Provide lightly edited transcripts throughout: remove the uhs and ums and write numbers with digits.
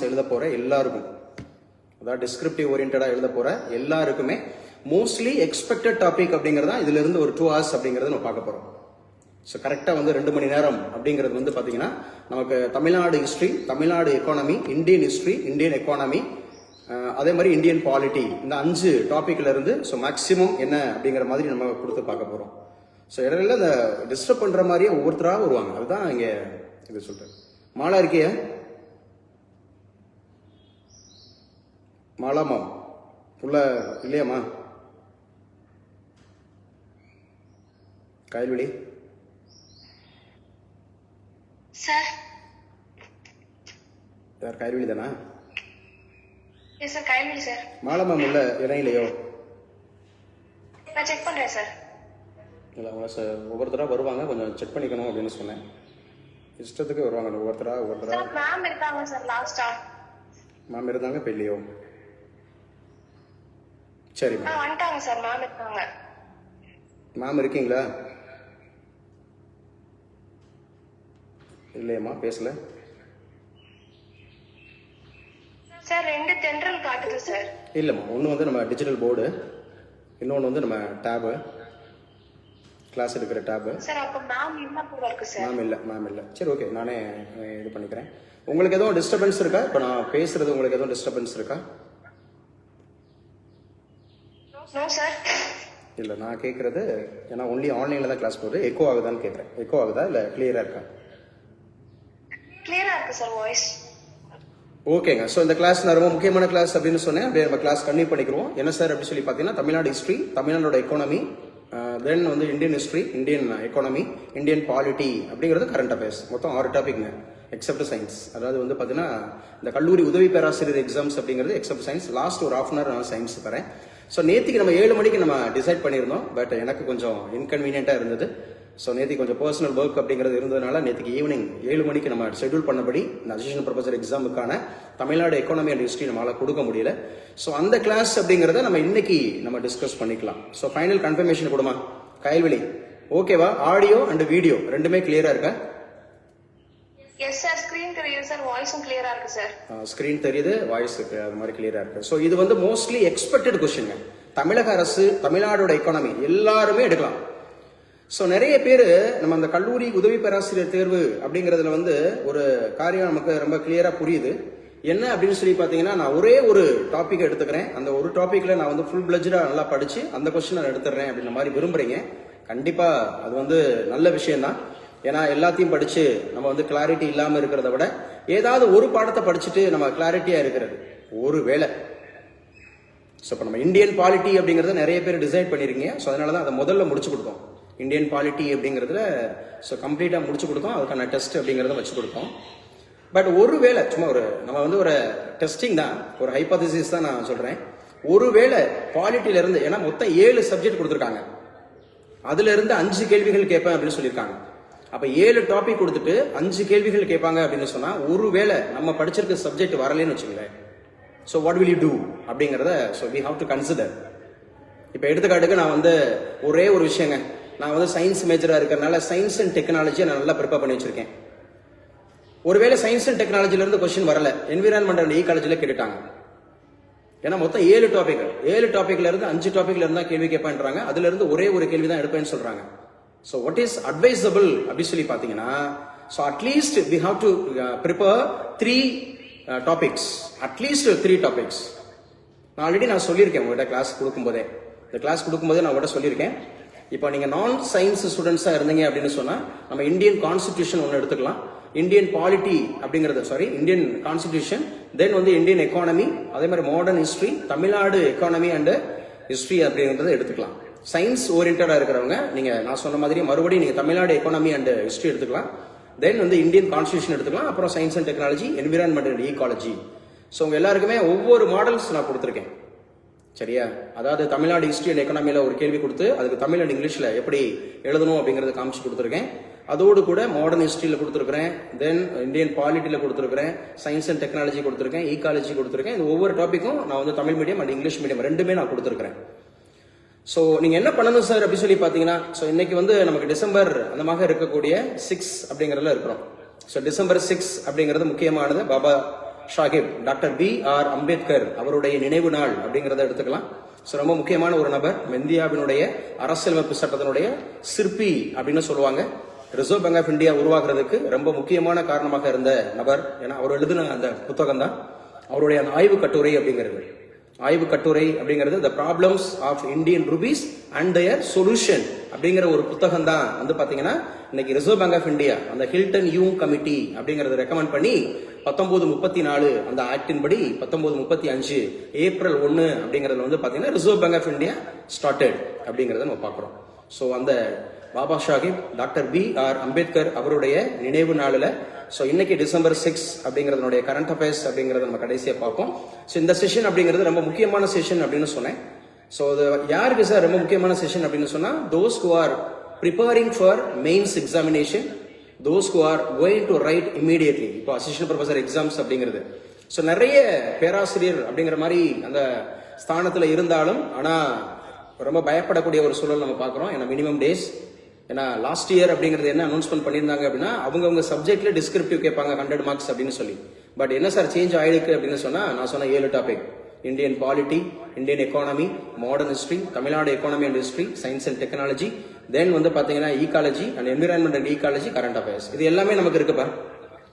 எழுத போகிற எல்லாருக்கும், அதாவது டிஸ்கிரிப்டிவ் ஓரியன்டாக எழுத போகிற எல்லாருக்குமே மோஸ்ட்லி எக்ஸ்பெக்டட் டாபிக் அப்படிங்கிறது தான் இதிலிருந்து ஒரு 2 hours அப்படிங்கிறத நம்ம பார்க்க போகிறோம். ஸோ கரெக்டாக வந்து 2 மணி நேரம் அப்படிங்கிறது வந்து பார்த்தீங்கன்னா நமக்கு Tamil Nadu history, Tamil Nadu economy, Indian history, Indian economy, அதே மாதிரி இந்தியன் பாலிட்டி, இந்த 5 டாபிக்ல இருந்து ஸோ மேக்ஸிமம் என்ன அப்படிங்கிற மாதிரி நம்ம கொடுத்து பார்க்க போகிறோம். ஸோ இடையில இந்த டிஸ்டர்ப் பண்ணுற மாதிரியே ஒவ்வொருத்தராக வருவாங்க. அதுதான் இங்கே இது சொல்கிறேன். மாலா இருக்கிய மாலாமா உள்ள இல்லையாம்மா? கயல்விழி சார். யார் கயல்விழி தானா? Yes sir, Kayalvizhi sir. மாலாமா உள்ள இடம் இல்லையோ? நான் செக் பண்றேன் சார். இல்லை அவங்க ஒவ்வொருத்தராக வருவாங்க, கொஞ்சம் செக் பண்ணிக்கணும் அப்படின்னு சொன்னேன். இஷ்டத்துக்கு வருவாங்க ஒவ்வொருத்தரா. மேம் இருக்காங்க சார் லாஸ்டா. மேம் இருந்தாங்க இப்போ இல்லையோ? சரி மேம் வந்துட்டாங்க சார். மேம் இருக்காங்க. மேம் இருக்கீங்களா? இல்லையம்மா பேசல சார். 2 தென்றல் காட்டுது சார். இல்லைம்மா, ஒன்று வந்து நம்ம டிஜிட்டல் போர்டு, இன்னொன்று வந்து நம்ம டேபு, கிளாஸ் எடுக்கிற டேபு. சார் அப்போ மேம் என்ன போல இருக்கு சார்? மேம் இல்லை. சரி ஓகே, நானே இது பண்ணிக்கிறேன். உங்களுக்கு எதுவும் டிஸ்டர்பன்ஸ் இருக்கா? இப்போ நான் பேசுறது உங்களுக்கு எதுவும் டிஸ்டர்பன்ஸ் இருக்கா? No sir. இல்லை, நான் கேட்குறது ஏன்னா ஒன்லி ஆன்லைனில் தான் கிளாஸ் போகுது. எக்கோ ஆகுதான்னு கேட்குறேன். எக்கோ ஆகுதா இல்லை கிளியராக இருக்கா? கிளியரா இருக்கு சார் வாய்ஸ். ஓகேங்க. ஸோ இந்த கிளாஸ் நான் ரொம்ப முக்கியமான கிளாஸ் அப்படின்னு சொன்னேன். அப்படியே நம்ம கிளாஸ் கண்டினியூ பண்ணிக்கிறோம். என்ன சார் அப்படின்னு சொல்லி பார்த்தீங்கன்னா தமிழ்நாடு ஹிஸ்ட்ரி, தமிழ்நாடோட எக்கானமி, தென் வந்து Indian history, Indian economy, Indian polity அப்படிங்கிறது கரண்ட் அஃபேர்ஸ். மொத்தம் 6 டாபிக்ங்க எக்ஸப்ட் சயின்ஸ். அதாவது வந்து பார்த்தீங்கன்னா இந்த கல்லூரி உதவி பேராசிரியர் எக்ஸாம்ஸ் அப்படிங்கிறது எக்ஸப்ட் சயின்ஸ். லாஸ்ட் ஒரு 1/2 hour நான் சயின்ஸ் தரேன். ஸோ நேற்றுக்கு நம்ம 7 மணிக்கு நம்ம டிசைட் பண்ணியிருந்தோம். பட் எனக்கு கொஞ்சம் இன்கன்வீனியண்ட்டாக இருந்தது. ஸோ நேற்றுக்கு கொஞ்சம் பர்சனல் ஒர்க் அப்படிங்கிறது இருந்ததுனால நேற்றுக்கு ஈவினிங் 7 மணிக்கு நம்ம ஷெட்யூல் பண்ணபடி இந்த assistant professor எக்ஸாமுக்கான Tamil Nadu economy and history நம்மளால் கொடுக்க முடியல. ஸோ அந்த கிளாஸ் அப்படிங்கிறத நம்ம இன்னைக்கு நம்ம டிஸ்கஸ் பண்ணிக்கலாம். ஸோ ஃபைனல் கன்ஃபர்மேஷன் கொடுமா கயல்விழி? ஓகேவா? ஆடியோ அண்ட் வீடியோ ரெண்டுமே கிளியரா இருக்கா? Yes sir. ஸ்கிரீன் தெரியுது சார், வாய்ஸும் கிளியரா இருக்கு சார். ஸ்கிரீன் தெரியுது, வாய்ஸ் இருக்கு, அது மாதிரி கிளியரா இருக்கு. ஸோ இது வந்து மோஸ்ட்லி எக்ஸ்பெக்டட் கொஸ்டின். தமிழக அரசு, தமிழ்நாடோட எக்கானமி எல்லாருமே எடுக்கலாம். ஸோ நிறைய பேர் நம்ம அந்த கல்லூரி உதவி பேராசிரியர் தேர்வு அப்படிங்கிறதுல வந்து ஒரு காரியம் நமக்கு ரொம்ப கிளியரா புரியுது. என்ன அப்படின்னு சொல்லி பார்த்தீங்கன்னா, நான் ஒரே ஒரு டாபிக் எடுத்துக்கிறேன். அந்த ஒரு டாபிக்ல நான் வந்து ஃபுல் பிளட்ஜா நல்லா படிச்சு அந்த கொஸ்டின் நான் எடுத்துடுறேன் அப்படின்ற மாதிரி விரும்புறீங்க. கண்டிப்பா அது வந்து நல்ல விஷயம் தான். ஏன்னா எல்லாத்தையும் படிச்சு நம்ம வந்து கிளாரிட்டி இல்லாமல் இருக்கிறத விட ஏதாவது ஒரு பாடத்தை படிச்சுட்டு நம்ம கிளாரிட்டியா இருக்கிறது ஒரு வேலை. ஸோ இப்போ நம்ம இந்தியன் பாலிட்டி அப்படிங்கிறத நிறைய பேர் டிசைட் பண்ணிருக்கீங்க. ஸோ அதனால தான் அதை முதல்ல முடிச்சு கொடுத்தோம். இந்தியன் பாலிட்டி அப்படிங்கிறதுல ஸோ கம்ப்ளீட்டாக முடிச்சு கொடுத்தோம். அதுக்கான டெஸ்ட் அப்படிங்கிறத வச்சு கொடுத்தோம். பட் ஒருவேளை சும்மா ஒரு நம்ம வந்து ஒரு டெஸ்டிங் தான், ஒரு ஹைபோதசிஸ் தான் நான் சொல்கிறேன். ஒருவேளை பாலிட்டியில இருந்து, ஏன்னா மொத்தம் 7 சப்ஜெக்ட் கொடுத்துருக்காங்க, அதுல இருந்து 5 கேள்விகள் கேட்பேன் அப்படின்னு சொல்லியிருக்காங்க. அப்போ 7 டாபிக் கொடுத்துட்டு 5 கேள்விகள் கேட்பாங்க அப்படின்னு சொன்னால் ஒருவேளை நம்ம படிச்சிருக்க சப்ஜெக்ட் வரலன்னு வச்சுங்களேன். So what will you do அப்படிங்கிறத so we have to consider. இப்போ எடுத்துக்காட்டுக்கு நான் வந்து ஒரே ஒரு விஷயங்க, நான் வந்து சயின்ஸ் மேஜராக இருக்கிறதுனால சயின்ஸ் அண்ட் டெக்னாலஜியை நான் நல்லா ப்ரிப்பேர் பண்ணி வச்சிருக்கேன். ஒருவேளை சயின்ஸ் அண்ட் டெக்னாலஜிலேருந்து கொஸ்டின் வரல, என்விரான்மெண்ட் அண்ட் ஈகாலஜியில் கேட்டுட்டாங்க. ஏன்னா மொத்தம் 7 டாபிக்ல இருந்து 5 டாபிக்ல இருந்தா கேள்வி கேட்பான்றாங்க. அதுல இருந்து ஒரே ஒரு கேள்வி தான் எடுப்பேன்னு சொல்றாங்க. ஸோ வாட் இஸ் அட்வைசபிள் அப்படின்னு சொல்லி பார்த்தீங்கன்னா, so at least we have to prepare 3 topics, at least 3 topics. நான் ஆல்ரெடி நான் சொல்லியிருக்கேன் உங்கள்கிட்ட கிளாஸ் கொடுக்கும்போதே, இந்த கிளாஸ் கொடுக்கும்போதே நான் உங்கள்கிட்ட சொல்லியிருக்கேன். இப்போ நீங்கள் நான் சயின்ஸ் ஸ்டூடெண்ட்ஸாக இருந்தீங்க அப்படின்னு சொன்னால் நம்ம இந்தியன் கான்ஸ்டிடியூஷன் ஒன்று எடுத்துக்கலாம், இந்தியன் பாலிட்டி அப்படிங்கிறது இந்தியன் கான்ஸ்டிடியூஷன், தென் வந்து இந்தியன் எக்கானமி, அதே மாதிரி modern history, Tamil Nadu economy and history அப்படிங்கிறத எடுத்துக்கலாம். சயின்ஸ் ஓரியன்டாக இருக்கிறவங்க நீங்கள் நான் சொன்ன மாதிரி மறுபடியும் நீங்கள் தமிழ்நாடு எக்கானமி அண்ட் ஹிஸ்ட்ரி எடுத்துக்கலாம். தென் வந்து இந்தியன் கான்ஸ்டிடியூஷன் எடுத்துக்கலாம். அப்புறம் science and technology, environment and ecology. So உங்க எல்லாருக்குமே ஒவ்வொரு மாடல்ஸ் நான் கொடுத்துருக்கேன். சரியா? அதாவது தமிழ்நாடு ஹிஸ்ட்ரி அண்ட் எக்கனாமியில் ஒரு கேள்வி கொடுத்து அதுக்கு தமிழ் அண்ட் இங்கிலீஷில் எப்படி எழுதணும் அப்படிங்கிறத காமிச்சு கொடுத்துருக்கேன். அதோடு கூட மாடர்ன் ஹிஸ்ட்ரியில் கொடுத்துருக்கிறேன், தென் இந்தியன் பாலிட்டியில் கொடுத்துருக்கிறேன், சயின்ஸ் அண்ட் டெக்னாலஜி கொடுத்துருக்கேன், ஈகாலஜி கொடுத்துருக்கேன். இந்த ஒவ்வொரு டாப்பிக்கும் நான் வந்து Tamil medium and English medium ரெண்டுமே நான் கொடுத்துருக்கிறேன். ஸோ நீங்கள் என்ன பண்ணணும் சார் அப்படின்னு சொல்லி பார்த்தீங்கன்னா, ஸோ இன்னைக்கு வந்து நமக்கு டிசம்பர் அந்த மாதிரி இருக்கக்கூடிய 6 அப்படிங்கிறதுல இருக்கிறோம். ஸோ டிசம்பர் 6 அப்படிங்கிறது முக்கியமானது. Baba Sahib doctor B.R. அம்பேத்கர் அவருடைய நினைவு நாள் அப்படிங்கறத எடுத்துக்கலாம். ஸோ ரொம்ப முக்கியமான ஒரு நபர், இந்தியாவினுடைய அரசியலமைப்பு சட்டத்தினுடைய சிற்பி அப்படின்னு சொல்லுவாங்க. ரிசர்வ் பேங்க் ஆஃப் இந்தியா உருவாக்குறதுக்கு ரொம்ப முக்கியமான காரணமாக இருந்த நபர். ஏன்னா அவர் எழுதின அந்த புத்தகம் தான் அவருடைய அந்த ஆய்வு கட்டுரை அப்படிங்கிறது. ஆய்வு கட்டுரை அப்படிங்கிறது the problems of Indian rupees and their solution அப்படிங்கிற ஒரு புத்தகம் தான் வந்து பாத்தீங்கன்னா இன்னைக்கு ரிசர்வ் பேங்க் ஆஃப் இந்தியா அந்த ஹில்டன் யூங் கமிட்டி அப்படிங்கறத ரெக்கமெண்ட் பண்ணி 1934 அந்த ஆக்டின் படி 1935 ஏப்ரல் 1 அப்படிங்கறதுல வந்து பாத்தீங்கன்னா Reserve Bank of India started அப்படிங்கறத நம்ம பாக்குறோம். ஸோ அந்த பாபா சாஹிப் டாக்டர் B.R. அம்பேத்கர் அவருடைய நினைவு நாளில் ஸோ இன்னைக்கு டிசம்பர் 6 அப்படிங்கிறதுனுடைய கரண்ட் அஃபேர்ஸ் அப்படிங்கறத நம்ம கடைசியாக பார்ப்போம். ஸோ இந்த செஷன் அப்படிங்கிறது ரொம்ப முக்கியமான செஷன் அப்படின்னு சொன்னேன். ஸோ அது யாருக்கு சார் ரொம்ப முக்கியமான செஷன் அப்படின்னு சொன்னா those who are preparing for mains examination, those who are going to right immediately. இப்போ அசிஸ்டன்ட் ப்ரொஃபசர் எக்ஸாம்ஸ் அப்படிங்கிறது ஸோ நிறைய பேராசிரியர் அப்படிங்கிற மாதிரி அந்த ஸ்தானத்தில் இருந்தாலும் ஆனால் ரொம்ப பயப்படக்கூடிய ஒரு சூழல் நம்ம பார்க்குறோம். ஏன்னா மினிமம் டேஸ், ஏன்னா லாஸ்ட் இயர் அப்படிங்கிறது என்ன அனௌன்ஸ்மெண்ட் பண்ணியிருந்தாங்க அப்படின்னா அவங்க சப்ஜெக்ட்ல டிஸ்கிரிப்டிவ் கேட்பாங்க 100 மார்க்ஸ் அப்படின்னு சொல்லி. பட் என்ன சார் சேஞ்ச் ஆயிருக்கு அப்படின்னு சொன்னா நான் சொன்ன 7 topic: Indian polity, Indian economy, modern history, Tamil Nadu economy and history, science and technology, then வந்து பாத்தீங்கன்னா ecology and environment and ecology, current affairs. இது எல்லாமே நமக்கு இருக்குப்பா.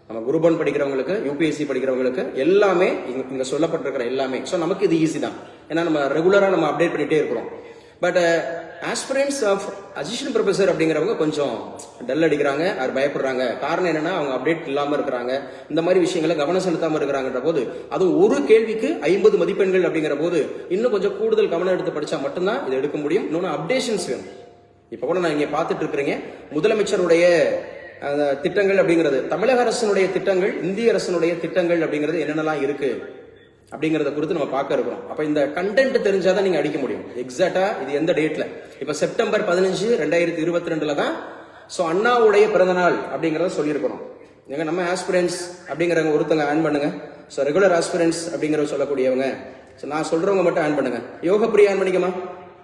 நம்ம குரூப் 1 படிக்கிறவங்களுக்கு, யூபிஎஸ்சி படிக்கிறவங்களுக்கு எல்லாமே இங்க சொல்லப்பட்டிருக்கிற எல்லாமே. ஸோ நமக்கு இது ஈஸி தான், ஏன்னா நம்ம ரெகுலரா நம்ம அப்டேட் பண்ணிட்டே இருக்கிறோம். But aspirants of assistant professor அப்படிங்கிறவங்க கொஞ்சம் டல் அடிக்கிறாங்க, அவர் பயப்படுறாங்க. காரணம் என்னன்னா அவங்க அப்டேட் இல்லாம இருக்கிறாங்க, இந்த மாதிரி விஷயங்களை கவனம் செலுத்தாம இருக்கிறாங்கன்ற போது, அது ஒரு கேள்விக்கு 50 மதிப்பெண்கள் அப்படிங்கிற போது இன்னும் கொஞ்சம் கூடுதல் கவனம் எடுத்து படிச்சா மட்டும்தான் இதை எடுக்க முடியும். இன்னொன்று அப்டேஷன்ஸ் வேணும். இப்ப கூட நான் இங்க பார்த்துட்டு இருக்கிறீங்க முதலமைச்சருடைய திட்டங்கள் அப்படிங்கிறது, தமிழக அரசினுடைய திட்டங்கள், இந்திய அரசினுடைய திட்டங்கள் அப்படிங்கிறது என்னென்னலாம் இருக்கு அப்படிங்கறத குறித்து நம்ம பார்க்க இருக்கிறோம். அப்ப இந்த கண்டென்ட் தெரிஞ்சாதான் நீங்க அடிக்க முடியும். எக்ஸாக்டா இது எந்த டேட்ல, இப்ப செப்டம்பர் 15 2022 தான் சோ அண்ணாவுடைய பிறந்த நாள் அப்படிங்கறத சொல்லியிருக்கிறோம். எங்க நம்ம ஆஸ்பிரன்ஸ் அப்படிங்கிறவங்க ஒருத்தங்க ஆன் பண்ணுங்க. சோ ரெகுலர் ஆஸ்பிரன்ஸ் அப்படிங்கிற சொல்லக்கூடியவங்க, சோ நான் சொல்றவங்க மட்டும் ஆன் பண்ணுங்க. யோக பிரியா ஆன் பண்ணிக்கமா?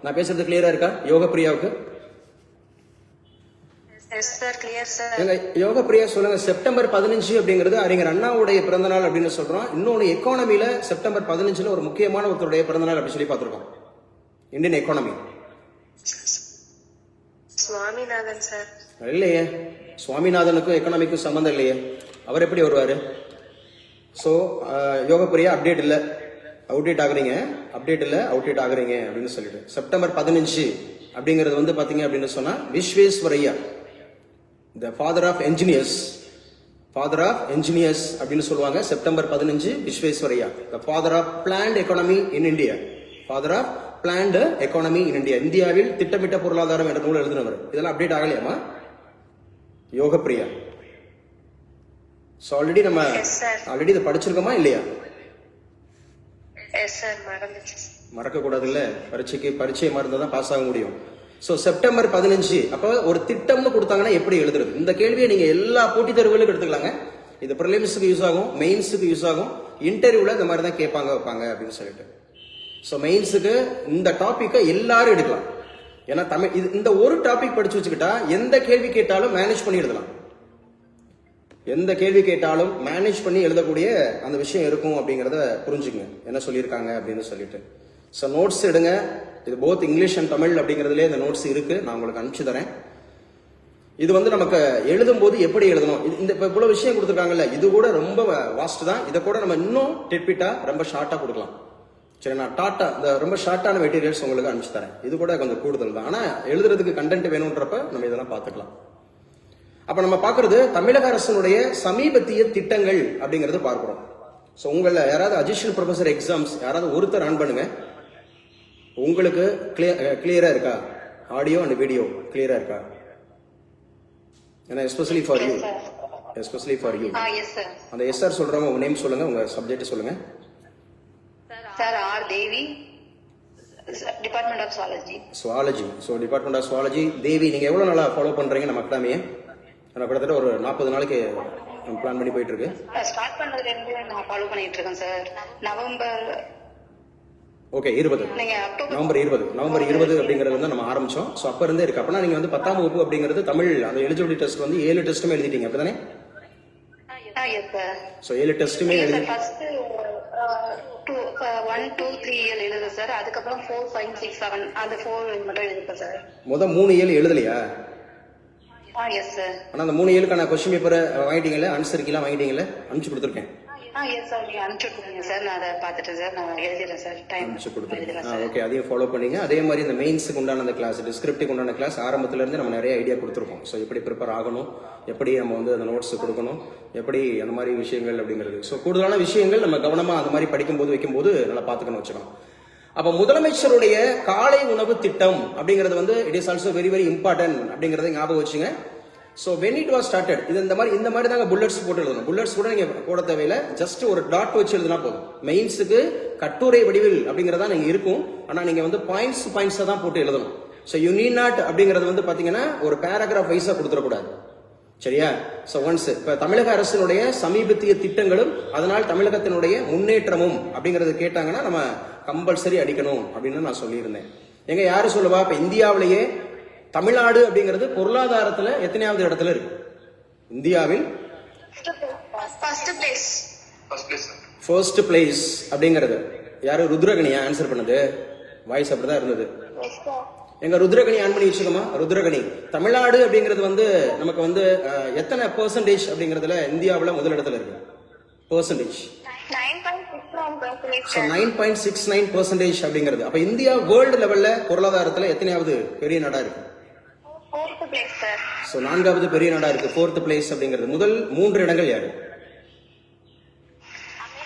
நான் பேசுறது கிளியரா இருக்கா? யோக பிரியாவுக்கு யோக பிரியா சொல்லுங்க. செப்டம்பர் 15 அப்படிங்கிறது அறிஞர் அண்ணாவுடைய பிறந்த நாள் அப்படின்னு சொல்றோம். இன்னொன்னு எக்கானமில செப்டம்பர் 15 ஒரு முக்கியமான ஒருத்தருடைய பிறந்த நாள் அப்படி சொல்லி பார்த்திருக்கோம். Indian economy Swaminathan sir. இல்லையே, சுவாமிநாதனுக்கும் எக்கானமிக்கும் சம்பந்தம் இல்லையே, அவர் எப்படி வருவாரு? சோ யோக பிரியா அப்டேட் இல்ல, அவுடேட் ஆகுறீங்க, அப்டேட் இல்ல அவுடேட் ஆகுறீங்க அப்படின்னு சொல்லிட்டு செப்டம்பர் 15 அப்படிங்கிறது வந்து பாத்தீங்க அப்படின்னு சொன்னா Visvesvaraya, the father of engineers அப்படின்னு சொல்லுவாங்க. September 15 Visvesvaraya, the father of planned economy in India, father of planned economy in India, இந்தியாவில் திட்டமிட்ட பொருளாதாரம் என்ற நூல் எழுதினவர். இதெல்லாம் அப்டேட் ஆகலையாமா? யோக பிரியா ஆல்ரெடி நம்ம ஆல்ரெடி இதை படிச்சிருக்கோமா இல்லையா? மறக்க கூடாது இல்ல, பரீட்சை இருந்தா தான் பாஸ் ஆக முடியும். சோ செப்டம்பர் 15 அப்ப ஒரு திட்டம்னு கொடுத்தாங்கன்னா எப்படி எழுதுறது? இந்த கேள்வியை நீங்க எல்லா போட்டித் தேர்வுகளுக்கும் எடுத்துக்கலாங்க. இது பிரிலிம்ஸ்க்கு யூஸ் ஆகும், மெயின்ஸுக்கு யூஸ் ஆகும், இன்டர்வியூல இந்த மாதிரி தான் கேட்பாங்க வைப்பாங்க அப்படின்னு சொல்லிட்டு. சோ மெயின்ஸுக்கு இந்த டாபிக்கை எல்லாரும் எடுக்கலாம். ஏன்னா தமிழ் இந்த ஒரு டாபிக் படிச்சு வச்சுக்கிட்டா எந்த கேள்வி கேட்டாலும் மேனேஜ் பண்ணி எழுதலாம். எந்த கேள்வி கேட்டாலும் மேனேஜ் பண்ணி எழுதக்கூடிய அந்த விஷயம் இருக்கும் அப்படிங்கறத புரிஞ்சுக்குங்க என்ன சொல்லியிருக்காங்க அப்படின்னு சொல்லிட்டு. ஸோ நோட்ஸ் எடுங்க. இது போத் இங்கிலீஷ் அண்ட் தமிழ் அப்படிங்கிறதுலே இந்த நோட்ஸ் இருக்கு, நான் உங்களுக்கு அனுப்பிச்சு தரேன். இது வந்து நமக்கு எழுதும் போது எப்படி எழுதணும், இந்த இவ்வளவு விஷயம் கொடுத்துருக்காங்கல்ல, இது கூட ரொம்ப வாஸ்ட் தான். இதை கூட நம்ம இன்னும் டிட்பிட்டா ரொம்ப ஷார்ட்டா கொடுக்கலாம். சரி, நான் டாட்டா இந்த ரொம்ப ஷார்ட்டான மெட்டீரியல்ஸ் உங்களுக்கு அனுப்பிச்சு தரேன். இது கூட கொஞ்சம் கூடுதல் தான், ஆனா எழுதுறதுக்கு கண்டென்ட் வேணும்ன்றப்ப நம்ம இதெல்லாம் பார்த்துக்கலாம். அப்ப நம்ம பார்க்கறது தமிழக அரசினுடைய சமீபத்திய திட்டங்கள் அப்படிங்கறது பார்க்கிறோம். ஸோ உங்களை யாராவது அசிஸ்டன்ட் ப்ரொஃபசர் எக்ஸாம்ஸ் யாராவது ஒருத்தர் ஆன் பண்ணுங்க. உங்களுக்கு கிளியரா இருக்கா? ஆடியோ அண்ட் வீடியோ கிளியரா இருக்கா? ஏன்னா எஸ்பெஷலி ஃபார் யூ அந்த எஸ்ஆர் சொல்றவங்க உங்க நேம் சொல்லுங்க, உங்க சப்ஜெக்ட் சொல்லுங்க. Sir R Devi, department of zoology. So department of zoology. Devi, நீங்க எவ்வளவு நாளா ஃபாலோ பண்றீங்க நம்ம அகாடமியை? கிட்டத்தட்ட ஒரு 40 நாளைக்கு பிளான் பண்ணி போயிட்டு இருக்கு. ஸ்டார்ட் பண்ணதுல இருந்து நான் ஃபாலோ பண்ணிட்டு இருக்கேன் சார். நவம்பர் 20 நவம்பர் 20 அப்படிங்கறது வந்து நம்ம ஆரம்பிச்சோம். சோ அப்ப இருந்தே இருக்கு. அப்பனா நீங்க வந்து 10ஆம் வகுப்பு அப்படிங்கிறது தமிழ் அந்த எலிஜிபிலிட்டி டெஸ்ட் வந்து 7 டெஸ்ட்டுமே எழுதிட்டீங்க அப்படிதானே? Yes sir. ஸோ 7 டெஸ்ட்டுமே இல்ல எழுதி சார், ஃபர்ஸ்ட் 1, 2, 3 எழுது சார். அதுக்கப்புறம் 4, 5, 6, 7 அந்த 4 மட்டும் எழுதுப்பேன் சார். 3 எழுதலையா? Yes sir. ஆனால் அந்த 3 கொஸ்டின் பேப்பரை வாங்கிட்டீங்கல்ல, ஆன்சர் கீழே வாங்கிட்டீங்கல்ல, அனுப்பிச்சு கொடுத்துருக்கேன். எஸ் சார், நீங்க அனுப்பிச்சு விட்டுருங்க சார். நான் அதை பார்த்துட்டேன் சார். நான் எழுதிடுறேன் சார். டைம் அனுப்பிச்சு கொடுத்துருக்கேன். எழுதுறேன் சார். ஓகே, அதையும் ஃபாலோ பண்ணீங்க. அதே மாதிரி இந்த மெயின்ஸுக்கு உண்டான அந்த கிளாஸ், டிஸ்கிரிப்டிவ் உண்டான கிளாஸ் ஆரம்பத்துல இருந்து நம்ம நிறைய ஐடியா கொடுத்துருக்கோம். ஸோ எப்படி ப்ரிப்பேர் ஆகணும், எப்படி நம்ம வந்து அந்த நோட்ஸ் கொடுக்கணும், எப்படி அந்த மாதிரி விஷயங்கள் அப்படிங்கிறது. ஸோ கூடுதலான விஷயங்கள் நம்ம கவனமாக அந்த மாதிரி படிக்கும்போது வைக்கும்போது நல்லா பார்த்துக்கணும் வச்சுக்கணும். அப்போ முதலமைச்சருடைய காலை உணவு திட்டம் அப்படிங்கிறது வந்து it is also very very important அப்படிங்கிறத ஞாபகம் வச்சுங்க. So when it was started, இது இந்த மாதிரி தாங்க புல்லட்ஸ் போட்டு எழுதணும். புல்லட்ஸ் கூட நீங்க போட தேவையில்லை, ஜஸ்ட் ஒரு டாட் வச்சு எழுதினா போதும். மெயின்ஸுக்கு கட்டுரை வடிவில் அப்படிங்கிறதா நீங்க இருக்கும், ஆனா நீங்க வந்து பாயிண்ட்ஸா தான் போட்டு எழுதணும். ஸோ யூ நீட் நாட் அப்படிங்கிறது வந்து பாத்தீங்கன்னா ஒரு பேராகிராஃப் வைஸா கொடுத்துடக்கூடாது, சரியா? ஸோ ஒன்ஸ் இப்ப தமிழக அரசினுடைய சமீபத்திய திட்டங்களும் அதனால் தமிழகத்தினுடைய முன்னேற்றமும் அப்படிங்கறது கேட்டாங்கன்னா நம்ம கம்பல்சரி அடிக்கணும் அப்படின்னு நான் சொல்லியிருந்தேன். எங்க யாரு சொல்லுவா? இப்ப இந்தியாவிலேயே தமிழ்நாடு அப்படிங்கிறது பொருளாதாரத்துல எத்தனையாவது இடத்துல இருக்கு? இந்தியாவில் ஃபர்ஸ்ட் பிளேஸ் அப்படிங்கிறது யாரு? ருத்ரகணியா ஆன்சர் பண்ணது? வாய்ஸ் அப்படிதான் இருந்தது. எங்க ருத்ரகணி ஆன் பண்ணி வச்சுக்கோமா. ருத்ரகணி, தமிழ்நாடு அப்படிங்கிறது வந்து நமக்கு வந்து எத்தனை பெர்சன்டேஜ் அப்படிங்கறதுல இந்தியாவில் முதல் இடத்துல இருக்கு? பெர்சன்டேஜ் 9.69% அப்படிங்கிறது. அப்ப இந்தியா வேர்ல்டு லெவல்ல பொருளாதாரத்துல எத்தனையாவது பெரிய நாடா இருக்கு? 4th place sir. சோ 4வது பெரிய நாடா இருக்கு, 4th பிளேஸ் அப்படிங்கிறது. முதல் 3 இடங்கள் யாரு?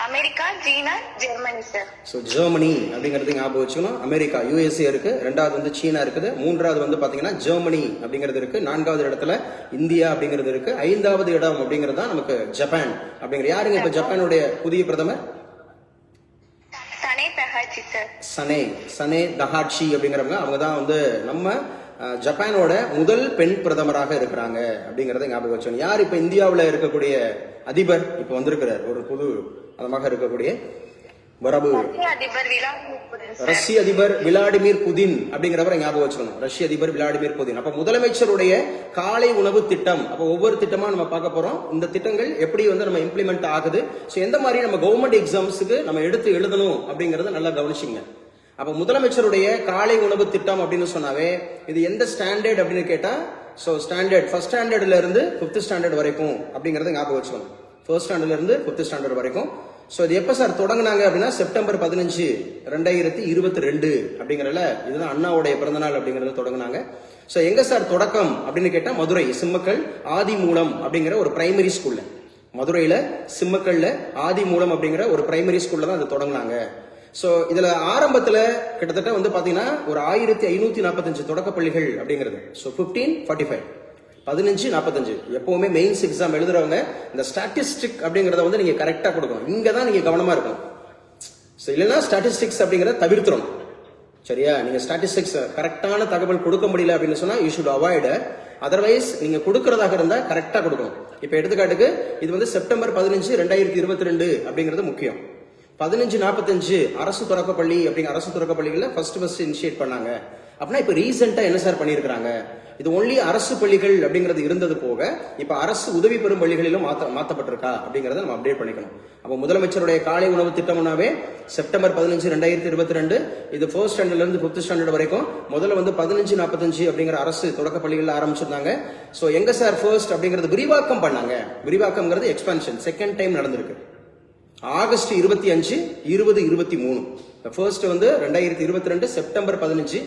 அமெரிக்கா, சீனா, ஜெர்மனி சார். சோ ஜெர்மனி அப்படிங்கிறது ஞாபகம் வச்சுக்கணும். அமெரிக்கா, யுஎஸ்ஏ இருக்கு, 2வது வந்து சீனா இருக்குது, 3வது வந்து பாத்தீங்கன்னா ஜெர்மனி அப்படிங்கிறது இருக்கு, 4வது இடத்துல இந்தியா அப்படிங்கிறது இருக்கு, 5வது இடம் அப்படிங்கிறது தான் நமக்கு ஜப்பான் அப்படிங்கிற. யாருங்க இப்ப ஜப்பானுடைய புதிய பிரதமர்? சனே தஹாச்சி அப்படிங்கிறவங்க. அவங்க தான் வந்து நம்ம ஜப்பானோட முதல் பெண் பிரதமராக இருக்கிறாங்க அப்படிங்கறத ஞாபகம் வச்சோம். யார் இப்ப இந்தியாவில் இருக்கக்கூடிய அதிபர்? இப்ப வந்திருக்கிறார் ஒரு புது அதமாக இருக்கக்கூடிய ரஷ்ய அதிபர் விளாடிமிர் புதின் அப்படிங்கிறவரை ஞாபகம் வச்சுக்கணும். ரஷ்ய அதிபர் விளாடிமிர் புதின். அப்ப முதலமைச்சருடைய காலை உணவு திட்டம், அப்ப ஒவ்வொரு திட்டமா நம்ம பார்க்க போறோம். இந்த திட்டங்கள் எப்படி வந்து நம்ம இம்ப்ளிமெண்ட் ஆகுது, சோ எந்த மாதிரி நம்ம கவர்மெண்ட் எக்ஸாம்ஸுக்கு நம்ம எடுத்து எழுதணும் அப்படிங்கறத நல்லா கவனிச்சிங்க. அப்ப முதலமைச்சருடைய காலை உணவு திட்டம் அப்படின்னு சொன்னாவே இது எந்த ஸ்டாண்டர்ட் அப்படின்னு கேட்டா, சோ ஸ்டாண்டர்ட் ஃபர்ஸ்ட் ஸ்டாண்டர்ட்ல இருந்து 5th ஸ்டாண்டர்ட் வரைக்கும் அப்படிங்கறத ஞாபகம் வச்சுக்கணும். ஃபர்ஸ்ட் ஸ்டாண்டர்ட்ல இருந்து 5th ஸ்டாண்டர்ட் வரைக்கும். சோ இது எப்ப சார் தொடங்கினாங்க அப்படின்னா செப்டம்பர் 15, 2022 அப்படிங்கறதுல இதுதான் அண்ணாவுடைய பிறந்தநாள் அப்படிங்கறத தொடங்கினாங்க. சோ எங்க சார் தொடக்கம் அப்படின்னு கேட்டா மதுரை சிம்மக்கல் ஆதிமூலம் அப்படிங்கிற ஒரு பிரைமரி ஸ்கூல்ல, மதுரையில சிம்மக்கல்ல ஆதிமூலம் அப்படிங்கிற ஒரு பிரைமரி ஸ்கூல்ல தான் அது தொடங்கினாங்க. சோ இதுல ஆரம்பத்துல கிட்டத்தட்ட வந்து பாத்தீங்கன்னா ஒரு 1545 தொடக்க பள்ளிகள் அப்படிங்கிறது. சோ 1545 எப்பவுமே மெயின்ஸ் எக்ஸாம் எழுதுறவங்க இந்த ஸ்டாட்டிஸ்டிக் அப்படிங்கறத வந்து நீங்க கரெக்டா கொடுக்கணும். இங்க தான் நீங்க கவனமா இருக்கணும். சோ இல்லைன்னா ஸ்டாட்டிஸ்டிக்ஸ் அப்படிங்கறத தவிர்த்துறோம், சரியா? நீங்க ஸ்டாட்டிஸ்டிக்ஸ் கரெக்டான தகவல் கொடுக்க முடியல அப்படின்னு சொன்னா யூ ஷுட் அவாய்ட். அதர்வைஸ் நீங்க கொடுக்கறதாக இருந்தா கரெக்டா கொடுக்கணும். இப்ப எடுத்துக்காட்டுக்கு இது வந்து செப்டம்பர் 15, 2022 அப்படிங்கிறது முக்கியம். 15:45 அரசு தொடக்கப்பள்ளி அப்படிங்கிற அரசு தொடக்கப்பள்ளிகள்ல ஃபர்ஸ்ட் இனிஷியேட் பண்ணாங்க அப்படின்னா இப்ப ரீசெண்டா என்ன சார் பண்ணிருக்காங்க? இது ஒன்லி அரசு பள்ளிகள் அப்படிங்கிறது இருந்தது போக இப்ப அரசு உதவி பெறும் பள்ளிகளிலும் மாற்றப்பட்டிருக்கா அப்படிங்கறத நம்ம அப்டேட் பண்ணிக்கணும். அப்ப முதலமைச்சருடைய காலை உணவு திட்டம்னாவே செப்டம்பர் 15, 2022 இது 1st ஸ்டாண்டர்ட்ல இருந்து 5th ஸ்டாண்டர்ட் வரைக்கும். முதல்ல வந்து 15:45 அப்படிங்கிற அரசு தொடக்க பள்ளிகள்ல ஆரம்பிச்சிருந்தாங்க. சோ எங்க சார் ஃபர்ஸ்ட் அப்படிங்கறது விரிவாக்கம் பண்ணாங்க. விரிவாக்கம்ங்கிறது எக்ஸ்பான்ஷன் செகண்ட் டைம் நடந்திருக்கு. ஆகஸ்ட் 25, 2023 ஃபர்ஸ்ட் வந்து 2022 செப்டம்பர் 15,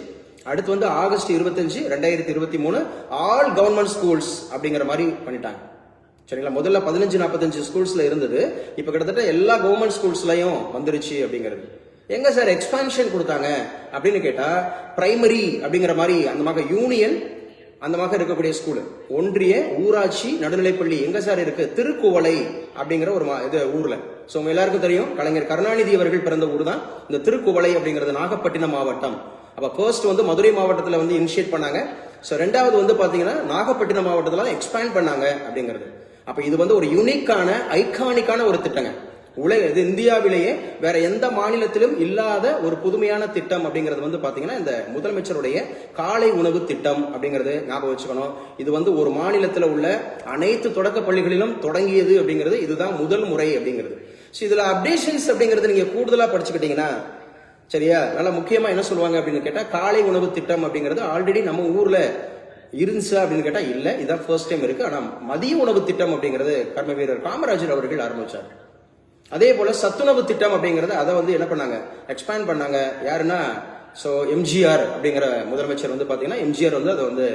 அடுத்து வந்து ஆகஸ்ட் 25, 2023 ஆல் கவர்மெண்ட் ஸ்கூல்ஸ் அப்படிங்கிற மாதிரி பண்ணிட்டாங்க, சரிங்களா? முதல்ல 15:45 ஸ்கூல்ஸ்ல இருந்தது, இப்ப கிட்டத்தட்ட எல்லா கவர்மெண்ட் ஸ்கூல்ஸ்லயும் வந்துருச்சு அப்படிங்கிறது. எங்க சார் எக்ஸ்பான்ஷன் கொடுத்தாங்க அப்படின்னு கேட்டா பிரைமரி அப்படிங்கிற மாதிரி அந்த மாதிரி யூனியன் அந்த மாதிரி இருக்கக்கூடிய ஸ்கூல், ஒன்றிய ஊராட்சி நடுநிலைப்பள்ளி எங்க சார் இருக்கு? திருக்குவளை அப்படிங்கிற ஒரு இது ஊர்ல. சோ உங்க எல்லாருக்கும் தெரியும் கலைஞர் கருணாநிதி அவர்கள் பிறந்த ஊர் தான் இந்த திருக்குவளை அப்படிங்கிறது, நாகப்பட்டினம் மாவட்டம். அப்ப ஃபர்ஸ்ட் வந்து மதுரை மாவட்டத்துல வந்து இனிஷியேட் பண்ணாங்க. சோ 2வது வந்து பாத்தீங்கன்னா நாகப்பட்டினம் மாவட்டத்துல எக்ஸ்பேண்ட் பண்ணாங்க அப்படிங்கிறது. அப்ப இது வந்து ஒரு யூனிக்கான ஐகானிக்கான ஒரு திட்டங்க. இது இந்தியாவிலேயே வேற எந்த மாநிலத்திலும் இல்லாத ஒரு புதுமையான திட்டம் அப்படிங்கிறது வந்து பாத்தீங்கன்னா இந்த முதலமைச்சருடைய காலை உணவு திட்டம் அப்படிங்கிறது ஞாபகம் வச்சுக்கணும். இது வந்து ஒரு மாநிலத்தில் உள்ள அனைத்து தொடக்க பள்ளிகளிலும் தொடங்கியது அப்படிங்கிறது இதுதான் முதல் முறை அப்படிங்கிறது. இதுல அப்டேஷன்ஸ் அப்படிங்கிறது நீங்க கூடுதலா படிச்சுக்கிட்டீங்கன்னா சரியா, நல்லா முக்கியமா என்ன சொல்லுவாங்க அப்படின்னு கேட்டா காலை உணவு திட்டம் அப்படிங்கிறது ஆல்ரெடி நம்ம ஊர்ல இருந்துச்சா அப்படின்னு கேட்டா இல்ல, இதான் ஃபர்ஸ்ட் டைம் இருக்கு. ஆனா மதிய உணவு திட்டம் அப்படிங்கிறது கர்ம வீரர் காமராஜர் அவர்கள் ஆரம்பிச்சார். அதே போல சத்துணவு திட்டம் அப்படிங்கறது அதை வந்து என்ன பண்ணாங்க, எக்ஸ்பேண்ட் பண்ணாங்க. யாருன்னா எம்ஜிஆர் அப்படிங்கிற முதலமைச்சர் வந்து பாத்தீங்கன்னா எம்ஜிஆர் வந்து அதை வந்து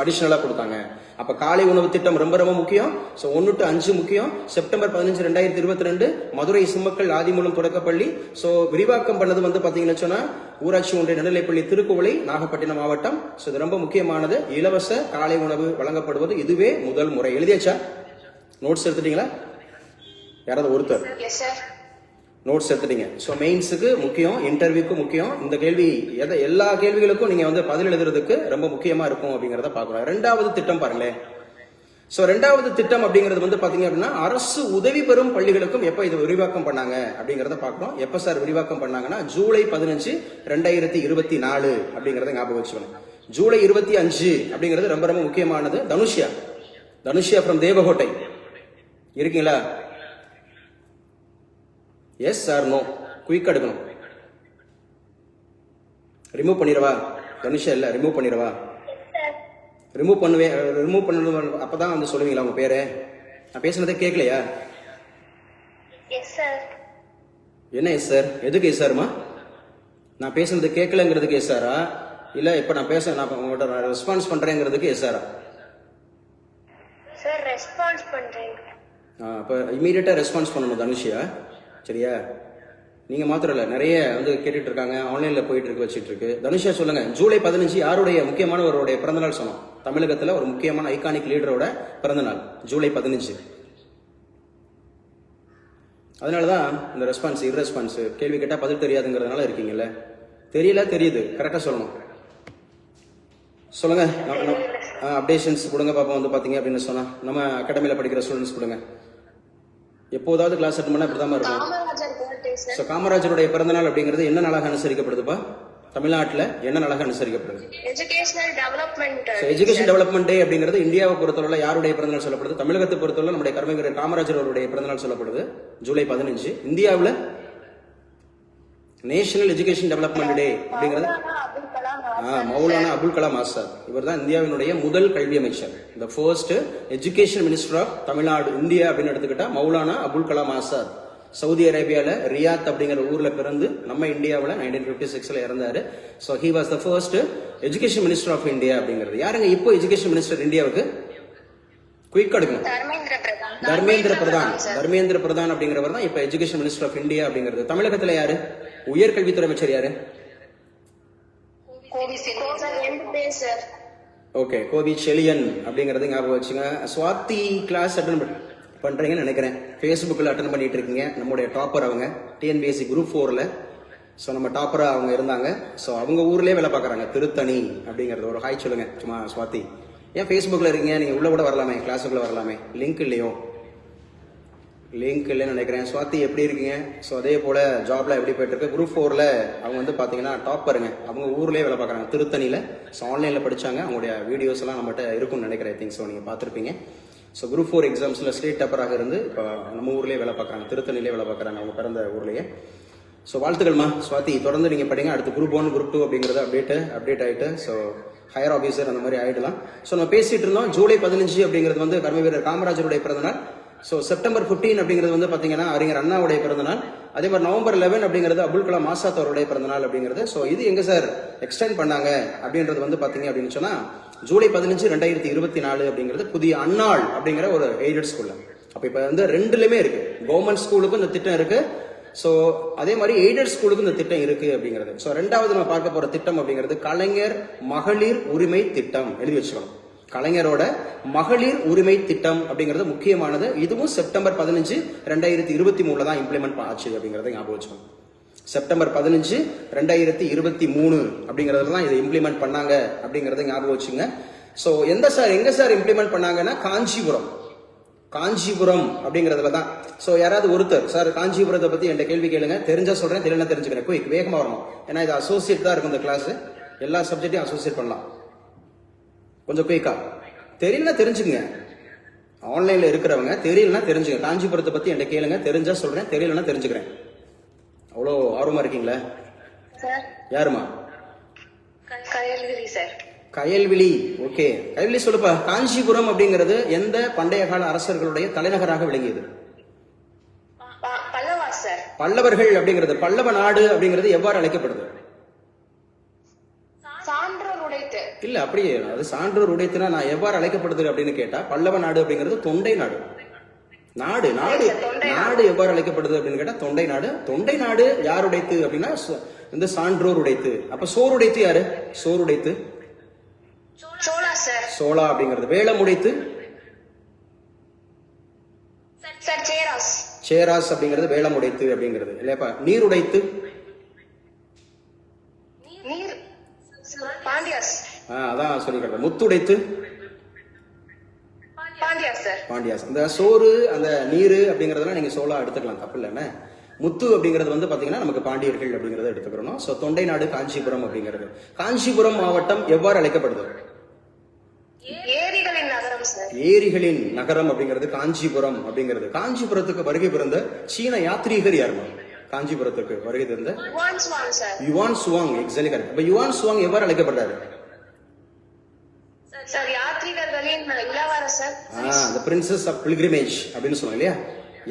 அடிஷனலா கொடுத்தாங்க. அப்ப காலை உணவு திட்டம் ரொம்ப ரொம்ப முக்கியம். 1 to 5 முக்கியம். செப்டம்பர் 15, 2022 மதுரை சிம்மக்கல் ஆதிமூலம் தொடக்கப்பள்ளி விரிவாக்கம் பண்ணது வந்து பாத்தீங்கன்னா சொன்னா ஊராட்சி ஒன்றிய நடுநிலைப்பள்ளி திருக்குவளை நாகப்பட்டினம் மாவட்டம். இது ரொம்ப முக்கியமானது. இலவச காலை உணவு வழங்கப்படுவது இதுவே முதல் முறை. எழுதியாச்சா? நோட்ஸ் எடுத்துட்டீங்களா? யாராவது ஒருத்தர் நோட்ஸ் எடுத்துட்டீங்க. மெயின்ஸுக்கு முக்கியம், இன்டர்வியூக்கு முக்கியம். இந்த கேள்வி எல்லா கேள்விகளுக்கும் நீங்க வந்து பதில் எழுதுறதுக்கு ரொம்ப முக்கியமா இருக்கும் அப்படிங்கறத பாக்கலாம். ரெண்டாவது திட்டம் பாருங்களேன். ரெண்டாவது திட்டம் அப்படிங்கிறது வந்து பாத்தீங்க அப்படின்னா அரசு உதவி பெறும் பள்ளிகளுக்கும் எப்ப இது விரிவாக்கம் பண்ணாங்க அப்படிங்கறத பாக்கணும். எப்ப சார் விரிவாக்கம் பண்ணாங்கன்னா ஜூலை 15, 2024 அப்படிங்கறத ஞாபகம் வச்சுக்கணும். ஜூலை 25 அப்படிங்கிறது ரொம்ப ரொம்ப முக்கியமானது. தனுஷியா ஃப்ரம் தேவகோட்டை இருக்கீங்களா? எஸ் சார் நோ, குயிக் எடுக்கணும். ரிமூவ் பண்ணிடவா? தனுஷா இல்ல, ரிமூவ் பண்ணிடவா? ரிமூவ் பண்ணுவேன். ரிமூவ் பண்ணணும் அப்பதான் வந்து சொல்லுவீங்களா உங்க பேரு? நான் பேசுனதே கேட்கலையா? என்ன எஸ் சார்? எதுக்கு எஸ் சார்மா? நான் பேசுனது கேட்கலங்கிறதுக்கு எஸ் சாரா, இல்ல இப்ப நான் உங்கள்கிட்ட ரெஸ்பான்ஸ் பண்றேங்கிறதுக்கு எஸ் சாரா? சார் ரெஸ்பான்ஸ் பண்றேன். அப்ப இமீடியட்டா ரெஸ்பான்ஸ் பண்ணணும் தனுஷியா, சரியா? நீங்க மாத்திரம் இல்ல, நிறைய வந்து கேட்டுட்டு இருக்காங்க, ஆன்லைன்ல போயிட்டு இருக்கு, வச்சிட்டு இருக்கு. தனுஷா சொல்லுங்க, ஜூலை 15 யாருடைய முக்கியமானவருடைய பிறந்தநாள் சொன்னோம்? தமிழகத்துல ஒரு முக்கியமான ஐகானிக் லீடரோட பிறந்தநாள் ஜூலை 15. அதனாலதான் இந்த ரெஸ்பான்ஸ் இர்ரெஸ்பான்ஸ், கேள்வி கேட்டா பதில் தெரியாதுங்கிறதுனால இருக்கீங்கல்ல. தெரியல, தெரியுது, கரெக்டா சொல்லணும். சொல்லுங்க. அப்டேஷன்ஸ் கொடுங்க பாப்போம். வந்து பாத்தீங்க அப்படின்னு சொன்னா நம்ம அகாடமியில படிக்கிற ஸ்டூடெண்ட்ஸ் கொடுங்க. எப்போதாவது கிளாஸ் அட்டன் பண்ணா இப்படிதான் இருக்கும். காமராஜருடைய பிறந்தநாள் அப்படிங்கிறது என்ன நாளாக அனுசரிக்கப்படுதுப்பா? தமிழ்நாட்டில் என்ன நாளாக அனுசரிக்கப்படுது? எஜுகேஷன் டெவலப்மெண்ட் டே அப்படிங்கிறது இந்தியாவை பொறுத்தவரை யாருடைய பிறந்தநாள் சொல்லப்படுது? தமிழகத்தை பொறுத்தவரை நம்முடைய கர்ம வீரர் காமராஜர் அவருடைய பிறந்தநாள் சொல்லப்படுது ஜூலை 15. இந்தியாவில் நேஷனல் எஜுகேஷன் டெவலப்மெண்ட் டே அப்படிங்கிறது மௌலானா அபுல் கலாம் ஆசாத். இவர் தான் இந்தியாவினுடைய முதல் கல்வி அமைச்சர். இந்த first education minister of Tamil Nadu India அப்படின்னு எடுத்துக்கிட்டா மௌலானா அபுல் கலாம் ஆசாத். சவுதி அரேபியால ரியாத் அப்படிங்கிற ஊர்ல பிறந்து நம்ம இந்தியாவில் 1956 இறந்தாரு. He was the first education minister of India அப்படிங்கிறது. யாருங்க இப்போ எஜுகேஷன் மினிஸ்டர் இந்தியாவுக்கு? குயிக் எடுக்கணும். தர்மேந்திர பிரதான் அப்படிங்கிறவர் தான் இப்ப எஜுகேஷன் மினிஸ்டர் ஆஃப் இந்தியா அப்படிங்கிறது. தமிழகத்துல யாரு உயர்கல்வித்துறை அமைச்சர்? யாரு? ஓகே, கோவி செலியன் அப்படிங்கறது ஞாபகம் வச்சுங்க. ஸ்வாதி கிளாஸ் அட்டன் பண்றீங்கன்னு நினைக்கிறேன். ஃபேஸ்புக்கில் அட்டன் பண்ணிட்டு இருக்கீங்க. நம்முடைய டாப்பர் அவங்க டிஎன்பிஎஸ்சி குரூப் 4ல. நம்ம டாப்பரா அவங்க இருந்தாங்க. அவங்க ஊர்லயே வேலை பார்க்கறாங்க, திருத்தணி அப்படிங்கறது. ஒரு ஹாய் சொல்லுங்க சும்மா. ஸ்வாதி ஏன் ஃபேஸ்புக்கில் இருக்கீங்க? நீங்க உள்ள கூட வரலாமே, கிளாஸுக்குள்ள வரலாமே. லிங்க் இல்லையோ? லிங்க் இல்லைன்னு நினைக்கிறேன். ஸ்வாதி எப்படி இருக்கீங்க? அதே போல ஜாப்ல எப்படி போயிட்டு இருக்கு? குரூப் 4ல அவங்க வந்து பாத்தீங்கன்னா டாப்பருங்க. அவங்க ஊர்லயே வேலை பார்க்கறாங்க, திருத்தணியில. ஆன்லைன்ல படிச்சாங்க. அவங்களுடைய வீடியோஸ் எல்லாம் நம்மகிட்ட இருக்கும்னு நினைக்கிறேன். ஐ திங்க் நீங்க பார்த்திருப்பீங்க. குரூப் 4 எக்ஸாம்ஸ்ல ஸ்டேட் டாப்பராக இருந்து இப்போ நம்ம ஊர்லயே வேலை பார்க்கறாங்க, திருத்தணிலே வேலை பார்க்கறாங்க, அவங்க பிறந்த ஊர்லயே. வாழ்த்துக்கள்மா ஸ்வாதி, தொடர்ந்து நீங்க படிங்க. அடுத்து குரூப் 1 குரூப் 2 அப்படிங்கறது அப்டேட் ஆயிட்டு ஹையர் ஆபீசர் அந்த மாதிரி ஆயிடலாம். நம்ம பேசிட்டு இருந்தோம் ஜூலை 15 அப்படிங்கிறது வந்து கர்ம வீரர் காமராஜருடைய பிறந்தநாள். செப்டம்பர் 15 அப்படிங்கிறது வந்து பாத்தீங்கன்னா அறிஞர் அண்ணாவுடைய பிறந்தநாள். அதே மாதிரி நவம்பர் 11 அப்படிங்கிறது அபுல் கலாம் ஆசாத் அவருடைய பிறந்தநாள் அப்படிங்கிறது. இது எங்க சார் எக்ஸ்டெண்ட் பண்ணாங்க அப்படின்றது வந்து பாத்தீங்க அப்படின்னு சொன்னா ஜூலை 15, 2024 அப்படிங்கிறது புதிய அன்னாள் அப்படிங்கிற ஒரு எய்டட் ஸ்கூல்ல. அப்ப இப்ப வந்து ரெண்டுலயுமே இருக்கு. கவர்மெண்ட் ஸ்கூலுக்கும் இந்த திட்டம் இருக்கு, அதே மாதிரி எய்டட் ஸ்கூலுக்கு இந்த திட்டம் இருக்கு அப்படிங்கிறது. ரெண்டாவது நம்ம பார்க்க போற திட்டம் அப்படிங்கிறது கலைஞர் மகளிர் உரிமை திட்டம். எழுதி வச்சுக்கணும். கலைஞரோட மகளிர் உரிமை திட்டம் அப்படிங்கிறது முக்கியமானது. இதுவும் செப்டம்பர் 15, 2023 தான் இம்ப்ளிமெண்ட் ஆச்சு அப்படிங்கறத ஞாபகம் வச்சுக்கணும். செப்டம்பர் 15, 2023 அப்படிங்கறதுல தான் இதை இம்ப்ளிமெண்ட் பண்ணாங்க அப்படிங்கறத ஞாபகம் வச்சுங்க. எங்க சார் இம்ப்ளிமெண்ட் பண்ணாங்கன்னா காஞ்சிபுரம். காஞ்சிபுரம் அப்படிங்கிறதுல தான். ஸோ யாராவது ஒருத்தர் சார் காஞ்சிபுரத்தை பத்தி என்கிட்ட கேள்வி கேளுங்க, தெரிஞ்சா சொல்றேன், தெரியல தெரிஞ்சுக்கிறேன், குயிக் வேகமா வரணும். ஏன்னா இது அசோசியேட் தான் இருக்கும் இந்த கிளாஸ், எல்லா சப்ஜெக்டையும் அசோசியேட் பண்ணலாம். கொஞ்சம் குயிக்கா, தெரியலனா தெரிஞ்சுங்க. ஆன்லைன்ல இருக்கிறவங்க தெரியலனா தெரிஞ்சுங்க. காஞ்சிபுரத்தை பத்தி என்கிட்ட கேளுங்க, தெரிஞ்சா சொல்றேன், தெரியலனா தெரிஞ்சுக்கிறேன். அவ்வளோ ஆர்வமா இருக்கீங்களா? சார் யாருமா? கயல்விழி சார். கயல்விழி. ஓகே, கயல்விழி சொல்லுப்பா. காஞ்சிபுரம் அப்படிங்கிறது எந்த பண்டைய கால அரசர்களுடைய தலைநகராக விளங்கியது? பல்லவா சார். பல்லவர்கள் அப்படிங்கிறது, பல்லவ நாடு அப்படிங்கிறது எவ்வாறு அழைக்கப்படுது? சான்றோர் உடைத்து. இல்ல அப்படியே, அது சான்றோர் உடைத்துனா நான் எவ்வாறு அழைக்கப்படுது அப்படின்னு கேட்டா, பல்லவ நாடு அப்படிங்கிறது தொண்டை நாடு. நாடு நாடு நாடு எவ்வாறு அழைக்கப்படுது அப்படின்னு கேட்டா தொண்டை நாடு. தொண்டை நாடு யார் உடைத்து அப்படின்னா இந்த சான்றோர் உடைத்து. அப்ப சோறு உடைத்து யாரு? சோறு உடைத்து சோழா சார். சோழா அப்படிங்கிறது. வேலம் உடைத்து சார் சேராஸ். சேராஸ் அப்படிங்கிறது வேலம் உடைத்து அப்படிங்கிறது இல்லையாப்பா. நீர் உடைத்து நீர் பாண்டியாஸ். அதான் சொல்லிக்கிறேன். முத்துடைத்து பாண்டியாஸ் சார். பாண்டியாஸ். அந்த சோறு அந்த நீர் அப்படிங்கறதெல்லாம் நீங்க சோளா எடுத்துக்கலாம், தப்பு இல்லைன்னு. முத்து அப்படிங்கிறது வந்து பாத்தீங்கன்னா நமக்கு பாண்டியர்கள் அப்படிங்கறத எடுத்துக்கிறோம். சோ தொண்டை நாடு காஞ்சிபுரம் அப்படிங்கிறது. காஞ்சிபுரம் மாவட்டம் எவ்வாறு அழைக்கப்படுது? ஏரிகளின் நகரம் சார். ஏரிகளின் நகரம் அப்படிங்கிறது காஞ்சிபுரம் அப்படிங்கிறது. காஞ்சிபுரத்துக்கு வருகை பிறந்த சீன யாத்ரீகர் யாருமா? காஞ்சிபுரத்துக்கு வருகை தந்த Yuan Chwang sir. Yuan Chwang. Exactly correct. இப்ப யுவான் சுவாங் எவ்வாறு அழைக்கப்படுறாரு? சார் யாத்ரீகர்களின் இளவரசர். the princess of pilgrimage அப்படின்னு சொன்னாங்க இல்லையா.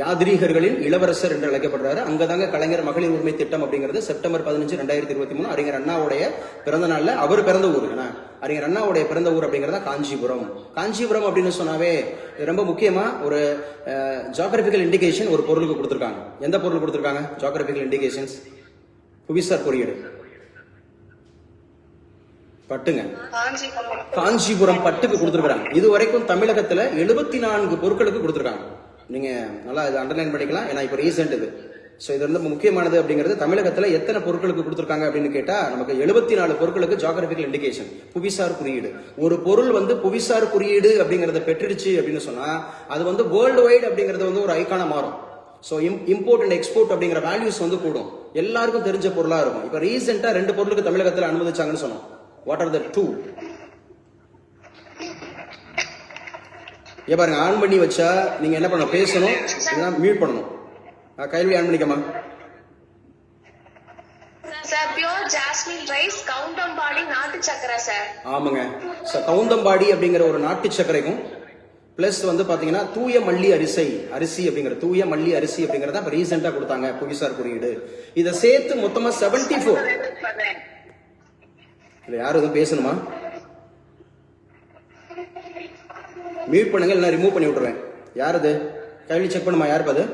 யாத்ரீகர்களின் இளவரசர் என்று அழைக்கப்படுறாரு. அங்கதாங்க கலைஞர் மகளிர் உரிமை திட்டம் அப்படிங்கிறது செப்டம்பர் 15, 2023 அறிஞர் அண்ணாவுடைய பிறந்த நாள்ல அவர் பிறந்த ஊர். அறிஞர் அண்ணாவுடைய பிறந்த ஊர் அப்படிங்கறத காஞ்சிபுரம். காஞ்சிபுரம் அப்படின்னு சொன்னாவே ரொம்ப முக்கியமா ஒரு ஜியோகிராபிக்கல் இண்டிகேஷன் ஒரு பொருளுக்கு கொடுத்திருக்காங்க. எந்த பொருள் கொடுத்திருக்காங்க? ஜியோகிராபிக்கல் இண்டிகேஷன்ஸ், புவிசார் குறியீடு. பட்டுங்க, காஞ்சிபுரம் பட்டுக்கு கொடுத்திருக்காங்க. இது வரைக்கும் தமிழகத்துல 74 பொருட்களுக்கு கொடுத்திருக்காங்க. நீங்க நல்லா இதை அண்டர்லைன் பண்ணிக்கலாம், ஏன்னா இப்ப ரீசெண்ட் இது. சோ இது ரொம்ப முக்கியமானது அப்படிங்கிறது. தமிழகத்துல எத்தனை பொருட்களுக்கு கொடுத்திருக்காங்க அப்படின்னு கேட்டா நமக்கு 74 பொருட்களுக்கு ஜியோகிராபிக்கல் இண்டிகேஷன், புவிசார் குறியீடு. ஒரு பொருள் வந்து புவிசார் குறியீடு அப்படிங்கறத பெற்றுடுச்சு அப்படின்னு சொன்னா அது வந்து வேர்ல்டு வைட் அப்படிங்கறது வந்து ஒரு ஐக்கான மாறும். சோ இம்போர்ட் அண்ட் எக்ஸ்போர்ட் அப்படிங்கிற வேல்யூஸ் வந்து கூடும், எல்லாருக்கும் தெரிஞ்ச பொருளா இருக்கும். இப்ப ரீசெண்டா 2 பொருளுக்கு தமிழகத்துல அனுமதிச்சாங்கன்னு சொன்னோம். What are the two? பாருங்க, ஆன் பண்ணி வச்சா நீங்க என்ன பண்ணணும்? பேசணும், இதெல்லாம் மியூட் பண்ணணும். கைல்வி ஆன் பண்ணிக்கமா. Sir pure jasmine rice, Goundampadi நாட்டு சக்கரை சார். ஆமாங்க, கவுந்தம்பாடி அப்படிங்கிற ஒரு நாட்டு சக்கரைக்கும் பிளஸ் வந்து பாத்தீங்கன்னா தூய மல்லி அரிசி அப்படிங்கிற தூய மல்லி அரிசி அப்படிங்கறத இப்ப ரீசெண்டா கொடுத்தாங்க புவிசார் குறியீடு. இதை சேர்த்து மொத்தமா 74. இல்ல யாரும் எதுவும் பேசணுமா? மியூட் பண்ணுங்க, இல்ல ரிமூவ் பண்ணி விட்டுறேன். யார் அது? கைலி செக் பண்ணுமா, யாருக்கு அது?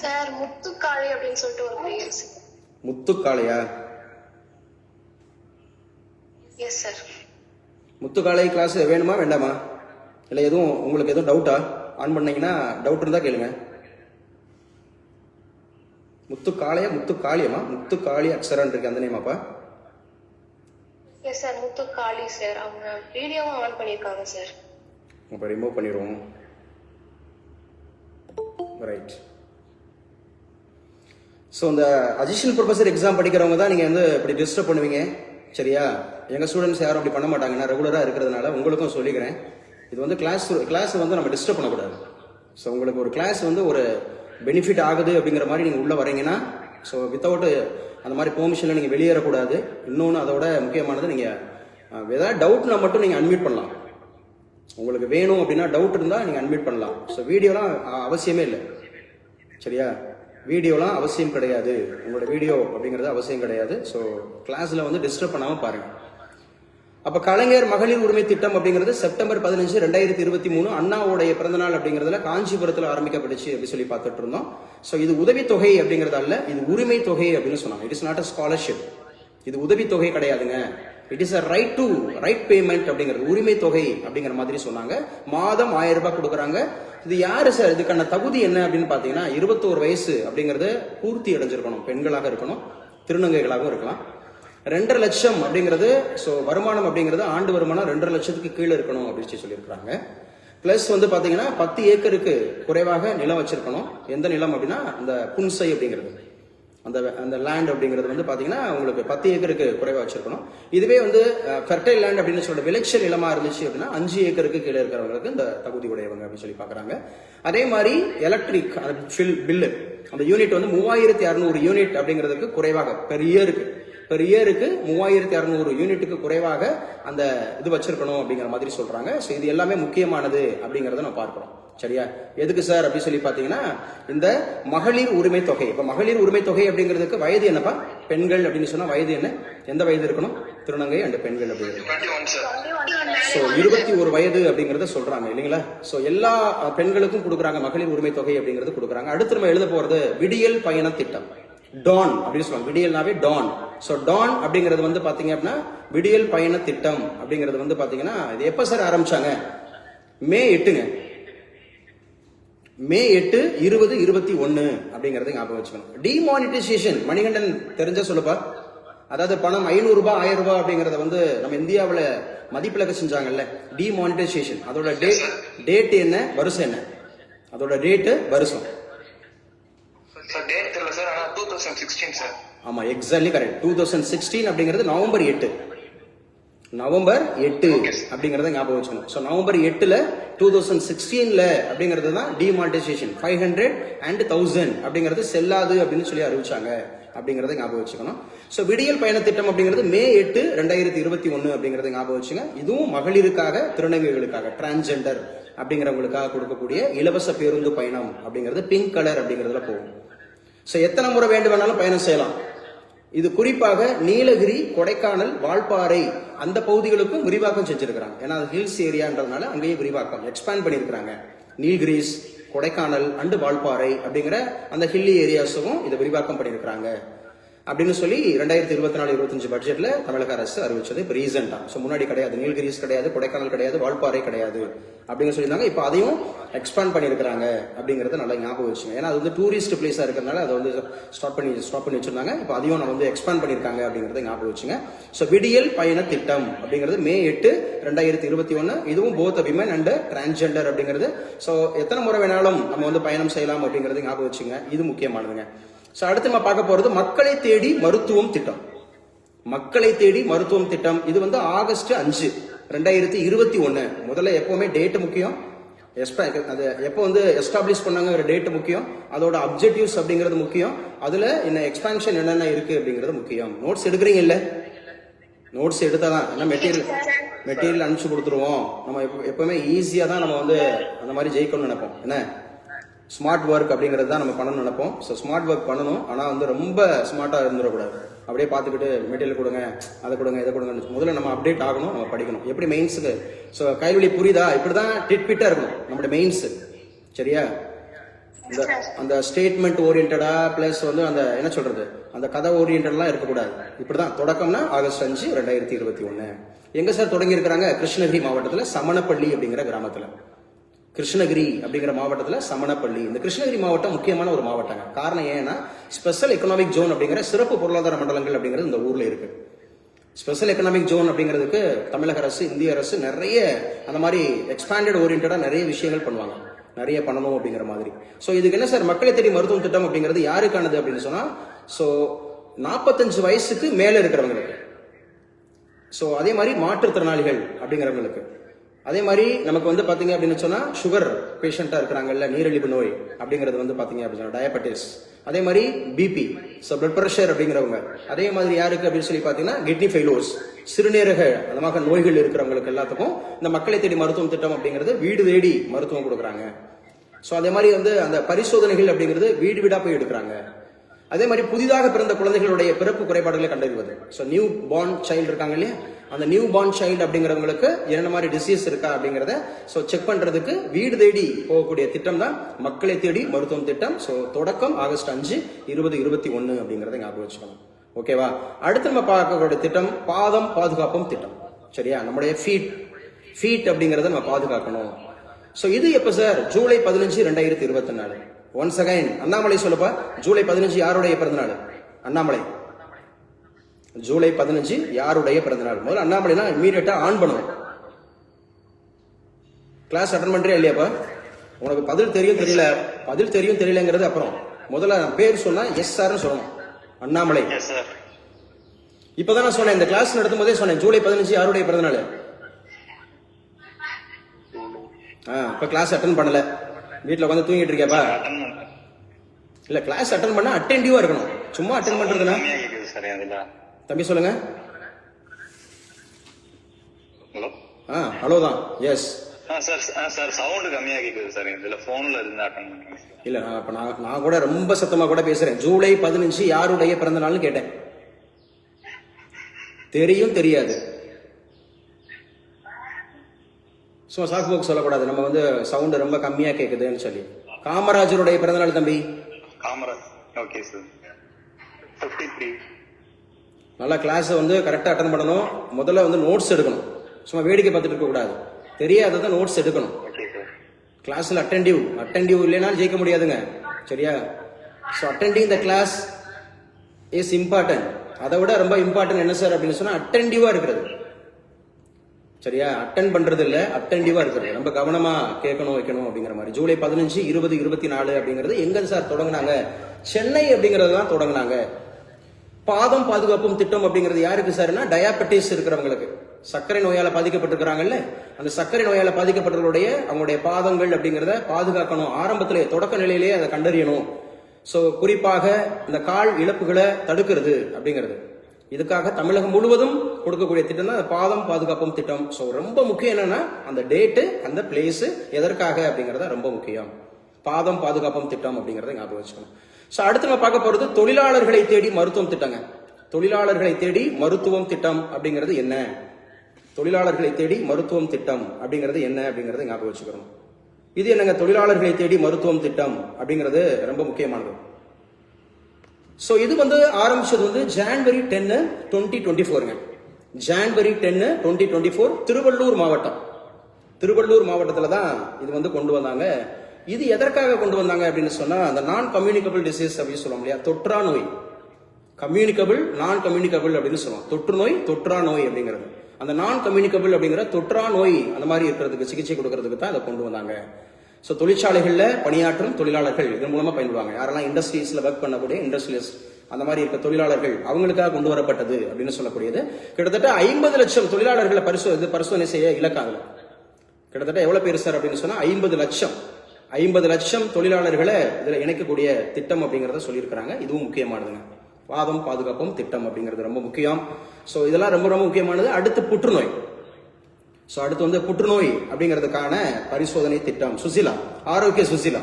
சார் முத்துக்காளி அப்படின்னு சொல்லிட்டு ஒரு பேர். முத்துக்காளையா? Yes sir. முத்துக்காளை கிளாஸ் வேணுமா வேண்டாமா? இல்ல எதுவும் உங்களுக்கு எதுவும் டவுட்டா? ஆன் பண்ணீங்கன்னா டவுட் இருந்தா கேளுங்க. முத்துக்காளையா முத்துக்காளியமா? முத்துக்காளி அக்ஷரான் இருக்கு, அந்த நேமாப்பா? Yes sir, Muthukali sir. அவங்க வீடியோவும் ஆன் பண்ணிருக்காங்க சார். இப்போ ரிமூவ் பண்ணிடுவோம். ரைட். ஸோ இந்த அடிஷனல் ப்ரொஃபஸர் எக்ஸாம் படிக்கிறவங்க தான் நீங்கள் வந்து இப்படி டிஸ்டர்ப் பண்ணுவீங்க, சரியா? எங்கள் ஸ்டூடெண்ட்ஸ் யாரும் அப்படி பண்ண மாட்டாங்க, நான் ரெகுலராக இருக்கிறதுனால உங்களுக்கும் சொல்லிக்கிறேன். இது வந்து கிளாஸ் வந்து நம்ம டிஸ்டர்ப் பண்ணக்கூடாது. ஸோ உங்களுக்கு ஒரு கிளாஸ் வந்து ஒரு பெனிஃபிட் ஆகுது அப்படிங்கிற மாதிரி நீங்கள் உள்ளே வரீங்கன்னா, ஸோ வித்தவுட் அந்த மாதிரி பெர்மிஷனில் நீங்கள் வெளியேறக்கூடாது. இன்னொன்று அதோட முக்கியமானது, நீங்கள் ஏதாவது டவுட்னா மட்டும் நீங்கள் அன்மியூட் பண்ணலாம். உங்களுக்கு வேணும் அப்படின்னா டவுட் இருந்தால் நீங்கள் அன்மியூட் பண்ணலாம். ஸோ வீடியோலாம் அவசியமே இல்லை, சரியா? வீடியோலாம் அவசியம் கிடையாது, உங்களோட வீடியோ அப்படிங்கிறது அவசியம் கிடையாது. ஸோ கிளாஸில் வந்து டிஸ்டர்ப் பண்ணாமல் பாருங்கள். அப்போ கலைஞர் மகளிர் உரிமை திட்டம் அப்படிங்கிறது செப்டம்பர் 15, 2023 அண்ணாவுடைய பிறந்தநாள் அப்படிங்கிறதுல காஞ்சிபுரத்தில் ஆரம்பிக்கப்பட்டுச்சு அப்படி சொல்லி பார்த்துட்டு இருந்தோம். ஸோ இது உதவித்தொகை அப்படிங்கிறது அல்ல, இது உரிமை தொகை அப்படின்னு சொன்னாங்க. It is not a scholarship, இது உதவித்தொகை கிடையாதுங்க. It is a right payment அப்படிங்கிறது, உரிமை தொகை அப்படிங்கிற மாதிரி சொன்னாங்க. மாதம் 1000 ரூபாய் கொடுக்குறாங்க. இது யாரு சார், இதுக்கான தகுதி என்ன அப்படின்னு பாத்தீங்கன்னா 21 வயசு அப்படிங்கறது பூர்த்தி அடைஞ்சிருக்கணும், பெண்களாக இருக்கணும், திருநங்கைகளாகவும் இருக்கலாம். 2.5 லட்சம் அப்படிங்கிறது ஸோ வருமானம் அப்படிங்கிறது ஆண்டு வருமானம் 2.5 லட்சத்துக்கு கீழே இருக்கணும் அப்படின்னு சொல்லியிருக்காங்க. பிளஸ் வந்து பாத்தீங்கன்னா 10 ஏக்கருக்கு குறைவாக நிலம் வச்சிருக்கணும். எந்த நிலம் அப்படின்னா அந்த புன்சை அப்படிங்கிறது, அந்த லேண்ட் அப்படிங்கிறது வந்து பாத்தீங்கன்னா உங்களுக்கு 10 ஏக்கருக்கு குறைவா வச்சிருக்கணும். இதுவே வந்து ஃபெர்டைல் லேண்ட் அப்படின்னு சொல்ற விளைச்சல் நிலமா இருந்துச்சு அப்படின்னா 5 ஏக்கருக்கு கீழே இருக்கிறவங்களுக்கு இந்த தகுதி உடையவங்க அப்படின்னு சொல்லி பாக்குறாங்க. அதே மாதிரி எலக்ட்ரிக் பில்லு அந்த யூனிட் வந்து 3600 யூனிட் அப்படிங்கிறதுக்கு குறைவாக பெர் இயருக்கு 3600 யூனிட்டுக்கு குறைவாக அந்த இது வச்சிருக்கணும் அப்படிங்கிற மாதிரி சொல்றாங்க. ஸோ இது எல்லாமே முக்கியமானது அப்படிங்கறத நம்ம பார்க்கிறோம். சரியா? எதுக்கு சார் அப்படி சொல்லி பாத்தீங்கன்னா இந்த மகளிர் உரிமை தொகை. இப்ப மகளிர் உரிமை தொகை அப்படிங்கிறதுக்கு வயது என்னப்பா? பெண்கள் அப்படின்னு சொன்னா வயது என்ன? எந்த வயது இருக்கணும்? திருநங்கை அண்ட் பெண்கள் அப்படிங்கிறது. ஸோ 21 வயது அப்படிங்கறத சொல்றாங்க இல்லைங்களா? ஸோ எல்லா பெண்களுக்கும் கொடுக்குறாங்க மகளிர் உரிமை தொகை அப்படிங்கிறது கொடுக்குறாங்க. அடுத்து நம்ம எழுத போறது விடியல் பயண திட்டம். டான் அப்படின்னு சொல்லுவாங்க. விடியல்னாவே டான். ஸோ டான் அப்படிங்கிறது வந்து பாத்தீங்க அப்படின்னா விடியல் பயண திட்டம் அப்படிங்கிறது வந்து பாத்தீங்கன்னா இது எப்ப சார் ஆரம்பிச்சாங்க? மே 8ங்க. மே 8 2021 அப்படிங்கறத ஞாபகம் வச்சுக்கணும். டிமானிட்டைசேஷன் மணிகண்டன் தெரிஞ்ச சொல்லுப்பா. அதாவது பணம் 500 ரூபாய் 1000 ரூபாய் அப்படிங்கறத வந்து நம்ம இந்தியாவுல மதிப்பிழக்க செஞ்சாங்கல்ல. டிமானிட்டைசேஷன் அதோட டேட் என்ன, வருஷம் என்ன? அதோட டேட் வருஷம். ஆமா, எக்ஸாக்ட்லி கரெக்ட். 2016 அப்படிங்கிறது நவம்பர் 8 அப்படிங்கறத ஞாபகம் வச்சுக்கணும். ஸோ நவம்பர் 8ல 2016ல அப்படிங்கிறது தான் டிமானிட்டைசேஷன். 500 and 1000 அப்படிங்கிறது செல்லாது அப்படின்னு சொல்லி அறிவிச்சாங்க அப்படிங்கறத ஞாபகம் வச்சுக்கணும். ஸோ விடியல் பயண திட்டம் அப்படிங்கிறது மே 8 2021 அப்படிங்கறத ஞாபகம் வச்சுங்க. இதுவும் மகளிருக்காக, திருநங்கைகளுக்காக, டிரான்ஸ்ஜெண்டர் அப்படிங்கிறவங்களுக்காக கொடுக்கக்கூடிய இலவச பேருந்து பயணம் அப்படிங்கிறது பிங்க் கலர் அப்படிங்கிறதுல போகும். ஸோ எத்தனை முறை வேண்டும் வேணாலும் பயணம் செய்யலாம். இது குறிப்பாக நீலகிரி, கொடைக்கானல், வால்பாறை அந்த பகுதிகளுக்கும் விரிவாக்கம் செஞ்சிருக்கிறாங்க. ஏன்னா அது ஹில்ஸ் ஏரியான்றதுனால அங்கேயே விரிவாக்கம் எக்ஸ்பேண்ட் பண்ணியிருக்கிறாங்க. நீல்கிரிஸ், கொடைக்கானல் அண்டு வால்பாறை அப்படிங்கிற அந்த ஹில்லி ஏரியாஸும் இதை விரிவாக்கம் பண்ணியிருக்கிறாங்க அப்படின்னு சொல்லி 2024-25 பட்ஜெட்ல தமிழக அரசு அறிவிச்சது இப்போ ரீசெண்டா. ஸோ முன்னாடி கிடையாது, நீல்கிரிஸ் கிடையாது, கொடைக்கானல் கிடையாது, வால்பாறை கிடையாது அப்படின்னு சொல்லியிருந்தாங்க. இப்போ அதையும் எக்ஸ்பேண்ட் பண்ணியிருக்கிறாங்க அப்படிங்கறத நல்லா ஞாபகம் வச்சுங்க. ஏன்னா அது வந்து டூரிஸ்ட் பிளேஸா இருக்கிறதுனால அதை வந்து ஸ்டாப் பண்ணி வச்சிருந்தாங்க. இப்போ அதையும் நம்ம வந்து எக்ஸ்பேண்ட் பண்ணியிருக்காங்க அப்படிங்கறத ஞாபகம் வச்சுங்க. ஸோ விடியல் பயண திட்டம் அப்படிங்கிறது மே 8 2021. இதுவும் போத் விமன் அண்ட் டிரான்ஸ்ஜெண்டர் அப்படிங்கிறது. ஸோ எத்தனை முறை வேணாலும் நம்ம வந்து பயணம் செய்யலாம் அப்படிங்கறது ஞாபகம் வச்சுங்க. இது முக்கியமானதுங்க. ஸோ அடுத்து நம்ம பார்க்க போறது மக்களை தேடி மருத்துவம் திட்டம். மக்களை தேடி மருத்துவம் திட்டம் இது வந்து ஆகஸ்ட் 5 2021. முதல்ல எப்பவுமே டேட் முக்கியம். அது எப்போ வந்து எஸ்டாப்ளிஷ் பண்ணாங்கிற டேட் முக்கியம். அதோட அப்ஜெக்டிவ்ஸ் அப்படிங்கிறது முக்கியம். அதுல என்ன எக்ஸ்பான்ஷன் என்னென்ன இருக்கு அப்படிங்கிறது முக்கியம். நோட்ஸ் எடுக்கிறீங்க இல்ல? நோட்ஸ் எடுத்தாதான் என்ன மெட்டீரியல் அனுப்பிச்சு கொடுத்துருவோம். நம்ம எப்பவுமே ஈஸியா தான் நம்ம வந்து அந்த மாதிரி ஜெயிக்கணும்னு நினைப்போம். என்ன ஸ்மார்ட் ஒர்க் அப்படிங்கிறது தான் நம்ம பண்ணணும்னு நினைப்போம். ஸோ ஸ்மார்ட் ஒர்க் பண்ணணும், ஆனால் வந்து ரொம்ப ஸ்மார்ட்டா இருந்துடக்கூடாது. அப்படியே பார்த்துக்கிட்டு மெட்டீரியல் கொடுங்க, அதை கொடுங்க, இதை கொடுங்க. முதல்ல நம்ம அப்டேட் ஆகணும், நம்ம படிக்கணும். எப்படி மெயின்ஸுக்கு ஸோ கைவழி புரியுதா? இப்படிதான் டிட்பிட்டா இருக்கணும் நம்மளோட மெயின்ஸ். சரியா? அந்த ஸ்டேட்மெண்ட் ஓரியன்டா பிளஸ் வந்து அந்த என்ன சொல்றது அந்த கதை ஓரியன்டெல்லாம் இருக்கக்கூடாது. இப்படிதான் தொடக்கம்னா ஆகஸ்ட் 5 2021. எங்க சார் தொடங்கி இருக்கிறாங்க? கிருஷ்ணகிரி மாவட்டத்தில் சமணப்பள்ளி அப்படிங்கிற கிராமத்துல. கிருஷ்ணகிரி அப்படிங்கிற மாவட்டத்தில் சமணப்பள்ளி. இந்த கிருஷ்ணகிரி மாவட்டம் முக்கியமான ஒரு மாவட்டங்க. காரணம் ஏன்னா ஸ்பெஷல் எக்கனாமிக் ஜோன் அப்படிங்கிற சிறப்பு பொருளாதார மண்டலங்கள் அப்படிங்கிறது இந்த ஊர்ல இருக்கு. ஸ்பெஷல் எக்கனாமிக் ஜோன் அப்படிங்கிறதுக்கு தமிழக அரசு, இந்திய அரசு நிறைய அந்த மாதிரி எக்ஸ்பாண்டட் ஓரியன்டா நிறைய விஷயங்கள் பண்ணுவாங்க, நிறைய பண்ணணும் அப்படிங்கிற மாதிரி. ஸோ இதுக்கு என்ன சார் மக்களை தேடி மருத்துவம் திட்டம் அப்படிங்கிறது யாருக்கானது அப்படின்னு சொன்னா ஸோ 45 வயசுக்கு மேல இருக்கிறவங்களுக்கு. ஸோ அதே மாதிரி மாற்றுத்திறனாளிகள் அப்படிங்கிறவங்களுக்கு. அதே மாதிரி நமக்கு வந்து பாத்தீங்க அப்படின்னு சொன்னா சுகர் பேஷண்டா இருக்கிறாங்கல்ல, நீரிழிவு நோய் அப்படிங்கிறது வந்து பாத்தீங்க அப்படின்னு டயபெட்டிஸ். அதே மாதிரி பிபி, ஸோ பிளட் பிரஷர் அப்படிங்கிறவங்க. அதே மாதிரி யாருக்கு அப்படின்னு சொல்லி பாத்தீங்கன்னா கிட்னி ஃபெயிலோர்ஸ், சிறுநீரக அந்த மாதிரி நோய்கள் இருக்கிறவங்களுக்கு எல்லாத்துக்கும் இந்த மக்களை தேடி மருத்துவம் திட்டம் அப்படிங்கிறது வீடு தேடி மருத்துவம் கொடுக்குறாங்க. ஸோ அதே மாதிரி வந்து அந்த பரிசோதனைகள் அப்படிங்கிறது வீடு வீடா போய் எடுக்கிறாங்க. அதே மாதிரி புதிதாக பிறந்த குழந்தைகளுடைய பிறப்பு குறைபாடுகளை கண்டறிவது. ஸோ நியூ பார்ன் சைல்டு இருக்காங்க இல்லையா, அந்த நியூ பார்ன் சைல்டு அப்படிங்கிறவங்களுக்கு என்ன மாதிரி டிசீஸ் இருக்கா அப்படிங்கிறத ஸோ செக் பண்றதுக்கு வீடு தேடி போகக்கூடிய திட்டம் தான் மக்களை தேடி மருத்துவம் திட்டம். ஸோ தொடக்கம் ஆகஸ்ட் 5 2021 அப்படிங்கிறத ஞாபகம் வச்சுக்கணும். ஓகேவா? அடுத்து நம்ம பார்க்கக்கூடிய திட்டம் பாதம் பாதுகாப்பும் திட்டம். சரியா? நம்முடைய ஃபீட் அப்படிங்கிறத நம்ம பாதுகாக்கணும். ஸோ இது எப்ப sir? July 15 2024. Once again Annamalai சொல்லப்பா. ஜூலை 15 யாருடைய பிறந்த நாள்? அண்ணாமலை. ஜூலை 15 யாருடைய பிறந்தநாள்? முதல்ல அண்ணாமலைனா இமீடியட்டா ஆன் பண்ணணும். கிளாஸ் அட்டன் பண்றியா இல்லையாப்பா? உனக்கு பதில் தெரியும் தெரியலங்கிறது அப்புறம். முதல்ல பேர் சொன்னா எஸ் சார்னு சொல்லணும். அண்ணாமலை. இப்பதான் நான் சொன்னேன், இந்த கிளாஸ் நடத்தும் போதே சொன்னேன், ஜூலை 15 யாருடைய பிறந்தநாள்? இப்ப கிளாஸ் அட்டன் பண்ணல, வீட்டுல உட்காந்து தூங்கிட்டு இருக்கியாப்பா? இல்ல, கிளாஸ் அட்டன் பண்ணா அட்டென்டிவா இருக்கணும். சும்மா அட்டன் பண்றதுன்னா தம்பி சொல்லுங்க. ஹலோ தான். எஸ் சார் சவுண்ட் கம்மியா கேக்குது சார். இதுல போன்ல இருந்து அட்டெண்ட் பண்றேன். இல்ல, நான் கூட ரொம்ப சத்தமா கூட பேசுறேன். ஜூலை 15 யாருடைய பிறந்த நாள்னு கேட்டேன். தெரியும் தெரியாது சும்மா சாக்கு போக்கு சொல்லக்கூடாது. நம்ம வந்து சவுண்ட் ரொம்ப கம்மியா கேக்குதுன்னு சொல்லி. காமராஜருடைய பிறந்தநாள் தம்பி. காமராஜ். Okay sir. 53. நல்லா கிளாஸ் வந்து கரெக்டா அட்டன் பண்ணணும். முதல்ல வந்து நோட்ஸ் எடுக்கணும். சும்மா வேடிக்கை பார்த்துட்டு இருக்க கூடாது. தெரியாததை நோட்ஸ் எடுக்கணும். கிளாஸ்ல அட்டென்டிவ் இல்லைனாலும் ஜெயிக்க முடியாதுங்க. சரியா? So attending the class is important. அதை விட ரொம்ப இம்பார்ட்டன்ட் என்ன சார் அப்படின்னு சொன்னா அட்டென்டிவா இருக்கிறது. சரியா? அட்டன் பண்றது இல்ல, அட்டென்டிவா இருக்கிறது. ரொம்ப கவனமா கேட்கணும் வைக்கணும் அப்படிங்கிற மாதிரி. ஜூலை 15, 20, 24 அப்படிங்கிறது எங்க சார் தொடங்கினாங்க? சென்னை அப்படிங்கிறது தான் தொடங்கினாங்க. பாதம் பாதுகாப்பும் திட்டம் அப்படிங்கிறது யாருக்கு சார்னா டயாபெட்டிஸ் இருக்கிறவங்களுக்கு, சர்க்கரை நோயால பாதிக்கப்பட்டிருக்கிறாங்கல்ல, அந்த சர்க்கரை நோயால பாதிக்கப்பட்டவர்களுடைய அவங்களுடைய பாதங்கள் அப்படிங்கிறத பாதுகாக்கணும். ஆரம்பத்திலே தொடக்க நிலையிலேயே அதை கண்டறியணும். சோ குறிப்பாக இந்த கால் இழப்புகளை தடுக்கிறது அப்படிங்கிறது. இதுக்காக தமிழகம் முழுவதும் கொடுக்கக்கூடிய திட்டம் தான் பாதம் பாதுகாப்பும் திட்டம். சோ ரொம்ப முக்கியம் என்னன்னா அந்த டேட்டு, அந்த பிளேஸ், எதற்காக அப்படிங்கறத ரொம்ப முக்கியம். பாதம் பாதுகாப்பும் திட்டம் அப்படிங்கறத ஞாபகம் வச்சுக்கணும். சோ அடுத்து நம்ம பார்க்க போறது தொழிலாளர்களை தேடி மருத்துவம் திட்டங்க. தொழிலாளர்களை தேடி மருத்துவம் திட்டம் அப்படிங்கிறது என்ன? தொழிலாளர்களை தேடி மருத்துவம் திட்டம் அப்படிங்கிறது என்ன அப்படிங்கறத ஞாபகம் வச்சுக்கணும். இது என்னங்க தொழிலாளர்களை தேடி மருத்துவம் திட்டம் அப்படிங்கிறது ரொம்ப முக்கியமானது. சோ இது வந்து ஆரம்பிச்சது வந்து ஜனவரி 10, 2024ங்க. ஜனவரி 10, 2024 திருவள்ளூர் மாவட்டம். திருவள்ளூர் மாவட்டத்துல தான் இது வந்து கொண்டு வந்தாங்க. இது எதற்காக கொண்டு வந்தாங்க அப்படின்னு சொன்னா அந்த நான் கம்யூனிகபிள் டிசீஸ் அப்படின்னு சொல்லுவோம் இல்லையா, தொற்றா நோய். கம்யூனிகபிள், நான் கம்யூனிகபிள் அப்படின்னு சொல்லுவோம். தொற்று நோய், தொற்றா நோய் அப்படிங்கிறது. அந்த நான் கம்யூனிகபிள் அப்படிங்கிற தொற்றா நோய் அந்த மாதிரி இருக்கிறதுக்கு சிகிச்சை கொடுக்கறதுக்கு தான் அதை கொண்டு வந்தாங்க. ஸோ தொழிற்சாலைகள்ல பணியாற்றும் தொழிலாளர்கள் இதன் மூலமா பயன்படுவாங்க. யாரெல்லாம் இண்டஸ்ட்ரீஸ்ல ஒர்க் பண்ணக்கூடிய இண்டஸ்ட்ரியலிஸ்ட் அந்த மாதிரி இருக்க தொழிலாளர்கள் அவங்களுக்காக கொண்டு வரப்பட்டது அப்படின்னு சொல்லக்கூடியது. கிட்டத்தட்ட 50 லட்சம் தொழிலாளர்களை பரிசோதனை செய்ய இலக்காங்க. கிட்டத்தட்ட எவ்வளவு பேர் சார் அப்படின்னு சொன்னா 50 லட்சம். 50 லட்சம் தொழிலாளர்களை இதுல இணைக்கக்கூடிய திட்டம் அப்படிங்கறத சொல்லியிருக்கிறாங்க. இதுவும் முக்கியமானதுங்க. பாதம் பாதுகாப்பும் திட்டம் அப்படிங்கிறது ரொம்ப முக்கியம். சோ இதெல்லாம் ரொம்ப ரொம்ப முக்கியமானது. அடுத்து புற்றுநோய். சோ அடுத்து வந்து புற்றுநோய் அப்படிங்கிறதுக்கான பரிசோதனை திட்டம். சுசிலா, ஆரோக்கிய சுசிலா.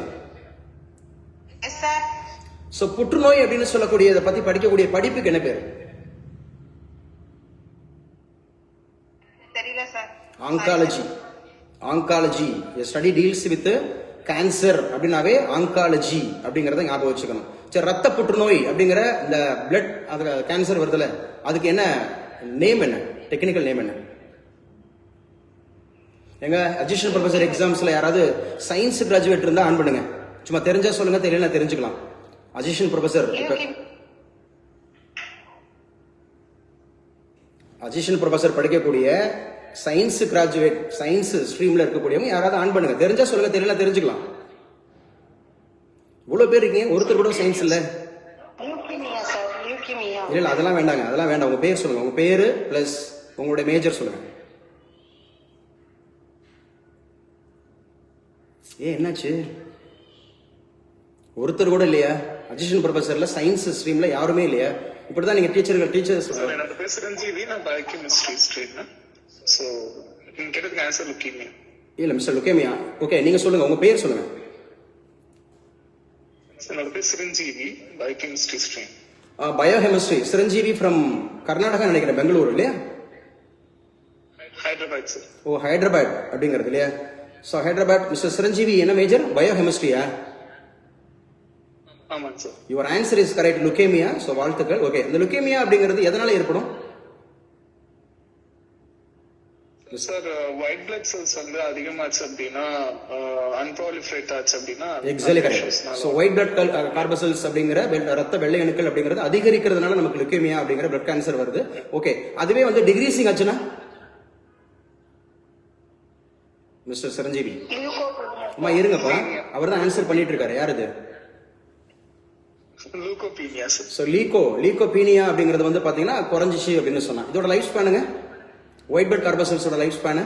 சோ புற்றுநோய் அப்படின்னு சொல்லக்கூடிய இதை பத்தி படிக்கக்கூடிய படிப்புக்கு என்ன பேரு? தெரியல sir. Oncology. Oncology study deals with cancer அப்படின்னாவே ஆங்காலஜி அப்படிங்கறத ஞாபகம் வச்சுக்கணும். சரி, ரத்த புற்றுநோய் அப்படிங்கிற இந்த பிளட் அதுல கேன்சர் வருதுல, அதுக்கு என்ன நேம், என்ன டெக்னிக்கல் நேம் என்ன? எங்க அசிஸ்டன்ட் ப்ரொஃபசர் எக்ஸாம்ஸ்ல யாராவது சயின்ஸ் கிராஜுவேட் இருந்தா ஆன் பண்ணுங்க. சும்மா தெரிஞ்சா சொல்லுங்க, தெரியல தெரிஞ்சுக்கலாம். அசிஸ்டன்ட் ப்ரொஃபசர் அசிஸ்டன்ட் ப்ரொஃபசர் படிக்கக்கூடிய சயின்ஸ் கிராஜுவேட், சயின்ஸ் ஸ்ட்ரீம்ல இருக்கக்கூடியவங்க யாராவது ஆன் பண்ணுங்க. தெரிஞ்சா சொல்லுங்க, தெரியல தெரிஞ்சுக்கலாம். இவ்வளவு பேர் இருக்கீங்க, ஒருத்தர் கூட சயின்ஸ் இல்ல. இல்ல அதெல்லாம் வேண்டாங்க, அதெல்லாம் வேண்டாம். உங்க பேர் சொல்லுங்க. உங்க பேரு பிளஸ் உங்களுடைய மேஜர் சொல்லுங்க. என்னாச்சு? ஒருத்தர் கூட இல்லையா? அசிஸ்டன்ட் ப்ரொஃபசர்ல சயின்ஸ் ஸ்ட்ரீம்ல யாருமே இல்லையா? இப்படிதான் நீங்க டீச்சர்ஸ் இல்ல மிஸ்டர் லுகேமியா. ஓகே, நீங்க சொல்லுங்க, உங்க பேர் சொல்லுங்க. பயோகெமிஸ்ட்ரி. சிரஞ்சீவி ஃப்ரம் கர்நாடகா நினைக்கிறேன், பெங்களூர் இல்லையா? ஹைதராபாத் சார். ஓ, ஹைதராபாத் அப்படிங்கிறது இல்லையா? சோ ஹைதராபாத். மிஸ்டர் சிரஞ்சீவி என்ன மேஜர்? பயோகெமிஸ்ட்ரியா? ஆமாங்க sir. Your answer is correct, leukaemia. So வாழ்த்துக்கள். ஓகே, இந்த லுகேமியா அப்படிங்கிறது எதனால ஏற்படும்? சார் ஒயிட் பிளட் செல்ஸ் வந்து அதிகமாச்சு அப்படின்னா அன்ப்ராலிஃபரேட் ஆச்சு அப்படின்னா exactly correct. So white blood corpuscles அப்படிங்கிற ரத்த வெள்ளை அணுக்கள் அப்படிங்கிறது அதிகரிக்கிறதுனால நமக்கு லுக்கேமியா அப்படிங்கிற பிளட் கேன்சர் வருது. ஓகே, அதுவே வந்து டிகிரீசிங் ஆச்சுன்னா மிஸ்டர் சிரஞ்சீவி அம்மா இருங்கப்பா, அவர் தான் ஆன்சர் பண்ணிட்டு இருக்காரு. யார் இது? லூகோபீனியா சார். ஸோ லீகோபீனியா அப்படிங்கிறது வந்து பாத்தீங்கன்னா குறைஞ்சிச்சு அப்படின்னு சொன்னா, இதோட லைஃப் ஸ்பேனுங்க ஒயிட் பிளட் கார்பசல்ஸோட life span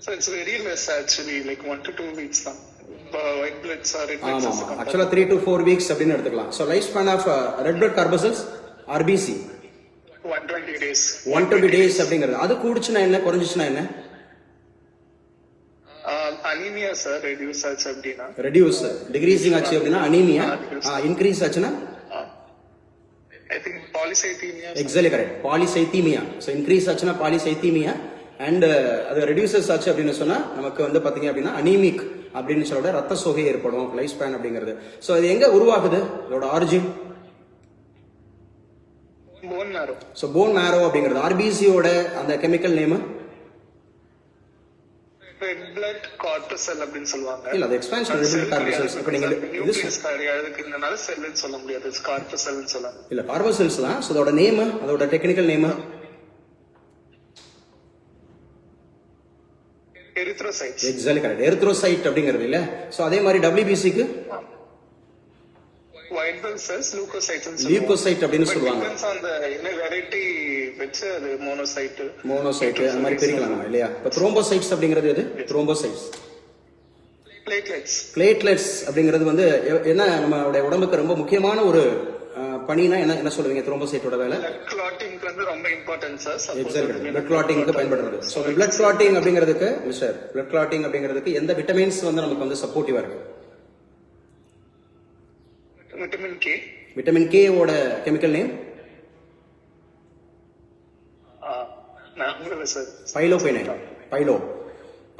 sir it's very less actually like 1 to 2 weeks தான். ஒயிட் பிளட்ஸ் ஆர் ரெட் ஆமா பிளட்ஸ் ஆமா ஆக்சுவலா 3 to 4 வீக்ஸ் அப்படின்னு எடுத்துக்கலாம். So life span of red blood corpuscles RBC 120 days. 120 days அப்படிங்கிறது. அது கூடுச்சுன்னா என்ன, குறைஞ்சிச்சுன்னா என்ன? அனீமியா சார் ரெடியூஸ் ஆச்சு அப்படின்னா. ரெடியூஸ் டிகிரீசிங் ஆச்சு அப்படின்னா அனீமியா, இன்க்ரீஸ் ஆச்சுன்னா I think polycythaemia. Exactly correct, polycythaemia. So increase ஆச்சுன்னா பாலிசைத்தீமியா அண்ட் அது ரெடியூசஸ் ஆச்சு அப்படின்னு சொன்னா நமக்கு வந்து பாத்தீங்க அப்படின்னா அனீமிக் அப்படின்னு சொல்ல ரத்த சோகை ஏற்படும் லைஃப் ஸ்பேன் அப்படிங்கிறது. ஸோ இது எங்க உருவாகுது, இதோட ஆரிஜின்? போன் மேரோ. ஸோ போன் மேரோ அப்படிங்கிறது ஆர்பிசியோட அந்த chemical name red blood corpuscle அப்படின்னு சொல்லுவாங்க. இல்ல, அது எக்ஸ்பான்ஷன் ரெட் பிளட் கார்பசல்ஸ். இப்போ நீங்க அதுக்கு இதனால செல்லுன்னு சொல்ல முடியாது, கார்பசல்னு சொல்லலாம். இல்ல கார்பசல்ஸ் தான். ஸோ அதோட நேம், அதோட technical name erythrocytes. Exactly correct, erythrocyte அப்படிங்கிறது இல்ல. ஸோ அதே மாதிரி WBCக்கு ஒயிட் பிளட் செல்ஸ் லூகோசைட்ஸ். லியூகோசைட் அப்படின்னு சொல்லுவாங்க. அந்த என்ன வெரைட்டி வச்சு அது மோனோசைட் அந்த மாதிரி பிரிக்கலாம் நம்ம இல்லையா? இப்போ த்ரோம்போசைட்ஸ் அப்படிங்கிறது எது? த்ரோம்போசைட்ஸ். பிளேட்லெட்ஸ் அப்படிங்கிறது வந்து என்ன, நம்மளுடைய உடம்புக்கு ரொம்ப முக்கியமான ஒரு பணினா என்ன சொல்லுவீங்க? த்ரோம்போசைட்டோட வேலை கிளாட்டிங்க்கு வந்து ரொம்ப இம்பார்ட்டன்ட் சார். எக்ஸாக்ட்லி பிளட் கிளாட்டிங்க்கு பயன்படுறது. ஸோ பிளட் கிளாட்டிங் அப்படிங்கிறதுக்கு மிஸ்டர் பிளட் கிளாட்டிங் அப்படிங்கிறதுக்கு எந்த விட்டமின்ஸ் வந்து நமக்கு வந்து சப்போர்ட்டிவா இருக்கு? Vitamin K. விட்டமின் கே ஓட கெமிக்கல் நேம்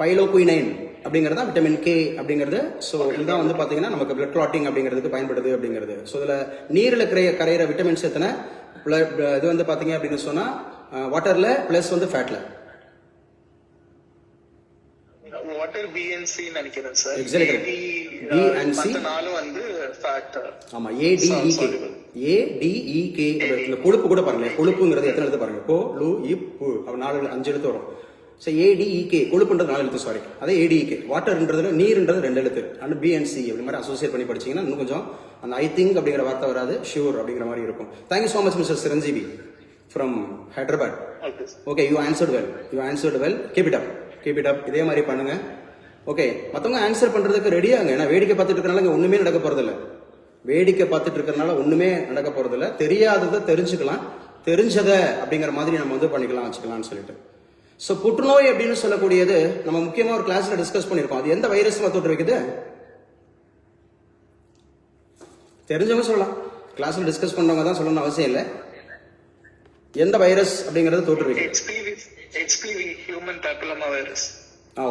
பைலோகுயினைன் அப்படிங்கறத விட்டமின் கே அப்படிங்கிறது. ஸோ இதுதான் வந்து பாத்தீங்கன்னா நமக்கு பிளட் கிளாட்டிங் அப்படிங்கிறதுக்கு பயன்படுது அப்படிங்கிறது. ஸோ இதுல நீர்ல கரையிற விட்டமின்ஸ் எத்தனை? இது வந்து பாத்தீங்க அப்படின்னு சொன்னா வாட்டர்ல பிளஸ் வந்து ஃபேட்ல. வாட்டர் BNC நினைக்கிறேன் sir. Exactly B and C நாலும் வந்து ஃபேட். ஆமா ADEK இந்த கொழுப்பு கூட பாருங்க, கொழுப்புங்கிறது எத்தனை எழுத்து பாருங்க, கோ லு இப் பு, அப்ப 4-5 எழுத்து வரும். ஸோ ADEK கொழுப்புன்றது 4 எழுத்து, சாரி அதே ADEK. வாட்டர்ன்றது நீர்ன்றது 2 எழுத்து. அண்ட் BNC அப்படி மாதிரி அசோசியேட் பண்ணி படிச்சீங்கன்னா இன்னும் கொஞ்சம் அந்த ஐ திங்க் அப்படிங்கிற வார்த்தை வராது, ஷியூர் அப்படிங்கிற மாதிரி இருக்கும். Thank you so much mister Chiranjeevi from Hyderabad. Okay, you answered well. Keep it up. இதே மாதிரி பண்ணுங்க. ஓகே, மற்றவங்க ஆன்சர் பண்றதுக்கு ரெடியாங்க. ஏன்னா வேடிக்கை பார்த்துட்டு இருக்கனால ஒண்ணுமே நடக்க போறதில்ல. தெரியாததை தெரிஞ்சுக்கலாம், தெரிஞ்சதை அப்படிங்கிற மாதிரி நம்ம வந்து பண்ணிக்கலாம் வச்சுக்கலாம்னு சொல்லிட்டு. ஸோ புற்றுநோய் அப்படின்னு சொல்லக்கூடியது நம்ம முக்கியமா ஒரு கிளாஸ்ல டிஸ்கஸ் பண்ணிருக்கோம். அது எந்த வைரஸ் தொற்று வைக்குது? தெரிஞ்சவங்க சொல்லலாம், கிளாஸ்ல டிஸ்கஸ் பண்றவங்க தான் சொல்லணும்னு அவசியம் இல்லை. எந்த வைரஸ் அப்படிங்கறது தொற்று வைக்குது? HPV human papilloma virus.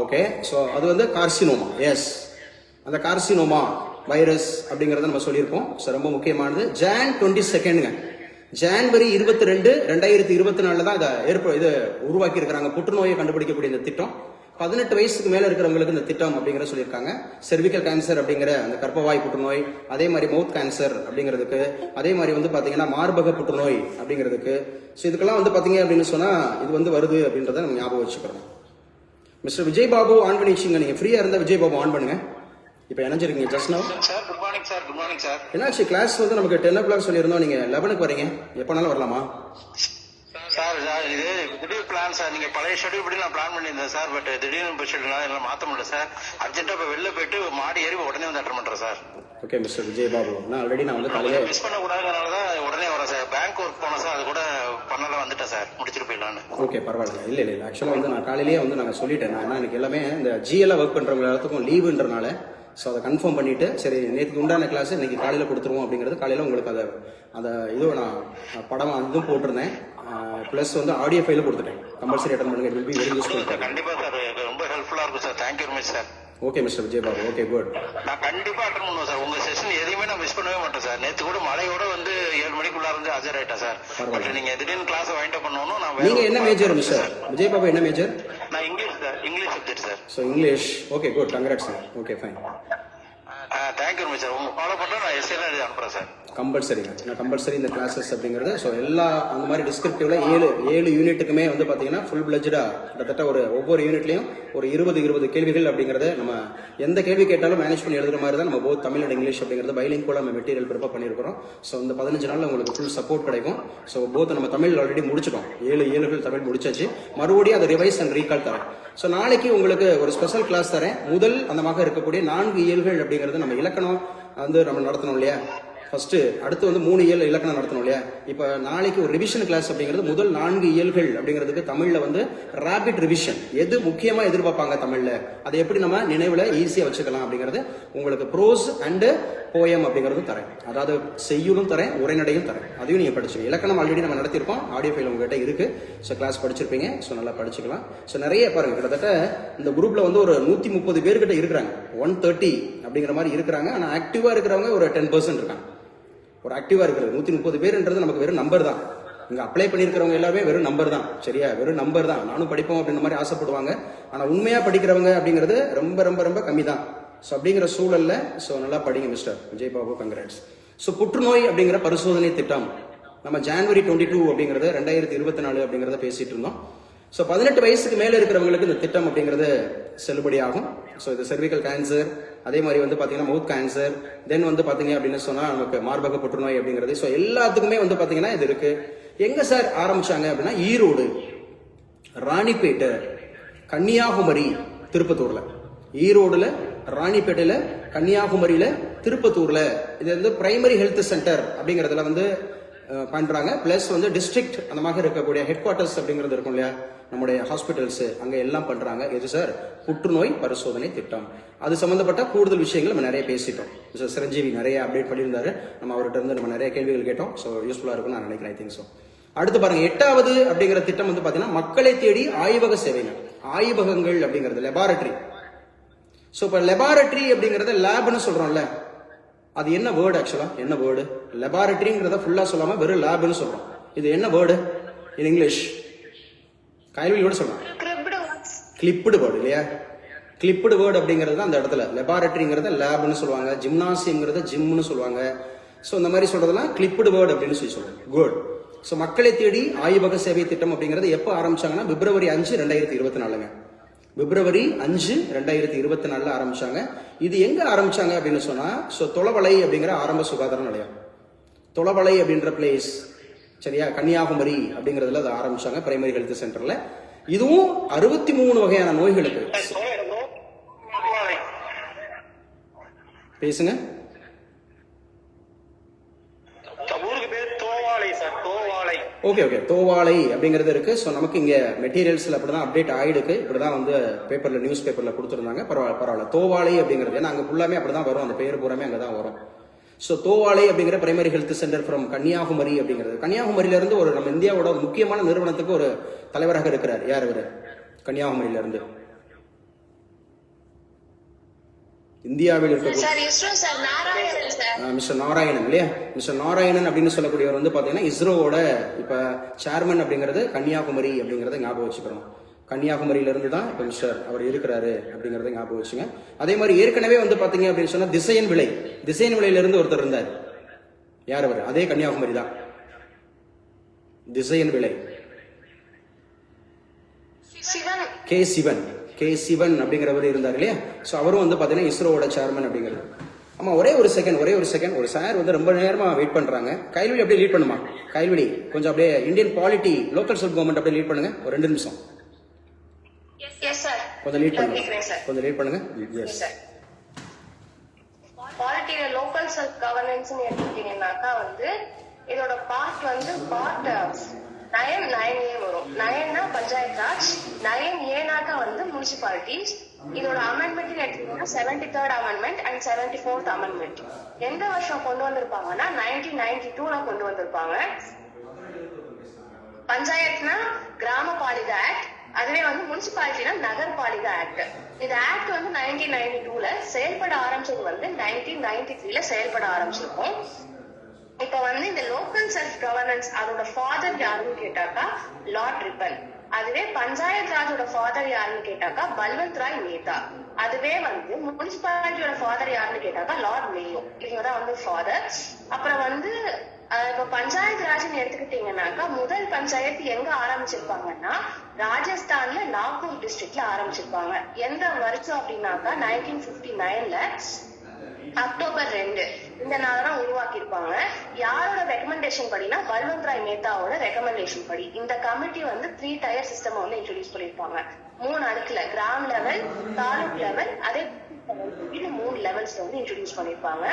Okay, so அது வந்து கார்சினோமா. எஸ், அந்த கார்சினோமா வைரஸ் அப்படிங்கறத நம்ம சொல்லியிருக்கோம். ஸோ ரொம்ப முக்கியமானது. ஜான் 22 ஜான்வரி 22, 2024 தான் இதை உருவாக்கி இருக்கிறாங்க. புற்றுநோயை கண்டுபிடிக்கக்கூடிய இந்த திட்டம் 18 வயசுக்கு மேல இருக்கிறவங்களுக்கு இந்த திட்டம் அப்படிங்கிற சொல்லியிருக்காங்க. செர்விக்கல் கேன்சர் அப்படிங்கிற அந்த கர்ப்பவாய் புற்றுநோய், அதே மாதிரி மவுத் கேன்சர் அப்படிங்கிறதுக்கு, அதே மாதிரி வந்து பாத்தீங்கன்னா மார்பக புற்றுநோய் அப்படிங்கிறதுக்கு. ஸோ இதுக்கெல்லாம் வந்து பாத்தீங்க அப்படின்னு சொன்னா இது வந்து வருது அப்படின்றத நம்ம ஞாபகம் வச்சுக்கிறோம். மிஸ்டர் விஜய் பாபு ஆன் பண்ணி வச்சுங்க. நீங்க ஃப்ரீயா இருந்தா விஜய் பாபு ஆன் பண்ணுங்க. இப்போ இணைஞ்சிருக்கீங்க just now. Sir good morning sir. என்னாச்சு, கிளாஸ் வந்து நமக்கு 10 o'clock சொல்லியிருந்தோம், நீங்க 11க்கு வரீங்க. எப்பனாலும் வரலாமா? சார் இது திடீர் பிளான் சார். நீங்க பழைய ஷெட்யூல் படி நான் பிளான் பண்ணியிருந்தேன் சார். பட் திடீர்னு ஷெட்யூல் எல்லாம் மாற்ற முடியல சார். அர்ஜென்ட்டா இப்போ வெளில போயிட்டு மாடி ஏறி உடனே வந்து அட்டன் பண்றேன் sir. Okay mister Vijay Babu, நான் வந்து காலையில மிஸ் பண்ண கூடாதுனால தான் உடனே வரேன் சார். பேங்க் ஒர்க் போனேன் சார், அது கூட பண்ணல வந்துட்டேன் சார், முடிச்சிட்டு போயிடலான்னு. ஓகே பரவாயில்ல. இல்லை ஆக்சுவலாக வந்து நான் காலையிலேயே வந்து நாங்கள் சொல்லிட்டேன். நான் எனக்கு எல்லாமே இந்த GL ஒர்க் பண்றவங்க எல்லாத்துக்கும் லீவுன்றனால ஸோ அதை கன்ஃபார்ம் பண்ணிட்டு சரி நேற்றுக்கு உண்டான கிளாஸ் இன்னைக்கு காலையில் கொடுத்துருவோம் அப்படிங்கிறது. காலையில் உங்களுக்கு அந்த இதுவும் நான் படம் அதுவும் போட்டிருந்தேன். ப்ளஸ் வந்து ஆடியோ ஃபைலும் கொடுத்துட்டேன். கம்பல்சரி அட்டன் பண்ணுங்க. It will be very useful. கண்டிப்பா சார், ரொம்ப ஹெல்ப்ஃபுல்லா இருக்கும் sir. Thank you very much sir. Okay mister Vijay Babu. Okay good. நான் கண்டிப்பா அட்டன் பண்ணுவோம் சார். உங்க செஷன் எதையுமே நான் மிஸ் பண்ணவே மாட்டேன் சார். நேத்து கூட மழையோட வந்து 7 மணிக்குள்ள இருந்து ஆஜராயிட்டேன் சார். பட் நீங்க திடீர்னு கிளாஸ் வாங்கிட்டு பண்ணணும். நான் நீங்க என்ன மேஜர் மிஸ்டர் விஜய் பாபு? என்ன மேஜர்? நான் English sir. English subject sir. So English. Okay, good, congrats sir. Okay, fine. Thank you very much sir. உங்க ஃபாலோ பண்றேன். நான் எஸ்ஏலாம் எழுதி அனுப்புறேன் சார். கம்பல்சரிங்க. நான் கம்பல்சரி இந்த கிளாஸஸ் அப்படிங்கிறது ஸோ எல்லா அந்த மாதிரி டிஸ்கிரிப்டிவ்ல 7 யூனிட்டுக்குமே வந்து பார்த்தீங்கன்னா ஃபுல் பிளஜ்டா கிட்டத்தட்ட ஒவ்வொரு யூனிட்லையும் ஒரு 20 கேள்விகள் அப்படிங்கிறது நம்ம எந்த கேள்வி கேட்டாலும் மேனேஜ் பண்ணி எழுதுற மாதிரி தான் நம்ம போத் தமிழ் அண்ட் இங்கிலீஷ் அப்படிங்கிறது பைலிங் கூட நம்ம மெட்டீரியல் ப்ரிப்பேர் பண்ணியிருக்கிறோம். ஸோ இந்த 15 நாளில் உங்களுக்கு ஃபுல் சப்போர்ட் கிடைக்கும். ஸோ போத் நம்ம தமிழ் ஆல்ரெடி முடிச்சிட்டோம். 7 ஏழுகள் தமிழ் முடிச்சாச்சு. மறுபடியும் அதை ரிவைஸ் அண்ட் ரீகால் தரேன். ஸோ நாளைக்கு உங்களுக்கு ஒரு ஸ்பெஷல் கிளாஸ் தரேன். முதல் அந்தமாக இருக்கக்கூடிய 4 இயல்கள் அப்படிங்கிறது நம்ம இலக்கணம் வந்து நம்ம நடத்தணும் இல்லையா? ஃபர்ஸ்ட் அடுத்து வந்து 3 இயல் இலக்கணம் நடத்தணும் இல்லையா? இப்போ நாளைக்கு ஒரு ரிவிஷன் கிளாஸ் அப்படிங்கிறது முதல் 4 இயல்கள் அப்படிங்கிறதுக்கு தமிழ்ல வந்து ரேபிட் ரிவிஷன். எது முக்கியமா எதிர்பார்ப்பாங்க தமிழ்ல, அதை எப்படி நம்ம நினைவுல ஈஸியா வச்சுக்கலாம் அப்படிங்கிறது உங்களுக்கு ப்ரோஸ் அண்ட் போயம் அப்படிங்கிறதும் தரேன். அதாவது செய்யுளும் தரேன், உரைநடையும் தரேன். அதையும் நீங்க படிச்சுங்க. இலக்கணம் ஆல்ரெடி நம்ம நடத்திருப்போம், ஆடியோ ஃபைல் உங்ககிட்ட இருக்கு. ஸோ கிளாஸ் படிச்சிருப்பீங்க. ஸோ நல்லா படிச்சுக்கலாம். ஸோ நிறைய பாருங்க, கிட்டத்தட்ட இந்த குரூப்ல வந்து ஒரு 130 பேர்கிட்ட இருக்கிறாங்க. 130 அப்படிங்கிற மாதிரி இருக்கிறாங்க. ஆனா ஆக்டிவா இருக்கிறவங்க ஒரு 10% இருக்காங்க. ஒரு ஆக்டிவா இருக்கிறது 130 பேர்ன்றது நமக்கு வெறும் நம்பர் தான். இங்க அப்ளை பண்ணிருக்கிறவங்க எல்லாமே வெறும் நம்பர் தான். சரியா? வெறும் நம்பர் தான். நானும் படிப்போம் அப்படின்ற மாதிரி ஆசைப்படுவாங்க. ஆனா உண்மையா படிக்கிறவங்க அப்படிங்கிறது ரொம்ப ரொம்ப ரொம்ப கம்மி தான். ஸோ அப்படிங்கிற சூழல்ல ஸோ நல்லா படிங்க mister Vijay Babu. Congrats. So புற்றுநோய் அப்படிங்கிற பரிசோதனை திட்டம் நம்ம ஜனவரி 22 அப்படிங்கிறது 2024 அப்படிங்கிறத பேசிட்டு இருந்தோம். ஸோ 18 வயசுக்கு மேல இருக்கிறவங்களுக்கு இந்த திட்டம் அப்படிங்கிறது செல்லுபடி ஆகும். ஸோ இது செர்விக்கல் கேன்சர், அதே மாதிரி வந்து பாத்தீங்கன்னா மவுத் கேன்சர், தென் வந்து பாத்தீங்க அப்படின்னு சொன்னா நமக்கு மார்பக புற்றுநோய் அப்படிங்கிறது. ஸோ எல்லாத்துக்குமே வந்து பாத்தீங்கன்னா இது இருக்கு. எங்க சார் ஆரம்பிச்சாங்க அப்படின்னா ஈரோடு, ராணிப்பேட்டை, கன்னியாகுமரி, திருப்பத்தூர்ல. ஈரோடுல, ராணிப்பேட்டையில, கன்னியாகுமரியில, திருப்பத்தூர்ல இது வந்து பிரைமரி ஹெல்த் சென்டர் அப்படிங்கறதுல வந்து பண்றாங்க. பிளஸ் வந்து டிஸ்ட்ரிக்ட் அந்த மாதிரி இருக்கக்கூடிய ஹெட் குவார்டர்ஸ் அப்படிங்கிறது இருக்கும் இல்லையா, நம்முடைய ஹாஸ்பிட்டல்ஸ், அங்க எல்லாம் பண்றாங்க. இது சார் புற்றுநோய் பரிசோதனை திட்டம். அது சம்பந்தப்பட்ட கூடுதல் விஷயங்கள் நம்ம நிறைய பேசிட்டோம். சிரஞ்சீவி நிறைய அப்டேட் பண்ணியிருந்தாரு. நம்ம அவர்கிட்ட இருந்து நம்ம நிறைய கேள்விகள் கேட்டோம். ஸோ யூஸ்ஃபுல்லா இருக்கும்னு நான் நினைக்கிறேன். I think so. அடுத்து பாருங்க, 8வது அப்படிங்கிற திட்டம் வந்து பாத்தீங்கன்னா மக்களை தேடி ஆய்வக சேவைகள். ஆய்வகங்கள் அப்படிங்கிறது லெபார்டரி. ஸோ இப்போ லெபார்டரி அப்படிங்கறத லேப்னு சொல்றோம்ல, அது என்ன வேர்டு ஆக்சுவலா? என்ன வேர்டு? லெபார்டரிங்கிறத ஃபுல்லா சொல்லாம வெறும் லேப்னு சொல்றோம். இது என்ன வேர்டு இன் இங்கிலீஷ்? கைவிலியோட சொல்லலாம். கிளிப்டு வேர்டு இல்லையா? கிளிப்டு வேர்டு அப்படிங்கிறது தான் அந்த இடத்துல. லெபார்டரிங்கிறத லேப்னு சொல்லுவாங்க, ஜிம்னாசியம்ங்கிறத ஜிம்னு சொல்லுவாங்க. ஸோ இந்த மாதிரி சொல்றதெல்லாம் கிளிப்டு வேர்டு அப்படின்னு சொல்லுவாங்க. குட். ஸோ மக்களை தேடி ஆய்வக சேவை திட்டம் அப்படிங்கிறது எப்போ ஆரம்பிச்சாங்கன்னா பிப்ரவரி 5, 2024. பிப்ரவரி 5, 2024 ஆரம்பிச்சாங்க. இது எங்க ஆரம்பிச்சாங்க அப்படின்னு சொன்னா தொளவளை அப்படிங்கிற ஆரம்ப சுகாதார நிலையம். தொளவளை அப்படின்ற பிளேஸ், சரியா, கன்னியாகுமரி அப்படிங்கறதுல அதை ஆரம்பிச்சாங்க, பிரைமரி ஹெல்த் சென்டர்ல. இதுவும் 63 வகையான நோய்களுக்கு. பேசுங்க. ஓகே ஓகே, தோவாளை அப்படிங்கிறது இருக்கு. ஸோ நமக்கு இங்க மெட்டீரியல்ஸ்ல அப்படிதான் அப்டேட் ஆயிடுக்கு. இப்படிதான் வந்து பேப்பர்ல, நியூஸ் பேப்பர்ல கொடுத்துருந்தாங்க. பரவாயில்ல. தோவாளை அப்படிங்கிறது ஏன்னா அங்க ஃபுல்லாமே அப்படிதான் வரும், அந்த பேர் பூராமே அங்கதான் வரும். ஸோ தோவாளை அப்படிங்கிற primary health centre from Kanyakumari அப்படிங்கிறது. கன்னியாகுமரியில இருந்து ஒரு நம்ம இந்தியாவோட ஒரு முக்கியமான நிறுவனத்துக்கு ஒரு தலைவராக இருக்கிறார். யார் இவர்? கன்னியாகுமரியில இருந்து இந்தியாவில் இருக்கக்கூடிய மிஸ்டர் நாராயணன் இல்லையா? மிஸ்டர் நாராயணன் அப்படின்னு சொல்லக்கூடியவர் வந்து பாத்தீங்கன்னா இஸ்ரோவோட இப்ப சேர்மன் அப்படிங்கிறது கன்னியாகுமரி அப்படிங்கறத ஞாபகம் வச்சுக்கணும். கன்னியாகுமரியில இருந்து தான் இப்ப மிஸ்டர் அவர் இருக்கிறாரு அப்படிங்கறத ஞாபகம் வச்சுங்க. அதே மாதிரி ஏற்கனவே வந்து பாத்தீங்க அப்படின்னு சொன்னா திசையன் விளையில இருந்து ஒருத்தர் இருந்தார். யார் அவர்? அதே கன்னியாகுமரி தான். திசையன் விளை, கே சிவன் அப்படிங்கிறவர் இருந்தார் இல்லையா? ஸோ அவரும் வந்து பாத்தீங்கன்னா இஸ்ரோவோட சேர்மன் அப்படிங்கிறது. ஆமா, ஒரே ஒரு செகண்ட். ஒரு சார் வந்து ரொம்ப நேரமா வெயிட் பண்றாங்க. கைல்வெளி அப்படியே லீட் பண்ணுமா? கைல்வெளி கொஞ்சம் அப்படியே Indian polity, local self government அப்படியே லீட் பண்ணுங்க. ஒரு 2 நிமிஷம் கொஞ்சம் லீட் பண்ணுங்க. எஸ். பாலிட்டியில லோக்கல் செல்ஃப் கவர்னன்ஸ் எடுத்துக்கிட்டீங்கன்னாக்கா வந்து இதோட பார்ட் வந்து பார்ட் 9A வரும். 9னா பஞ்சாயத்து ராஜ், 9Aனாக்கா வந்து முனிசிபாலிட்டிஸ். இதோட அமெண்ட்மெண்ட் எடுத்தீங்கன்னா 73rd amendment and 74th amendment. எந்த வருஷம் கொண்டு வந்திருப்பாங்கன்னா 1992ல கொண்டு வந்திருப்பாங்க. பஞ்சாயத்னா கிராம பாலிகா ஆக்ட், அதுவே வந்து முனிசிபாலிட்டினா நகர்பாலிகா ஆக்ட். இந்த ஆக்ட் வந்து 1992ல செயல்பட ஆரம்பிச்சது வந்து 1993ல செயல்பட ஆரம்பிச்சிருக்கும். இப்ப வந்து இந்த லோக்கல் செல்ஃப் கவர்னன்ஸ் அதோட ஃபாதர் யாருன்னு கேட்டாக்கா லார்ட் ரிப்பன். அதுவே பஞ்சாயத் ராஜோட ஃபாதர் யாருன்னு கேட்டாக்கா பல்வந்த் ராய் மேத்தா. அதுவே வந்து முனிசிபாலிட்டியோட ஃபாதர் யாருன்னு கேட்டாக்கா லார்ட் மேயோ. இவங்கதான் வந்து ஃபாதர். அப்புறம் வந்து இப்ப பஞ்சாயத்து ராஜ்னு எடுத்துக்கிட்டீங்கன்னாக்கா முதல் பஞ்சாயத்து எங்க ஆரம்பிச்சிருப்பாங்கன்னா ராஜஸ்தான்ல நாகூர் டிஸ்ட்ரிக்ட்ல ஆரம்பிச்சிருப்பாங்க. எந்த வருஷம் அப்படின்னாக்கா 1959ல அக்டோபர் 2 இந்த நாள் தான் உருவாக்கி இருப்பாங்க. யாரோட ரெக்கமெண்டேஷன் படினா பல்வந்த் ராய் மேத்தாவோட ரெக்கமெண்டேஷன் படி இந்த கமிட்டி வந்து 3 டயர் சிஸ்டம் வந்து இன்ட்ரோடியூஸ் பண்ணிருப்பாங்க. 3 அடுக்குல கிராம் லெவல், தாலுக் லெவல், அதே 3 லெவல்ஸ் வந்து இன்ட்ரோடியூஸ் பண்ணிருப்பாங்க.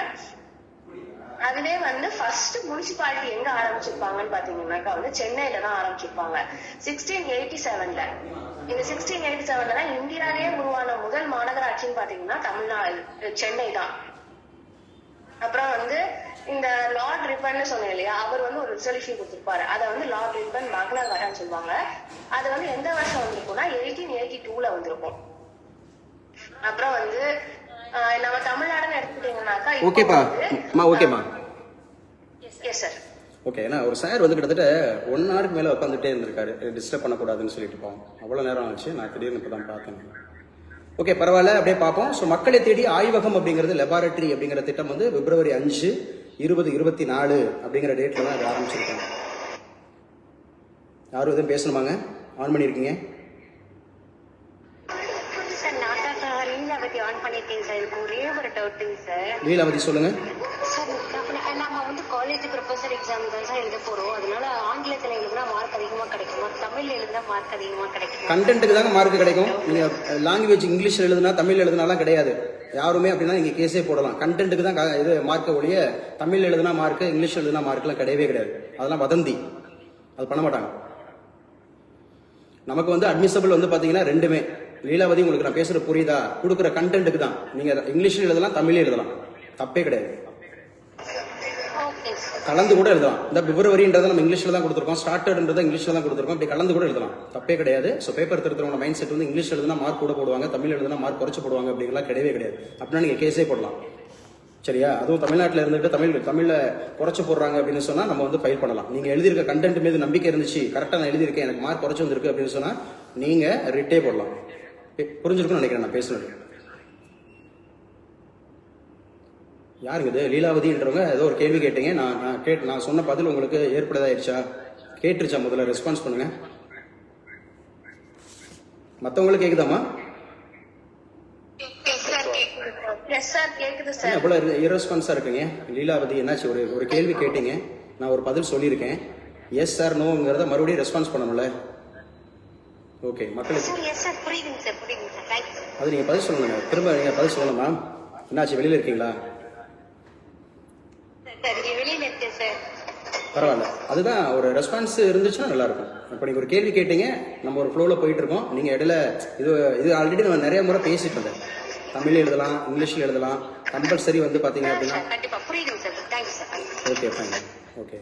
அதுவே வந்து ஃபர்ஸ்ட் முனிசிபாலிட்டி எங்க ஆரம்பிச்சிருப்பாங்கன்னு பாத்தீங்கன்னாக்கா வந்து சென்னையில தான் ஆரம்பிச்சிருப்பாங்க 1687ல. இந்த 1687ல தான் இந்தியாவிலேயே உருவான முதல் மாநகராட்சின்னு பாத்தீங்கன்னா தமிழ்நாடு சென்னை தான். அப்புறம் வந்து இந்த லார்ட் ரிப்பன் சொன்னேன் இல்லையா, அவர் வந்து ஒரு ரிசல்யூஷன் கொடுத்திருப்பாரு. அதை வந்து லார்ட் ரிப்பன் மக்னாகரான்னு சொல்லுவாங்க. அது வந்து எந்த வருஷம் வந்திருக்கும்னா 1882ல வந்திருக்கும். அப்புறம் வந்து நம்ம தமிழ்நாடுன்னு எடுத்துக்கிட்டீங்கன்னாக்கா ஓகேப்பா ஓகேம்மா. Yes sir. ஓகே, ஏன்னா ஒரு சார் வந்து கிட்டத்தட்ட 1 ஹவருக்கு மேலே உட்காந்துட்டே இருந்திருக்காரு, டிஸ்டர்ப் பண்ணக்கூடாதுன்னு சொல்லிட்டு போவோம். அவ்வளோ நேரம் ஆச்சு, நான் திடீர்னு இப்போ தான் பார்த்தேன். ஓகே, பரவாயில்ல, அப்படியே பார்ப்போம். ஸோ மக்களை தேடி ஆய்வகம் அப்படிங்கிறது லெபார்டரி அப்படிங்கிற திட்டம் வந்து பிப்ரவரி 5, 2024 அப்படிங்கிற டேட்ல தான் அது ஆரம்பிச்சிருக்காங்க. யாரும் எதுவும் பேசணுமாங்க? ஆன் பண்ணியிருக்கீங்க? லீலாவதி சொல்லுங்க. நம்ம வந்து காலேஜ் ப்ரொஃபசர் எக்ஸாம் தான் எழுத போறோம். அதனால ஆங்கிலத்துல எழுதினா மார்க் அதிகமா கிடைக்குமா, தமிழ்ல எழுதினா மார்க் அதிகமா கிடைக்கும்? கண்டென்ட்டுக்கு தாங்க மார்க் கிடைக்கும். நீங்க லாங்குவேஜ் இங்கிலீஷ்ல எழுதுனா தமிழ் எழுதுனாலாம் கிடையாது யாருமே. அப்படின்னா நீங்க கேஸே போடலாம். கண்டென்ட்டுக்கு தான் இது மார்க்க ஒழிய தமிழ் எழுதுனா மார்க், இங்கிலீஷ் எழுதுனா மார்க்லாம் கிடையவே கிடையாது. அதெல்லாம் வதந்தி, அது பண்ண மாட்டாங்க. நமக்கு வந்து அட்மிசபிள் வந்து பாத்தீங்கன்னா ரெண்டுமே. லீலாவதி, உங்களுக்கு நான் பேசுற புரியுதா? கொடுக்குற கண்டென்ட்டுக்கு தான். நீங்க இங்கிலீஷ்ல எழுதலாம், தமிழ்ல எழுதலாம், தப்பே கிடையாது. கலந்து கூட எழுதலாம். இந்த பிப்ரவரின்றதை நம்ம இங்கிலீஷ்ல தான் கொடுத்துருக்கோம், ஸ்டார்டட்ன்றதை இங்கிலீஷ்ல தான் கொடுத்துருக்கோம். அப்படி கலந்து கூட எழுதலாம், தப்பே கிடையாது. ஸோ பேப்பர் திருத்துறவங்க மைண்ட் செட் வந்து இங்கிலீஷ் எழுதுனா மார்க் கூட போடுவாங்க, தமிழ் எழுதுனா மார்க் குறைச்சு போடுவாங்க அப்படிங்கலாம் கிடையவே கிடையாது. அப்படின்னா நீங்க கேஸே போடலாம், சரியா? அதுவும் தமிழ்நாட்டில் இருந்துட்டு தமிழ்ல குறைச்சு போடுறாங்க அப்படின்னு சொன்னா நம்ம வந்து ஃபைல் பண்ணலாம். நீங்க எழுதியிருக்க கண்டென்ட் மீது நம்பிக்கை இருந்துச்சு, கரெக்டா நான் எழுதியிருக்கேன், எனக்கு மார்க் குறைச்சு வந்திருக்கு அப்படின்னு சொன்னா நீங்க ரிட்டே போடலாம். புரிஞ்சிருக்கும்னு நினைக்கிறேன் நான் பேசுனது. யாருங்க இது? லீலாவதின்றவங்க ஏதோ ஒரு கேள்வி கேட்டீங்க. நான் சொன்ன பதில் உங்களுக்கு ஏற்படுதாயிருச்சா? கேட்டுருச்சா? முதல்ல ரெஸ்பான்ஸ் பண்ணுங்க. மற்றவங்களுக்கு கேக்குதாமா? எவ்வளவு இரஸ்பான்ஸா இருக்குங்க லீலாவதி? என்னாச்சு? ஒரு கேள்வி கேட்டீங்க, நான் ஒரு பதில் சொல்லியிருக்கேன். எஸ் சார் நோங்கிறத மறுபடியும் ரெஸ்பான்ஸ் பண்ணணும்ல. ஓகே, மக்களுக்கு அது நீங்க பதில் சொல்லுங்க. திரும்ப நீங்க பதில் சொல்லணும் மேம். என்னாச்சு? வெளியில இருக்கீங்களா? பரவாயில்ல, அதுதான் ஒரு ரெஸ்பான்ஸ் இருந்துச்சுன்னா நல்லா இருக்கும். இப்போ நீங்க ஒரு கேள்வி கேட்டீங்க, நம்ம ஒரு ஃப்ளோல போயிட்டு இருக்கோம். நீங்க இடையில இது ஆல்ரெடி நம்ம நிறைய முறை பேசிட்டு இருந்தேன். தமிழ் எழுதலாம், இங்கிலீஷ்ல எழுதலாம், கம்பல்சரி வந்து பாத்தீங்க அப்படின்னா. Okay fine. ஓகே,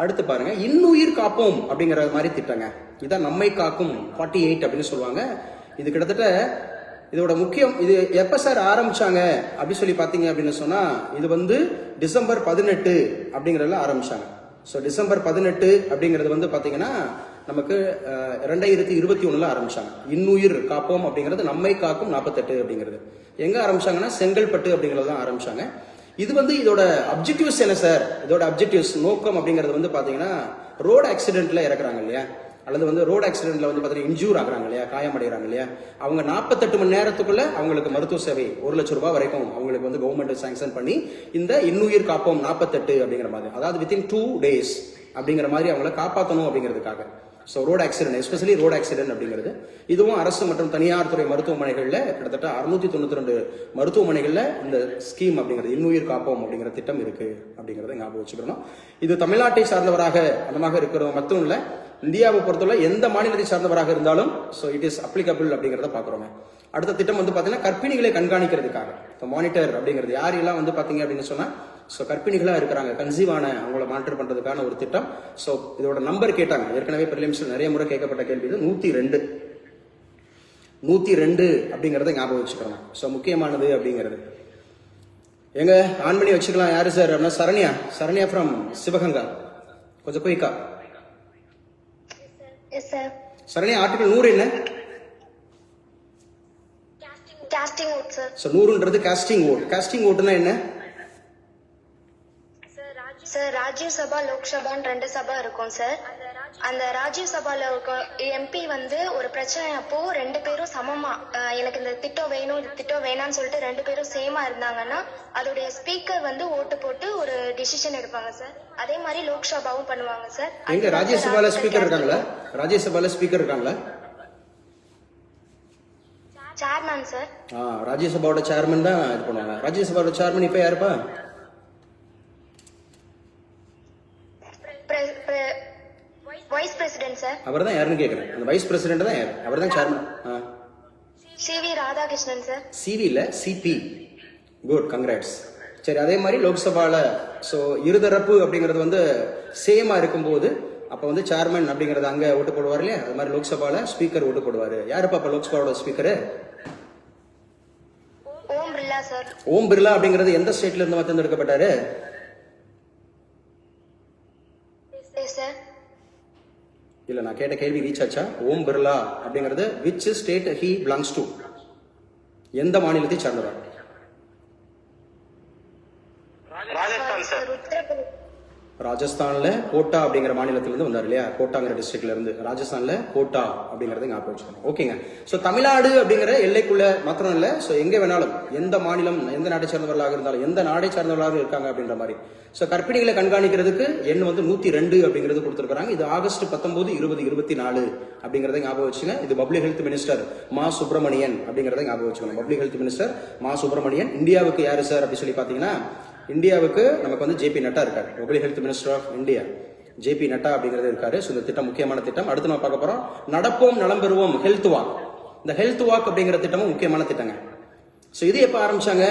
அடுத்து பாருங்க, இன்னுயிர் காப்போம் அப்படிங்கிற மாதிரி திட்டங்க. இதான் நம்மை காக்கும் 48 அப்படின்னு சொல்லுவாங்க. இது கிட்டத்தட்ட இதோட முக்கியம். இது எப்ப சார் ஆரம்பிச்சாங்க அப்படி சொல்லி பாத்தீங்க அப்படின்னு சொன்னா, இது வந்து டிசம்பர் 18 அப்படிங்கறதுல ஆரம்பிச்சாங்க. ஸோ டிசம்பர் 18 அப்படிங்கிறது வந்து பாத்தீங்கன்னா நமக்கு 2021ல ஆரம்பிச்சாங்க. இன்னுயிர் காப்போம் அப்படிங்கிறது நம்மை காக்கும் 48 அப்படிங்கிறது எங்க ஆரம்பிச்சாங்கன்னா செங்கல்பட்டு அப்படிங்கிறது தான் ஆரம்பிச்சாங்க. இது வந்து இதோட அப்ஜெக்டிவ்ஸ் என்ன சார்? இதோட அப்ஜெக்டிவ்ஸ் நோக்கம் அப்படிங்கிறது வந்து பாத்தீங்கன்னா ரோடு ஆக்சிடென்ட்ல இறக்குறாங்க இல்லையா, அல்லது வந்து ரோடு ஆக்சிடென்ட்ல வந்து பாத்தீங்கன்னா இன்ஜூர் ஆகுறாங்க இல்லையா, காயமடைகிறாங்க இல்லையா, அவங்க 48 மணி நேரத்துக்குள்ள அவங்களுக்கு மருத்துவ சேவை 1 லட்சம் ரூபாய் வரைக்கும் அவங்களுக்கு வந்து கவர்மெண்ட் சாங்ஷன் பண்ணி இந்த இன்னுயிர் காப்போம் 48 அப்படிங்கிற மாதிரி, அதாவது வித்தின் 2 days அப்படிங்கிற மாதிரி அவங்கள காப்பாற்றணும் அப்படிங்கிறதுக்காக. So road accident, especially road accident அப்படிங்கிறது இதுவும் அரசு மற்றும் தனியார் துறை மருத்துவமனைகளில் கிட்டத்தட்ட 692 மருத்துவமனைகளில் இந்த ஸ்கீம் அப்படிங்கிறது இன்னுயிர் காப்போம் அப்படிங்கிற திட்டம் இருக்கு அப்படிங்கிறத ஞாபகம் வச்சுக்கணும். இது தமிழ்நாட்டை சார்ந்தவராக அந்தமாக இருக்கிறவங்க மட்டும் இல்லை, இந்தியாவை பொறுத்தவரை எந்த மாநிலத்தை சார்ந்தவராக இருந்தாலும் ஸோ இட் இஸ் அப்ளிகபிள் அப்படிங்கிறத பார்க்குறோங்க. அடுத்த திட்டம் வந்து பார்த்தீங்கன்னா கர்ப்பிணிகளை கண்காணிக்கிறதுக்காக மானிட்டர் அப்படிங்கிறது யாரெல்லாம் வந்து பார்த்தீங்க அப்படின்னு சொன்னால், ஸோ கர்ப்பிணிகளாக இருக்கிறாங்க, கன்சீவ் ஆன அவங்கள மானிட்டர் பண்ணுறதுக்கான ஒரு திட்டம். ஸோ இதோட நம்பர் கேட்டாங்க, ஏற்கனவே பிரிலிம்ஸ்ல நிறைய முறை கேட்கப்பட்ட கேள்வி இது 102. 102 அப்படிங்கறத ஞாபகம் வச்சுக்கணும். ஸோ முக்கியமானது அப்படிங்கிறது எங்க ஆன் பண்ணி வச்சுக்கலாம். யாரு சார் அப்படின்னா சரண்யா ஃப்ரம் சிவகங்கா. கொஞ்சம் குயிக்கா. Yes sir. சரண்யா, ஆர்டிகல் 100 என்ன? Casting vote sir. ஸோ 100ன்றது காஸ்டிங் ஓட். காஸ்டிங் ஓட்டுனா என்ன? சார் ராஜ்யசபா லோக்சபான்னு 2 சபா இருக்கும் சார். அந்த ராஜ்யசபால எம்பி வந்து ஒரு பிரச்சனை அப்போ 2 பேரும் சமமா எனக்கு இந்த திட்டம் வேணும் இது திட்டம் வேணாம்னு சொல்லிட்டு 2 பேரும் சேமா இருந்தாங்கன்னா அதோடைய ஸ்பீக்கர் வந்து ஓட்டு போட்டு ஒரு டிசிஷன் எடுப்பாங்க சார். அதே மாதிரி லோக்சபாவும் பண்ணுவாங்க சார். எங்க ராஜ்யசபால ஸ்பீக்கர் இருக்காங்களா? ராஜ்யசபால ஸ்பீக்கர் இருக்காங்களா? Chairman sir. ராஜ்யசபாவோட சேர்மன் தான் இது பண்ணுவாங்க. ராஜ்யசபாவோட சேர்மன் இப்ப யாருப்பா? Vice president sir. அவர் தான் யாருன்னு கேட்குறேன். அந்த வைஸ் பிரசிடென்ட் தான் யார்? அவர் தான் chairman. CV Radhakrishnan sir. CV இல்ல சிபி. Good, congrats. சரி, அதே மாதிரி லோக்சபால ஸோ இருதரப்பு அப்படிங்கிறது வந்து சேமா இருக்கும்போது அப்போ வந்து சேர்மன் அப்படிங்கிறது அங்கே ஓட்டு போடுவார் இல்லையா? அது மாதிரி லோக்சபால ஸ்பீக்கர் ஓட்டு போடுவார். யாருப்பா இப்போ லோக்சபாவோட ஸ்பீக்கரு? ஓம் பிர்லா சார். ஓம் பிர்லா அப்படிங்கிறது எந்த ஸ்டேட்ல இருந்து தேர்ந்தெடுக்கப்பட்டாரு? சார். இல்ல, நான் கேட்ட கேள்வி ரீச் ஆச்சா? ஓம் பிர்லா அப்படிங்கிறது which state he belongs to? எந்த மாநிலத்தை சார்ந்தவர்? ராஜஸ்தான் சார். ராஜஸ்தான்ல கோட்டா அப்படிங்கிற மாநிலத்திலிருந்து வந்தார் இல்லையா? கோட்டாங்கிற டிஸ்ட்ரிக்ட்ல இருந்து. ராஜஸ்தான்ல கோட்டா அப்படிங்கறது ஞாபகம் வச்சுக்கணும். ஓகேங்க. சோ தமிழ்நாடு அப்படிங்கிற எல்லைக்குள்ள மாத்திரம் இல்ல, சோ எங்க வேணாலும் எந்த மாநிலம் எந்த நாட்டை சேர்ந்தவர்களாக இருந்தாலும் எந்த நாடை சார்ந்தவர்களாக இருக்காங்க அப்படின்ற மாதிரி. சோ கர்ப்பிணிகளை கண்காணிக்கிறதுக்கு எண் வந்து 102 அப்படிங்கிறது கொடுத்திருக்காங்க. இது ஆகஸ்ட் 19, 2024 அப்படிங்கறத ஞாபகம் வச்சுங்க. இது பப்ளிக் ஹெல்த் மினிஸ்டர் மா சுப்பிரமணியன் அப்படிங்கறத ஞாபகம் வச்சுக்கணும். பப்ளிக் ஹெல்த் மினிஸ்டர் மா சுப்பிரமணியன். இந்தியாவுக்கு யாரு சார் அப்படி சொல்லி பாத்தீங்கன்னா, இந்தியாவுக்கு நமக்கு வந்து ஜேபி நட்டா இருக்காரு. Public health minister of India JP Nadda அப்படிங்கிறது இருக்காரு. ஸோ இந்த திட்டம் முக்கியமான திட்டம். அடுத்து நம்ம பார்க்க போறோம் நடப்போம் நலம் பெறுவோம் ஹெல்த் வாக். இந்த ஹெல்த் வாக் அப்படிங்கிற திட்டமும் முக்கியமான திட்டங்க. ஸோ இது எப்போ ஆரம்பிச்சாங்க?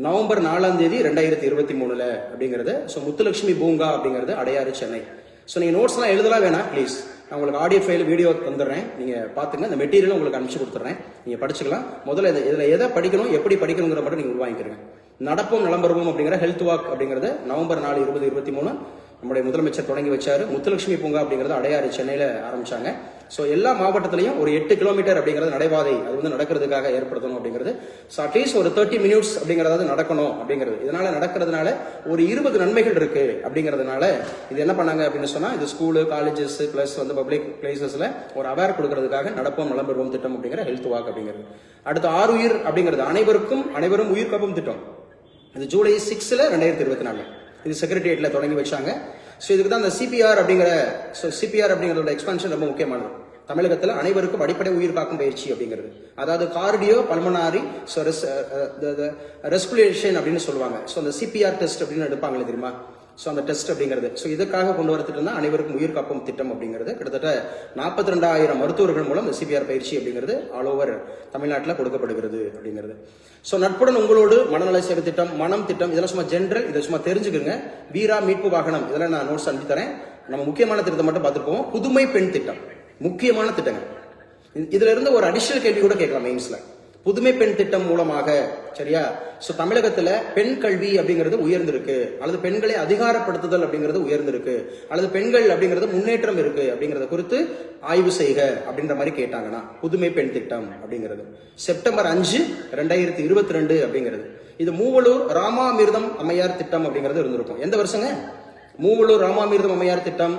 நவம்பர் 4 2023 அப்படிங்கிறது. ஸோ முத்துலட்சுமி பூங்கா அப்படிங்கிறது அடையாறு, சென்னை. ஸோ நீங்க நோட்ஸ் எல்லாம் எழுதலாம் வேணாம் ப்ளீஸ். நான் உங்களுக்கு ஆடியோ ஃபைல் வீடியோ தந்துடுறேன், நீங்க பாத்துங்க. இந்த மெட்டீரியல் உங்களுக்கு அனுப்பிச்சு கொடுத்துறேன், நீங்க படிச்சுக்கலாம். முதல்ல இதுல எதை படிக்கணும் எப்படி படிக்கணுங்கிற மட்டும் நீங்க உருவாக்கிக்கிறீங்க. நடப்போம் நலம் பெறுவோம் அப்படிங்கிற ஹெல்த் வாக் அப்படிங்கிறது நவம்பர் 4, 2023 நம்முடைய முதலமைச்சர் தொடங்கி வச்சாரு. முத்துலட்சுமி பூங்கா அப்படிங்கிறது அடையாறு, சென்னையில ஆரம்பிச்சாங்க. ஸோ எல்லா மாவட்டத்திலையும் ஒரு 8 கிலோமீட்டர் அப்படிங்கிறது நடைபாதை அது வந்து நடக்கிறதுக்காக ஏற்படுத்தணும் அப்படிங்கிறது. ஸோ அட்லீஸ்ட் ஒரு 30 மினிட்ஸ் அப்படிங்கிறது நடக்கணும் அப்படிங்கிறது. இதனால நடக்கிறதுனால ஒரு 20 நன்மைகள் இருக்கு அப்படிங்கிறதுனால இது என்ன பண்ணாங்க அப்படின்னு சொன்னா, இது ஸ்கூலு, காலேஜஸ் பிளஸ் வந்து பப்ளிக் பிளேசஸ்ல ஒரு அவேர் கொடுக்கறதுக்காக நடப்போம் நலம் பெறுவோம் திட்டம் அப்படிங்கிற ஹெல்த் வாக் அப்படிங்கிறது. அடுத்து ஆருயிர் அப்படிங்கிறது அனைவரும் உயிர் காப்போம் திட்டம். இது ஜூலை 6, 2024 இது செக்ரட்டரியேட்ல தொடங்கி வச்சாங்க. ஸோ இதுக்கு தான் இந்த சிபிஆர் அப்படிங்கிறதோட எக்ஸ்பான்ஷன் ரொம்ப முக்கியமானது. தமிழகத்தில் அனைவருக்கும் அடிப்படை உயிர் காக்கும் பயிற்சி அப்படிங்கிறது. அதாவது கார்டியோ பல்மனாரி ரெஸ்பிரேஷன் அப்படின்னு சொல்லுவாங்க. ஸோ அந்த சிபிஆர் டெஸ்ட் அப்படின்னு எடுப்பாங்களே தெரியுமா? ஸோ அந்த டெஸ்ட் அப்படிங்கிறது. ஸோ இதுக்காக கொண்டு வர திட்டம் தான் அனைவருக்கும் உயிர் காப்பும் திட்டம் அப்படிங்கிறது. கிட்டத்தட்ட 42,000 மருத்துவர்கள் மூலம் இந்த சிபிஆர் பயிற்சி அப்படிங்கிறது ஆல் ஓவர் தமிழ்நாட்டில் கொடுக்கப்படுகிறது அப்படிங்கிறது. ஸோ நட்புடன் உங்களோடு மனநல சேவை திட்டம், மனம் திட்டம், இதெல்லாம் சும்மா ஜென்ரல், இதை சும்மா தெரிஞ்சுக்கோங்க. வீரா மீட்பு வாகனம், இதெல்லாம் நான் நோட்ஸ் அனுப்பி தரேன். நம்ம முக்கியமான திட்டத்தை மட்டும் பார்த்துருப்போம். புதுமை பெண் திட்டம் முக்கியமான திட்டங்கள். இதுல இருந்து ஒரு அடிஷனல் கேள்வி கூட கேட்கலாம் மெயின்ஸ்ல. புதுமை பெண் திட்டம் மூலமாக, சரியா? சோ தமிழகத்துல பெண் கல்வி அப்படிங்கிறது உயர்ந்திருக்கு, அல்லது பெண்களை அதிகாரப்படுத்துதல் அப்படிங்கிறது உயர்ந்திருக்கு, அல்லது பெண்கள் அப்படிங்கிறது முன்னேற்றம் இருக்கு அப்படிங்கறத குறித்து ஆய்வு செய்க அப்படின்ற மாதிரி கேட்டாங்கன்னா புதுமை பெண் திட்டம் அப்படிங்கிறது செப்டம்பர் 5, 2022 அப்படிங்கிறது. இது மூவலூர் ராமாமிர்தம் அம்மையார் திட்டம் அப்படிங்கிறது இருந்திருக்கும். எந்த வருஷங்க? மூவலூர் ராமாமிர்தம் அம்மையார் திட்டம்.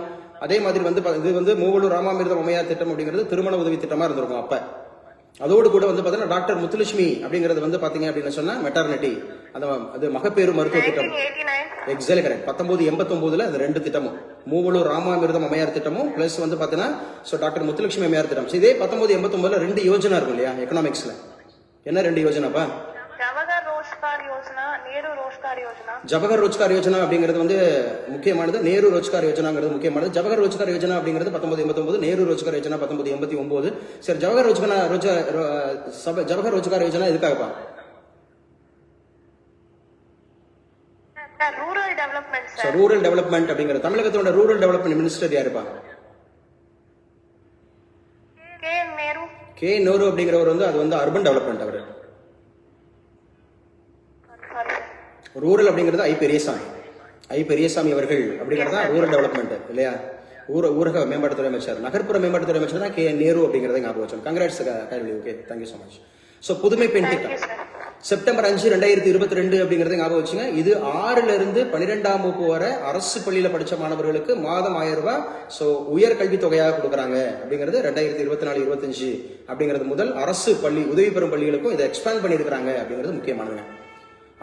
அதே மாதிரி வந்து இது வந்து மூவலூர் ராமாமிர்தம் அம்மையார் திட்டம் அப்படிங்கிறது திருமண உதவி திட்டமா இருந்திருக்கும் அப்ப. அதோடு கூட வந்து பாத்தீங்கன்னா டாக்டர் முத்துலட்சுமி அப்படிங்கிறது வந்து பாத்தீங்க அப்படின்னு சொன்னா மெட்டர்னிட்டி, அது மகப்பேறு மருத்துவ திட்டம். Exactly correct. 1989 அது 2 திட்டமும், மூவலூர் ராமாமிர்தம் அம்மையார் திட்டமும் பிளஸ் வந்து பாத்தீங்கன்னா டாக்டர் முத்துலட்சுமி அம்மையார் திட்டம். இதே 1989 2 யோஜனா இருக்கும் இல்லையா எக்கனாமிக்ஸ்ல? என்ன 2 யோஜனாப்பா? ஜவஹர் ரோஜ்கார் யோஜனா அப்படிங்கிறது வந்து முக்கியமானது. நேரு ரோஜ்கார் யோஜனாங்கிறது முக்கியமானது. ஜவஹர் ரோஜ்கார் யோஜனா அப்படிங்கிறது 1989, நேரு ரோஜ்கார் யோஜனா 1989. சரி, ஜவஹர் ரோஜ்கார் யோஜனா எதுக்காகப்பா? ரூரல் டெவலப்மெண்ட் அப்படிங்கிறது. தமிழகத்தோட ரூரல் டெவலப்மெண்ட் மினிஸ்டர் யாருப்பா? கே நேரு அப்படிங்கிறவர் வந்து அது வந்து அர்பன் டெவலப்மெண்ட். அவர் சாரி சார். ரூரல் அப்படிங்கிறது ஐ பெரியசாமி அவர்கள் அப்படிங்கிறது தான் ரூரல் டெவலப்மெண்ட் இல்லையா? ஊரக மேம்பாட்டுத்துறை அமைச்சர், நகர்ப்புற மேம்பாட்டுத்துறை அமைச்சர் தான் கே நேரு அப்படிங்கிறத ஞாபகம் வச்சோம். Congrats Kairali. Okay, thank you so much. So புதுமை பெண் திட்டம் செப்டம்பர் 5, 2022 அப்படிங்கறத ஞாபகம் வச்சுங்க. இது 6ல இருந்து 12ஆம் வகுப்பு வரை அரசு பள்ளியில படிச்ச மாணவர்களுக்கு மாதம் 1000 ரூபாய் ஸோ உயர்கல்வி தொகையாக கொடுக்குறாங்க அப்படிங்கிறது 2024-25 அப்படிங்கிறது முதல் அரசு பள்ளி உதவி பெறும் பள்ளிகளுக்கும் இதை எக்ஸ்பேண்ட் பண்ணியிருக்கிறாங்க அப்படிங்கிறது முக்கியமானது.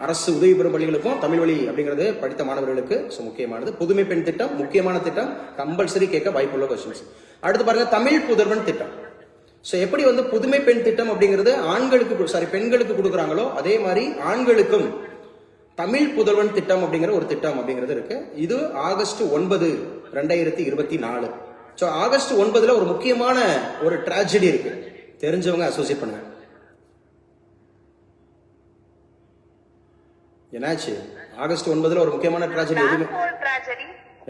அரசு உதவி பெறும் பள்ளிகளுக்கும் தமிழ் வழி அப்படிங்கிறது படித்த மாணவர்களுக்கு முக்கியமானது. புதுமை பெண் திட்டம் முக்கியமான திட்டம், கம்பல்சரி கேட்க வாய்ப்புள்ள கொஸ்டின்ஸ். அடுத்து பாருங்க தமிழ் புதல்வன் திட்டம். ஸோ எப்படி வந்து புதுமை பெண் திட்டம் அப்படிங்கிறது பெண்களுக்கு கொடுக்குறாங்களோ அதே மாதிரி ஆண்களுக்கும் தமிழ் புதல்வன் திட்டம் அப்படிங்கிற ஒரு திட்டம் அப்படிங்கிறது இருக்கு. இது ஆகஸ்ட் 9, 2024. ஸோ ஆகஸ்ட் 9ல ஒரு முக்கியமான ஒரு டிராஜடி இருக்கு, தெரிஞ்சவங்க அசோசியேட் பண்ணுங்க. என்னாச்சு? ஆகஸ்ட் 9ல ஒரு முக்கியமான டிராஜடி. எதுவுமே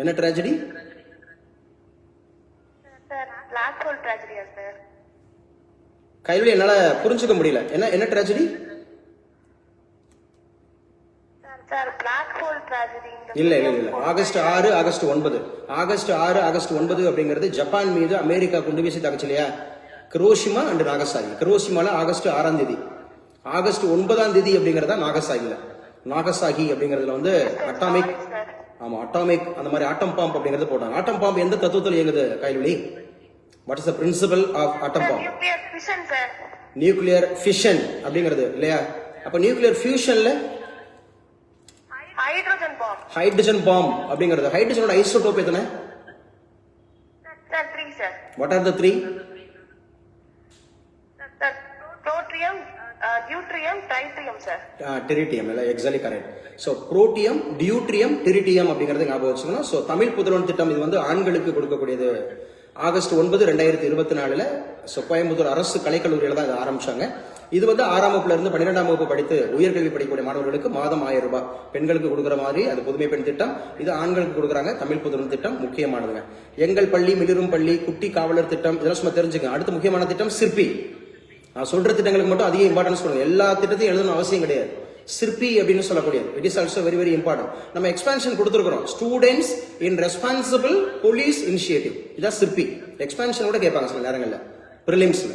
என்ன டிராஜடி சார்? பிளாக் ஹோல் டிராஜடியா சார்? கையில என்னால புரிஞ்சுக்க முடியல. என்ன tragedy? Sir black hole tragedy இல்ல. August 6, August 9. ஆகஸ்ட் 6, ஆகஸ்ட் 9 அப்படிங்கிறது ஜப்பான் மீது அமெரிக்கா குண்டு வீசி தாக்குச்சு இல்லையா? Hiroshima and Nagasaki. ஹிரோஷிமால ஆகஸ்ட் 6ஆம் தேதி, ஆகஸ்ட் 9ஆம் தேதி அப்படிங்கறத நாகசாகி அப்படிங்கறதுல வந்து அட்டாமிக் அந்த மாதிரி ஆட்டம் பாம்ப் அப்படிங்கறது போட்டாங்க. ஆட்டம் பாம்ப் எந்த தத்துவத்தில் இயங்குது கைலி? What is the principle of atom bomb? Nuclear fission அப்படிங்கிறது இல்லையா? அப்ப நியூக்ளியர் ஃபியூஷன்ல ஹைட்ரஜன் பாம்ப் அப்படிங்கிறது. ஹைட்ரஜனோட ஐசோடோப் எத்தனை? Sir 3 sir. What are the 3? Protium, deuterium, tritium sir. Tritium இல்ல, exactly correct. So protium, deuterium, tritium அப்படிங்கறது ஞாபகம் வச்சுக்கணும். சோ தமிழ் புதல்வன் திட்டம் இது வந்து ஆண்களுக்கு கொடுக்கக்கூடியது. ஆகஸ்ட் 9, 2024 கோயம்புத்தூர் அரசு கலைக்கல்லூரியில தான் இதை ஆரம்பிச்சாங்க. இது வந்து 6ஆம் வகுப்புல இருந்து 12ஆம் வகுப்பு படித்து உயர்கல்வி படிக்கக்கூடிய மாணவர்களுக்கு மாதம் 1000 ரூபாய் பெண்களுக்கு கொடுக்குற மாதிரி அது புதுமை பெண் திட்டம். இது ஆண்களுக்கு கொடுக்குறாங்க. தமிழ் புதல்வன் திட்டம் முக்கியமானதுங்க. எங்கள் பள்ளி, மிளிரும் பள்ளி, குட்டி காவலர் திட்டம், இதெல்லாம் சும்மா தெரிஞ்சுங்க. அடுத்த முக்கியமான திட்டம் சிற்பி. நான் சொல்ற திட்டங்களுக்கு மட்டும் அதிக இம்பார்ட்டன்ஸ் கொடுங்க. எல்லா திட்டத்தையும் எழுதணும் அவசியம் கிடையாது. சிற்பி அப்படின்னு சொல்லக்கூடியது it is also very important. நம்ம எக்ஸ்பான்ஷன் கொடுத்துருக்கிறோம், students in responsible police initiative. இதான் சிற்பி. எக்ஸ்பான்ஷன் கூட கேட்பாங்க சில நேரங்களில் பிரிலிம்ஸ்ல.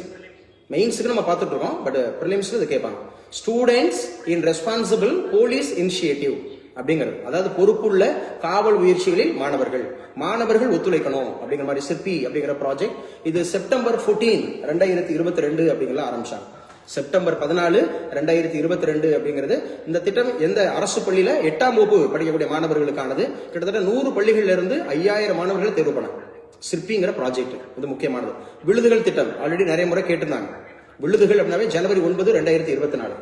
மெயின்ஸுக்கு நம்ம பார்த்துட்டு இருக்கோம், பட் பிரிலிம்ஸ்ல இதை கேட்பாங்க. Students in responsible police initiative அப்படிங்கிறது, அதாவது பொறுப்புள்ள காவல் முயற்சிகளில் மாணவர்கள் ஒத்துழைக்கணும் அப்படிங்கிற மாதிரி சிற்பி அப்படிங்கிற ப்ராஜெக்ட். இது செப்டம்பர் 14, 2022 அப்படிங்கிற ஆரம்பிச்சாங்க. செப்டம்பர் 14, 2022 அப்படிங்கிறது இந்த திட்டம் எந்த அரசு பள்ளியில 8ஆம் வகுப்பு படிக்கக்கூடிய மாணவர்களுக்கானது. கிட்டத்தட்ட 100 பள்ளிகள்ல இருந்து 5000 மாணவர்கள் தேர்வு பண்ணாங்க. சிற்பிங்கிற ப்ராஜெக்ட் இது முக்கியமானது. விழுதுகள் திட்டம் ஆல்ரெடி நிறைய முறை கேட்டிருந்தாங்க. விழுதுகள் அப்படின்னாவே ஜனவரி 9, 2024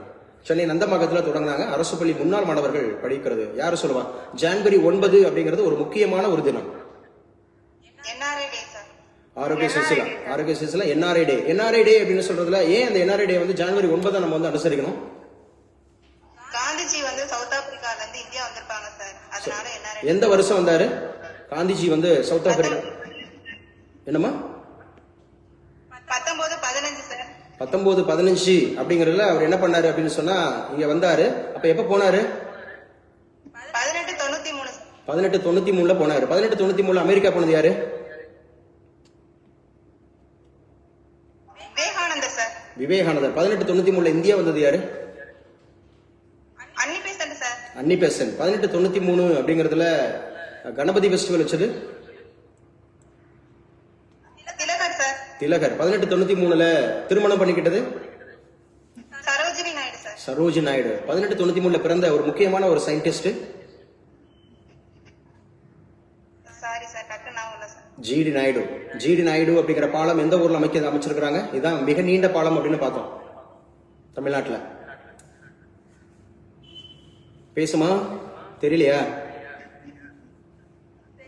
சென்னை நந்தம்பாக்கத்தில் தொடங்கினாங்க. அரசு பள்ளி முன்னாள் மாணவர்கள் படிக்கிறது. யாரு சொல்லுவா? ஜனவரி 9 அப்படிங்கிறது ஒரு முக்கியமான ஒரு தினம். ஆரோக்கிய சிசிலா என்ஆர்ஐ டே அப்படின்னு சொல்றதுல ஏன் அந்த என்ஆர்ஐ டே வந்து ஜனவரி 9 நம்ம வந்து அனுசரிக்கணும்? காந்திஜி வந்து சவுத் ஆப்பிரிக்கால இருந்து இந்தியா வந்திருப்பாங்க சார். அதனால என்ஆர்ஐ. எந்த வருஷம் வந்தாரு காந்திஜி வந்து சவுத் ஆப்பிரிக்கா? என்னமா? 1915 சார். 1915 அப்படிங்கறதுல அவர் என்ன பண்ணாரு அப்படின்னு சொன்னா இங்க வந்தாரு. அப்ப எப்ப போனாரு? 1893. 1893 போனாரு. 1893 அமெரிக்கா போனது யாரு? விவேகானந்தர். 1893 இந்தியா வந்தது யாரு? அன்னி பெசன்ட். 1893 அப்படிங்கறதுல கணபதி ஃபெஸ்டிவல் வச்சது திலகர். 1893 திருமணம் பண்ணிக்கிட்டது சரோஜி நாயுடு. 1893 பிறந்த ஒரு முக்கியமான ஒரு சயின்டிஸ்ட் ஜிடி நாயுடு அப்படிங்கிற பாலம் எந்த ஊர்ல அமைச்சிருக்காங்க? இதுதான் மிக நீண்ட பாலம் அப்படின்னு பார்த்தோம் தமிழ்நாட்டுல. பேசுமா? தெரியலையா?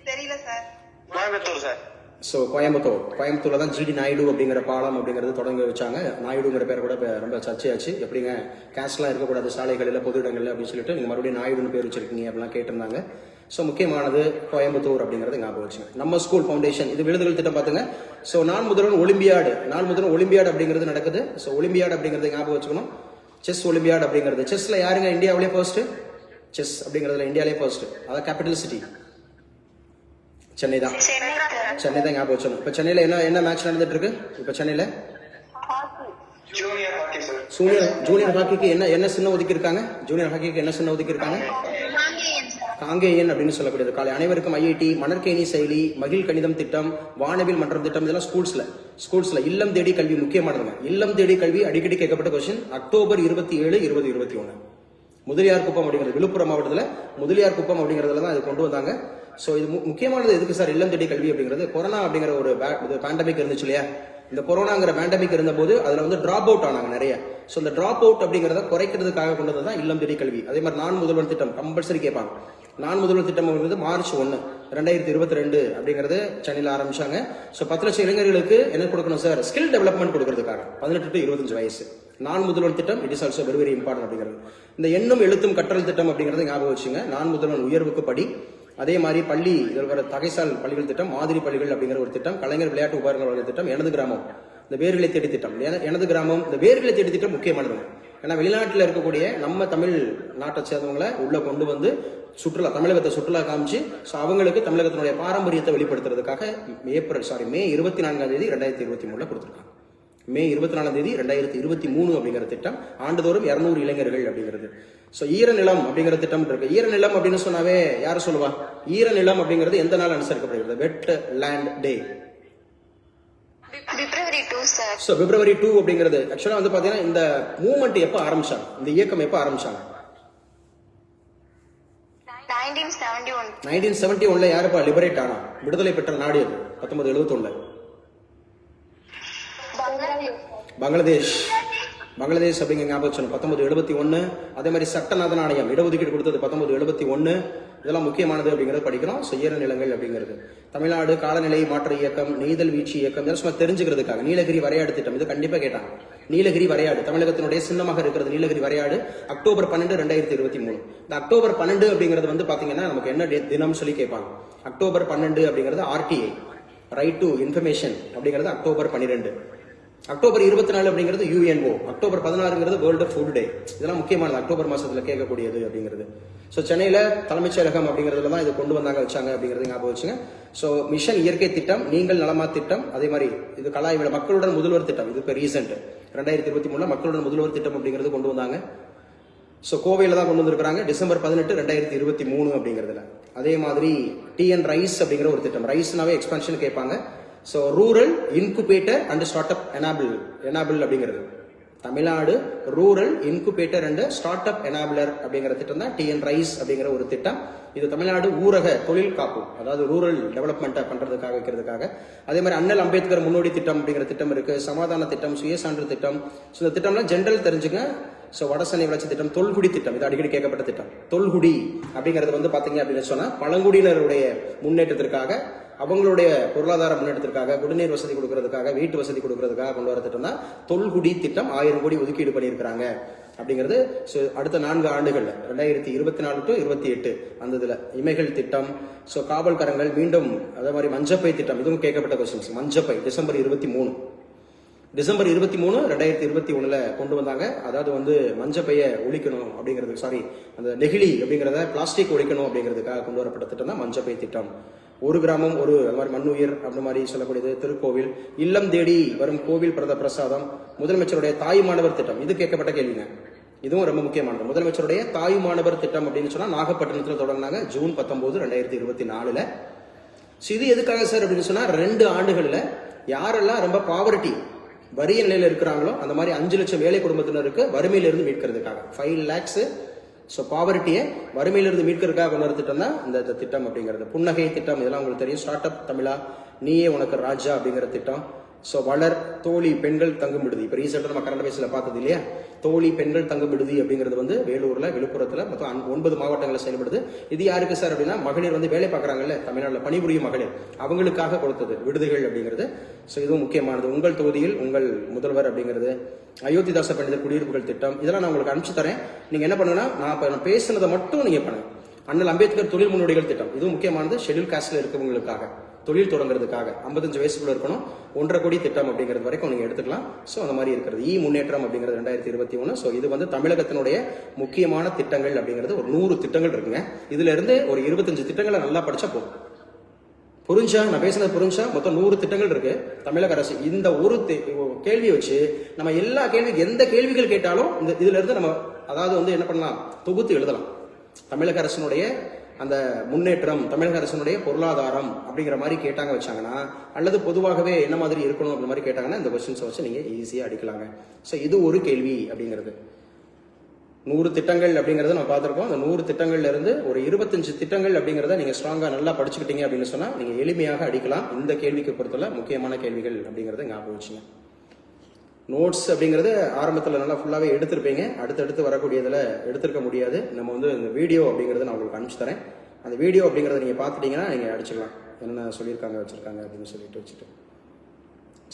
தெரியல சார். கோயம்புத்தூர் சார். ஸோ கோயம்புத்தூர்ல தான் ஜிடி நாயுடு அப்படிங்கிற பாலம் அப்படிங்கிறது தொடங்கி வச்சாங்க. நாயுடுங்கிற பேர் கூட ரொம்ப சர்ச்சையாச்சு. எப்படிங்க கேஸ்ட்லாம் இருக்கக்கூடாது சாலைகளில் பொது இடங்களில் அப்படின்னு சொல்லிட்டு நீங்கள் மறுபடியும் நாயுடுன்னு பேர் வச்சிருக்கீங்க அப்படிலாம் கேட்டிருந்தாங்க. ஸோ முக்கியமானது கோயம்புத்தூர் அப்படிங்கிறது ஞாபகம் வச்சுங்க. நம்ம ஸ்கூல் ஃபவுண்டேஷன் இது விருதுகள் திட்டம் பார்த்துங்க. ஸோ நான் முதல்வன் ஒலிம்பியாடு அப்படிங்கிறது நடக்குது. ஸோ ஒலிம்பியாடு அப்படிங்கிறது ஞாபகம் வச்சுக்கணும். செஸ் ஒலிம்பியாடு அப்படிங்கிறது செஸ்ல யாருங்க இந்தியாவிலே ஃபர்ஸ்ட்? செஸ் அப்படிங்கிறதுல இந்தியாவிலே ஃபர்ஸ்ட். அதான் கேபிட்டல் சிட்டி சென்னை தான் ஞாபகம் வச்சோம். இப்ப சென்னையில என்ன மேட்ச் நடந்துட்டு இருக்கு? இப்ப சென்னையில ஜூனியர் ஹாக்கிக்கு என்ன சின்ன ஒதுக்கி இருக்காங்க? காங்கேயன் அப்படின்னு சொல்லக்கூடியது. காலை அனைவருக்கும் ஐஐடி, மணற்கேணி செயலி, மகிழ் கணிதம் திட்டம், வானவில் மன்றம் திட்டம், இதெல்லாம் ஸ்கூல்ஸ்ல இல்லம் தேடி கல்வி முக்கியமானதுங்க. இல்லம் தேடி கல்வி அடிக்கடி கேட்கப்பட்ட கொஸ்டின். அக்டோபர் 27, 2021 முதலியார் குப்பம் அப்படிங்கிறது விழுப்புரம் மாவட்டத்தில் முதலியார் குப்பம் அப்படிங்கிறதுல தான் இது கொண்டு வந்தாங்க. ஸோ இது முக்கியமானது எதுக்கு சார் இல்லம் தேடி கல்வி அப்படிங்கிறது? கொரோனா அப்படிங்கிற ஒரு பேண்டமிக் இருந்துச்சு இல்லையா? இந்த கொரோனாங்கிற பேண்டமிக் இருந்தபோது அதுல வந்து டிராப் அவுட் ஆனாங்க நிறைய. ஸோ இந்த டிராப் அவுட் அப்படிங்கிறத குறைக்கிறதுக்காக கொண்டு வந்தது தான் இல்லம் தேடி கல்வி. அதே மாதிரி நான் முதல்வன் திட்டம் கம்பல்சரி கேட்பாங்க. நான் முதல்வன் திட்டம் வந்து மார்ச் 1, 2022 அப்படிங்கிறது சென்னையில் ஆரம்பிச்சாங்க. ஸோ 10 லட்சம் இளைஞர்களுக்கு என்ன கொடுக்கணும் சார்? ஸ்கில் டெவலப்மெண்ட் கொடுக்கறதுக்காக 18 to 25 வயசு. நான் முதல்வன் திட்டம் it is also very very important அப்படிங்கிறது. இந்த எண்ணும் எழுத்தும் கற்றல் திட்டம் அப்படிங்கிறது ஞாபகம் வச்சுங்க. நான் முதல்வன் உயர்வுக்கு படி. அதே மாதிரி பள்ளி இதில் வர தகைசால் பள்ளிகள் திட்டம், மாதிரி பள்ளிகள் அப்படிங்கிற ஒரு திட்டம், கலைஞர் விளையாட்டு உபகரணங்கள் திட்டம், எனது கிராமம் இந்த வேர்களை தேடி திட்டம். எனது கிராமம் இந்த வேர்களை தேடி திட்டம் முக்கியமானது. ஏன்னா வெளிநாட்டில் இருக்கக்கூடிய நம்ம தமிழ் நாட்டை சேர்ந்தவங்களை உள்ள கொண்டு வந்து தமிழகத்தை சுற்றுலா காமிச்சு அவங்களுக்கு தமிழகத்தினுடைய பாரம்பரியத்தை வெளிப்படுத்துறதுக்காக மே 24 2023 கொடுத்துருக்காங்க. மே 24 2023 அப்படிங்கிற திட்டம். ஆண்டுதோறும் 200 இளைஞர்கள் அப்படிங்கிறது. ஸோ ஈரநிலம் அப்படிங்கிற திட்டம் இருக்கு. ஈரநிலம் அப்படின்னு சொன்னாவே யார் சொல்லுவா? ஈரநிலம் அப்படிங்கிறது எந்த நாள் அனுசரிக்கப்படுகிறது? வெட் லேண்ட் டே. February 2 அப்படிங்கிறது ஆக்சுவலா வந்து பாத்தீங்கன்னா இந்த மூவ்மெண்ட் எப்ப ஆரம்பிச்சாங்க? இந்த இயக்கம் எப்ப ஆரம்பிச்சாங்க? 1971 யாருப்பா லிபரேட் ஆனா? விடுதலை பெற்ற நாடு அது 1971. பங்களாதேஷ் அப்படிங்கிற ஞாபகம் 1971. அதே மாதிரி சட்டநாத நாணயம் இடஒதுக்கீடு கொடுத்தது 1971. இதெல்லாம் முக்கியமானது அப்படிங்கிறது படிக்கிறோம். ஈரநிலங்கள் அப்படிங்கிறது. தமிழ்நாடு காலநிலை மாற்ற இயக்கம், நெய்தல் வீழ்ச்சி இயக்கம், இதெல்லாம் சும்மா தெரிஞ்சுக்கிறதுக்காக. நீலகிரி வரையாடு திட்டம் இது கண்டிப்பா கேட்டாங்க. நீலகிரி வரையாடு தமிழகத்தினுடைய சின்னமாக இருக்கிறது. நீலகிரி வரையாடு அக்டோபர் 12, 2023. இந்த அக்டோபர் 12 அப்படிங்கிறது வந்து பாத்தீங்கன்னா நமக்கு என்ன தினம் சொல்லி கேட்பாங்க. அக்டோபர் 12 அப்படிங்கிறது RTI, ரைட் டு இன்ஃபர்மேஷன் அப்படிங்கிறது அக்டோபர் 12. அக்டோபர் 24 அப்படிங்கிறது UNO. October 16 world food day. இதெல்லாம் முக்கியமானது அக்டோபர் மாசத்துல கேட்கக்கூடியது அப்படிங்கிறது. ஸோ சென்னையில தலைமைச் செயலகம் அப்படிங்கிறதுல தான் இதை கொண்டு வச்சாங்க அப்படிங்கிறது ஞாபகம் வச்சுங்க. ஸோ மிஷன் இயற்கை திட்டம், நீங்கள் நலமா திட்டம், அதே மாதிரி இது கலாய் விட மக்களுடன் முதல்வர் திட்டம். இது இப்போ ரீசெண்ட் 2023 மக்களுடன் முதல்வர் திட்டம் அப்படிங்கிறது கொண்டு வந்தாங்க. ஸோ கோவையில தான் கொண்டு வந்திருக்காங்க டிசம்பர் 18, 2023 அப்படிங்கிறதுல. அதே மாதிரி TN ரைஸ் அப்படிங்கிற ஒரு திட்டம். ரைஸ்னாவே எக்ஸ்பான்ஷன் கேட்பாங்க. So rural incubator and start up enable அப்படிங்கிறது. Tamil Nadu rural incubator and start up enabler அப்படிங்கிற திட்டம் தான் TN ரைஸ் அப்படிங்கிற ஒரு திட்டம். இது தமிழ்நாடு ஊரக தொழில் காப்பு, அதாவது ரூரல் டெவலப்மெண்ட்டை பண்றதுக்காக வைக்கிறதுக்காக. அதே மாதிரி அண்ணல் அம்பேத்கர் முன்னோடி திட்டம் அப்படிங்கிற திட்டம் இருக்கு. சமாதான திட்டம், சுயசான்று திட்டம். ஸோ இந்த திட்டம்லாம் ஜென்ரல் தெரிஞ்சுங்க. ஸோ வடசென்னை வளர்ச்சி திட்டம், தொல்குடி திட்டம், இது அடிக்கடி கேட்கப்பட்ட திட்டம். தொல்குடி அப்படிங்கிறது வந்து பாத்தீங்க அப்படின்னு சொன்னா பழங்குடியினருடைய முன்னேற்றத்திற்காக, அவங்களுடைய பொருளாதார முன்னேற்றத்திற்காக, குடிநீர் வசதி கொடுக்கறதுக்காக, வீட்டு வசதி கொடுக்கறதுக்காக கொண்டு வர திட்டம் தான் தொல்குடி திட்டம். 1000 கோடி ஒதுக்கீடு பண்ணியிருக்காங்க அப்படிங்கிறது. அடுத்த 4 ஆண்டுகள்ல 2024 to 2028 அந்த இதுல இமைகள் திட்டம். ஸோ காவல் கரங்கள் மீண்டும் அதே மாதிரி மஞ்சப்பை திட்டம், இதுவும் கேட்கப்பட்ட கொஸ்டின்ஸ். மஞ்சப்பை டிசம்பர் 23, 2021 கொண்டு வந்தாங்க. அதாவது வந்து மஞ்சப்பையை ஒழிக்கணும் அப்படிங்கிறது, அந்த நெகிழி அப்படிங்கிறத பிளாஸ்டிக் ஒழிக்கணும் அப்படிங்கிறதுக்காக கொண்டு வரப்பட்ட திட்டம் தான் மஞ்சப்பை திட்டம். ஒரு கிராமம் ஒரு மாதிரி மண்ணுயிர் அப்படி மாதிரி சொல்லக்கூடியது. திருக்கோவில் இல்லம் தேடி வரும் கோவில் பிரசாதம். முதலமைச்சருடைய தாய் மாணவர் திட்டம், இது கேட்கப்பட்ட கேள்விங்க. இதுவும் ரொம்ப முக்கியமானது. முதலமைச்சருடைய தாய் மாணவர் திட்டம் அப்படின்னு சொன்னா நாகப்பட்டினத்தில் தொடங்கினாங்க ஜூன் 19, 2024. இது எதுக்காக சார் அப்படின்னு சொன்னா 2 ஆண்டுகள்ல யாரெல்லாம் ரொம்ப பாவர்ட்டி வறிய நிலையில இருக்கிறாங்களோ அந்த மாதிரி 5 லட்சம் ஏழை குடும்பத்தினருக்கு வறுமையிலிருந்து மீட்கிறதுக்காக 5 lakhs. ஸோ பாவர்ட்டியை வறுமையிலிருந்து மீட்கிறதுக்காக கொண்டு வர திட்டம் தான் இந்த திட்டம் அப்படிங்கிறது. புன்னகை திட்டம், இதெல்லாம் உங்களுக்கு தெரியும். ஸ்டார்ட் அப் தமிழா, நீயே உனக்கு ராஜா அப்படிங்கிற திட்டம். ஸோ வளர் தோழி பெண்கள் தங்கும் விடுதி இப்போ ரீசெண்டாக நம்ம கரண்ட் பேஸில் பார்த்தது இல்லையா, தோழி பெண்கள் தங்கும் விடுதி அப்படிங்கிறது வந்து வேலூரில், விழுப்புரத்தில் மொத்தம் 9 மாவட்டங்களில் செயல்படுது. இது யாருக்கு சார் அப்படின்னா, மகளிர் வந்து வேலை பார்க்குறாங்கல்ல, தமிழ்நாட்டில் பணிபுரியும் மகளிர், அவங்களுக்காக கொடுத்தது விடுதிகள் அப்படிங்கிறது. ஸோ இதுவும் முக்கியமானது. உங்கள் தொகுதியில் உங்கள் முதல்வர் அப்படிங்கிறது, அயோத்திதாச பண்டிதர் குடியிருப்புகள் திட்டம், இதெல்லாம் நான் உங்களுக்கு அனுப்பிச்சு தரேன். நீங்கள் என்ன பண்ணுங்கன்னா, நான் இப்போ பேசுனதை மட்டும் நீங்கள் பண்ணுங்க. அண்ணல் அம்பேத்கர் தொழில் முன்னோடிகள் திட்டம், இதுவும் முக்கியமானது. ஷெட்யூல் காஸ்ட்ல இருக்கவங்களுக்காக தொழில் தொடங்குறதுக்காக 55 வயசுக்குள்ள இருக்கணும். 1.5 கோடி திட்டம் அப்படிங்கிறது வரைக்கும் நீங்க எடுத்துக்கலாம். ஸோ அந்த மாதிரி இருக்கிறது. முன்னேற்றம் அப்படிங்கிறது 2021. ஸோ இது வந்து தமிழகத்தினுடைய முக்கியமான திட்டங்கள் அப்படிங்கிறது ஒரு 100 திட்டங்கள் இருக்குங்க. இதுல இருந்து ஒரு 25 திட்டங்களை நல்லா படிச்சா போதும். புரிஞ்சா, நான் பேசுனது புரிஞ்சா? மொத்தம் 100 திட்டங்கள் இருக்கு தமிழக அரசு. இந்த ஒரு கேள்வியை வச்சு நம்ம எல்லா கேள்விக்கு எந்த கேள்விகள் கேட்டாலும் இந்த இதுல இருந்து நம்ம அதாவது வந்து என்ன பண்ணலாம், தொகுத்து எழுதலாம். தமிழக அரசினுடைய அந்த முன்னேற்றம், தமிழக அரசினுடைய பொருளாதாரம் அப்படிங்கிற மாதிரி கேட்டாங்க வச்சாங்கன்னா, அல்லது பொதுவாகவே என்ன மாதிரி இருக்கணும் அப்படின்ற மாதிரி கேட்டாங்கன்னா, இந்த கொஸ்டின்ஸை வச்சு நீங்க ஈஸியா அடிக்கலாங்க. ஸோ இது ஒரு கேள்வி அப்படிங்கிறது. 100 திட்டங்கள் அப்படிங்கறத நம்ம பார்த்திருக்கோம். அந்த 100 திட்டங்கள்ல இருந்து ஒரு 25 திட்டங்கள் அப்படிங்கறத நீங்க ஸ்ட்ராங்கா நல்லா படிச்சுக்கிட்டீங்க அப்படின்னு சொன்னா நீங்க எளிமையாக அடிக்கலாம். இந்த கேள்விக்கு பொறுத்தவரை முக்கியமான கேள்விகள் அப்படிங்கறத ஞாபகம் வச்சுங்க. நோட்ஸ் அப்படிங்கிறது ஆரம்பத்தில் நல்லா ஃபுல்லாகவே எடுத்திருப்பீங்க. அடுத்தடுத்து வரக்கூடியதில் எடுத்திருக்க முடியாது. நம்ம வந்து இந்த வீடியோ அப்படிங்கிறத நான் உங்களுக்கு அனுப்பிச்சு தரேன். அந்த வீடியோ அப்படிங்கிறத நீங்கள் பார்த்துட்டீங்கன்னா நீங்கள் அடிச்சுக்கலாம், என்னென்ன சொல்லியிருக்காங்க வச்சுருக்காங்க அப்படின்னு சொல்லிட்டு வச்சுட்டு.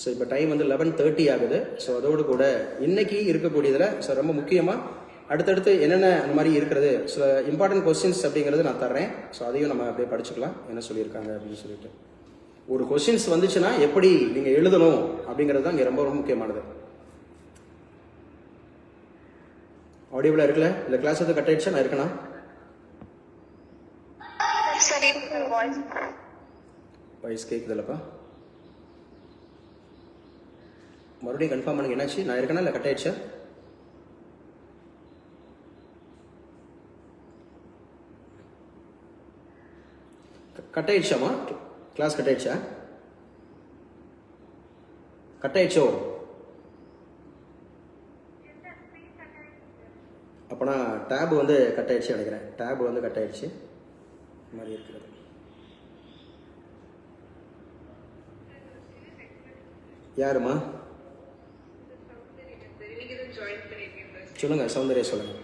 ஸோ இப்போ டைம் வந்து 11:30 ஆகுது. ஸோ அதோடு கூட இன்னைக்கு இருக்கக்கூடியதில் ஸோ ரொம்ப முக்கியமாக அடுத்தடுத்து என்னென்ன அந்த மாதிரி இருக்கிறது, சில இம்பார்ட்டன்ட் கொஸ்டின்ஸ் அப்படிங்கிறது நான் தர்றேன். ஸோ அதையும் நம்ம அப்படியே படிச்சுக்கலாம், என்ன சொல்லியிருக்காங்க அப்படின்னு சொல்லிட்டு. ஒரு கொஸ்டின்ஸ் வந்துச்சுன்னா எப்படி நீங்கள் எழுதணும் அப்படிங்கிறது தான் இங்கே ரொம்ப ரொம்ப முக்கியமானது. ஆடியோவில் இருக்குல்ல, இந்த கிளாஸ் வந்து கட் ஆயிடுச்சா? நான் இருக்கேனா? சரி, வாய்ஸ் கேட்குதுல்லப்பா? மறுபடியும் கன்ஃபார்ம் பண்ணுங்க, என்னாச்சு? நான் இருக்கேனா இல்லை கட் ஆயிடுச்சா? கட் ஆயிடுச்சாமா? கிளாஸ் கட் ஆயிடுச்சா? கட் ஆயிடுச்சோ? அப்போனா டேப் வந்து கட் ஆயிடுச்சு நினைக்கிறேன். டேப் வந்து கட் ஆயிடுச்சு மாதிரி இருக்கிறது. யாருமா? சொல்லுங்க, சௌந்தர்யா சொல்லுங்க.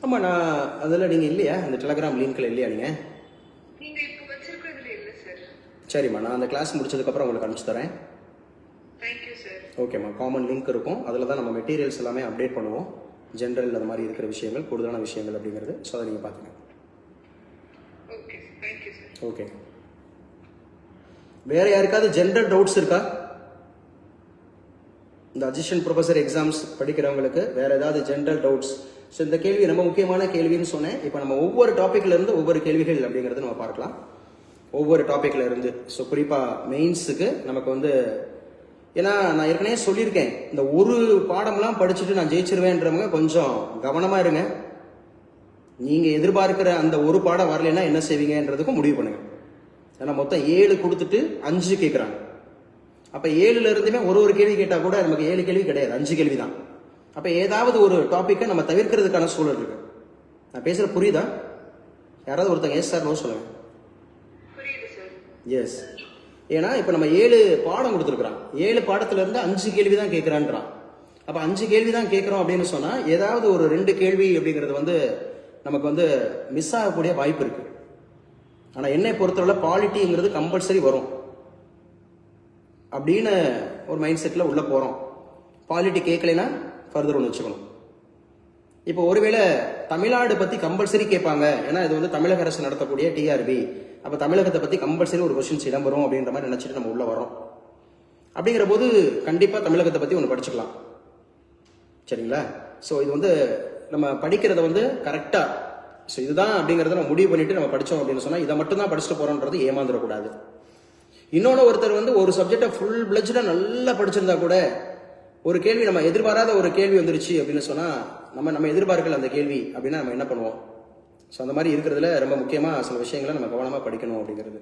ஆமா, நான் அதில் நீங்கள் இல்லையா, இந்த டெலகிராம் லிங்க்ல இல்லையா நீங்கள்? சரிம்மா, நான் அந்த கிளாஸ் முடிச்சதுக்கப்புறம் உங்களுக்கு அனுப்பிச்சு தரேன். ஓகேம்மா, காமன் லிங்க் இருக்கும். அதில் தான் நம்ம மெட்டீரியல்ஸ் எல்லாமே அப்டேட் பண்ணுவோம். ஜென்ரல் அந்த மாதிரி இருக்கிற விஷயங்கள், கூடுதலான விஷயங்கள் அப்படிங்கிறது. ஸோ அதை நீங்கள் பார்த்துங்க. ஓகே, வேற யாருக்காவது ஜென்ரல் டவுட்ஸ் இருக்கா? இந்த அசிஸ்டன்ட் ப்ரொஃபஸர் எக்ஸாம்ஸ் படிக்கிறவங்களுக்கு வேற ஏதாவது ஜென்ரல் டவுட்ஸ்? ஸோ இந்த கேள்வி ரொம்ப முக்கியமான கேள்வின்னு சொன்னேன். இப்போ நம்ம ஒவ்வொரு டாப்பிக்ல இருந்து ஒவ்வொரு கேள்விகள் அப்படிங்கிறது நம்ம பார்க்கலாம். ஒவ்வொரு டாப்பிக்ல இருந்து. ஸோ குறிப்பாக மெயின்ஸுக்கு நமக்கு வந்து, ஏன்னா நான் ஏற்கனவே சொல்லியிருக்கேன், இந்த ஒரு பாடம்லாம் படிச்சுட்டு நான் ஜெயிச்சிருவேன்றவங்க கொஞ்சம் கவனமாக இருங்க. நீங்கள் எதிர்பார்க்கிற அந்த ஒரு பாடம் வரலைன்னா என்ன செய்வீங்கன்றதுக்கும் முடிவு பண்ணுங்க. ஏன்னா மொத்தம் 7 கொடுத்துட்டு 5 கேட்குறாங்க. அப்போ 7ல இருந்துமே ஒரு கேள்வி கேட்டால் கூட நமக்கு 7 கேள்வி கிடையாது, 5 கேள்வி தான். அப்போ ஏதாவது ஒரு டாப்பிக்கை நம்ம தவிர்க்கிறதுக்கான சூழல் இருக்கு. நான் பேசுகிற புரியுதா? யாராவது ஒருத்தங்க எஸ் சார் நோ சொல்லுங்க. எஸ். ஏன்னா இப்போ நம்ம 7 பாடம் கொடுத்துருக்குறான். 7 பாடத்துல இருந்து 5 கேள்வி தான் கேட்குறான்றான். அப்போ 5 கேள்வி தான் கேட்குறோம் அப்படின்னு சொன்னால் ஏதாவது ஒரு 2 கேள்வி அப்படிங்கிறது வந்து நமக்கு வந்து மிஸ் ஆகக்கூடிய வாய்ப்பு இருக்கு. ஆனால் என்னை பொறுத்தவரை பாலிட்டிங்கிறது கம்பல்சரி வரும் அப்படின்னு ஒரு மைண்ட் செட்டில் உள்ள போகிறோம். பாலிட்டி கேட்கலைன்னா ஃபர்தர் ஒன்று வச்சுக்கணும். இப்போ ஒருவேளை தமிழ்நாடு பற்றி கம்பல்சரி கேட்பாங்க, ஏன்னா இது வந்து தமிழக அரசு நடத்தக்கூடிய டிஆர்பி, அப்போ தமிழகத்தை பற்றி கம்பல்சரி ஒரு கொஸ்டின்ஸ் இடம்பெறும் அப்படின்ற மாதிரி நினச்சிட்டு நம்ம உள்ள வரோம். அப்படிங்கிற போது கண்டிப்பாக தமிழகத்தை பற்றி ஒன்று படிச்சுக்கலாம். சரிங்களா? ஸோ இது வந்து நம்ம படிக்கிறத வந்து கரெக்டாக, ஸோ இதுதான் அப்படிங்கிறத நம்ம முடிவு பண்ணிட்டு நம்ம படித்தோம் அப்படின்னு சொன்னால் இதை மட்டும் தான் படிச்சுட்டு போகிறோன்றது ஏமாந்துடக்கூடாது. இன்னொன்று, ஒருத்தர் வந்து ஒரு சப்ஜெக்டை ஃபுல் பிளட்ஜாக நல்லா படிச்சிருந்தா கூட ஒரு கேள்வி நம்ம எதிர்பாராத ஒரு கேள்வி வந்துருச்சு அப்படின்னு சொன்னால் நம்ம எதிர்பார்க்கல அந்த கேள்வி அப்படின்னா நம்ம என்ன பண்ணுவோம்? ஸோ அந்த மாதிரி இருக்கிறதுல ரொம்ப முக்கியமாக சில விஷயங்களை நம்ம கவனமாக படிக்கணும் அப்படிங்கிறது.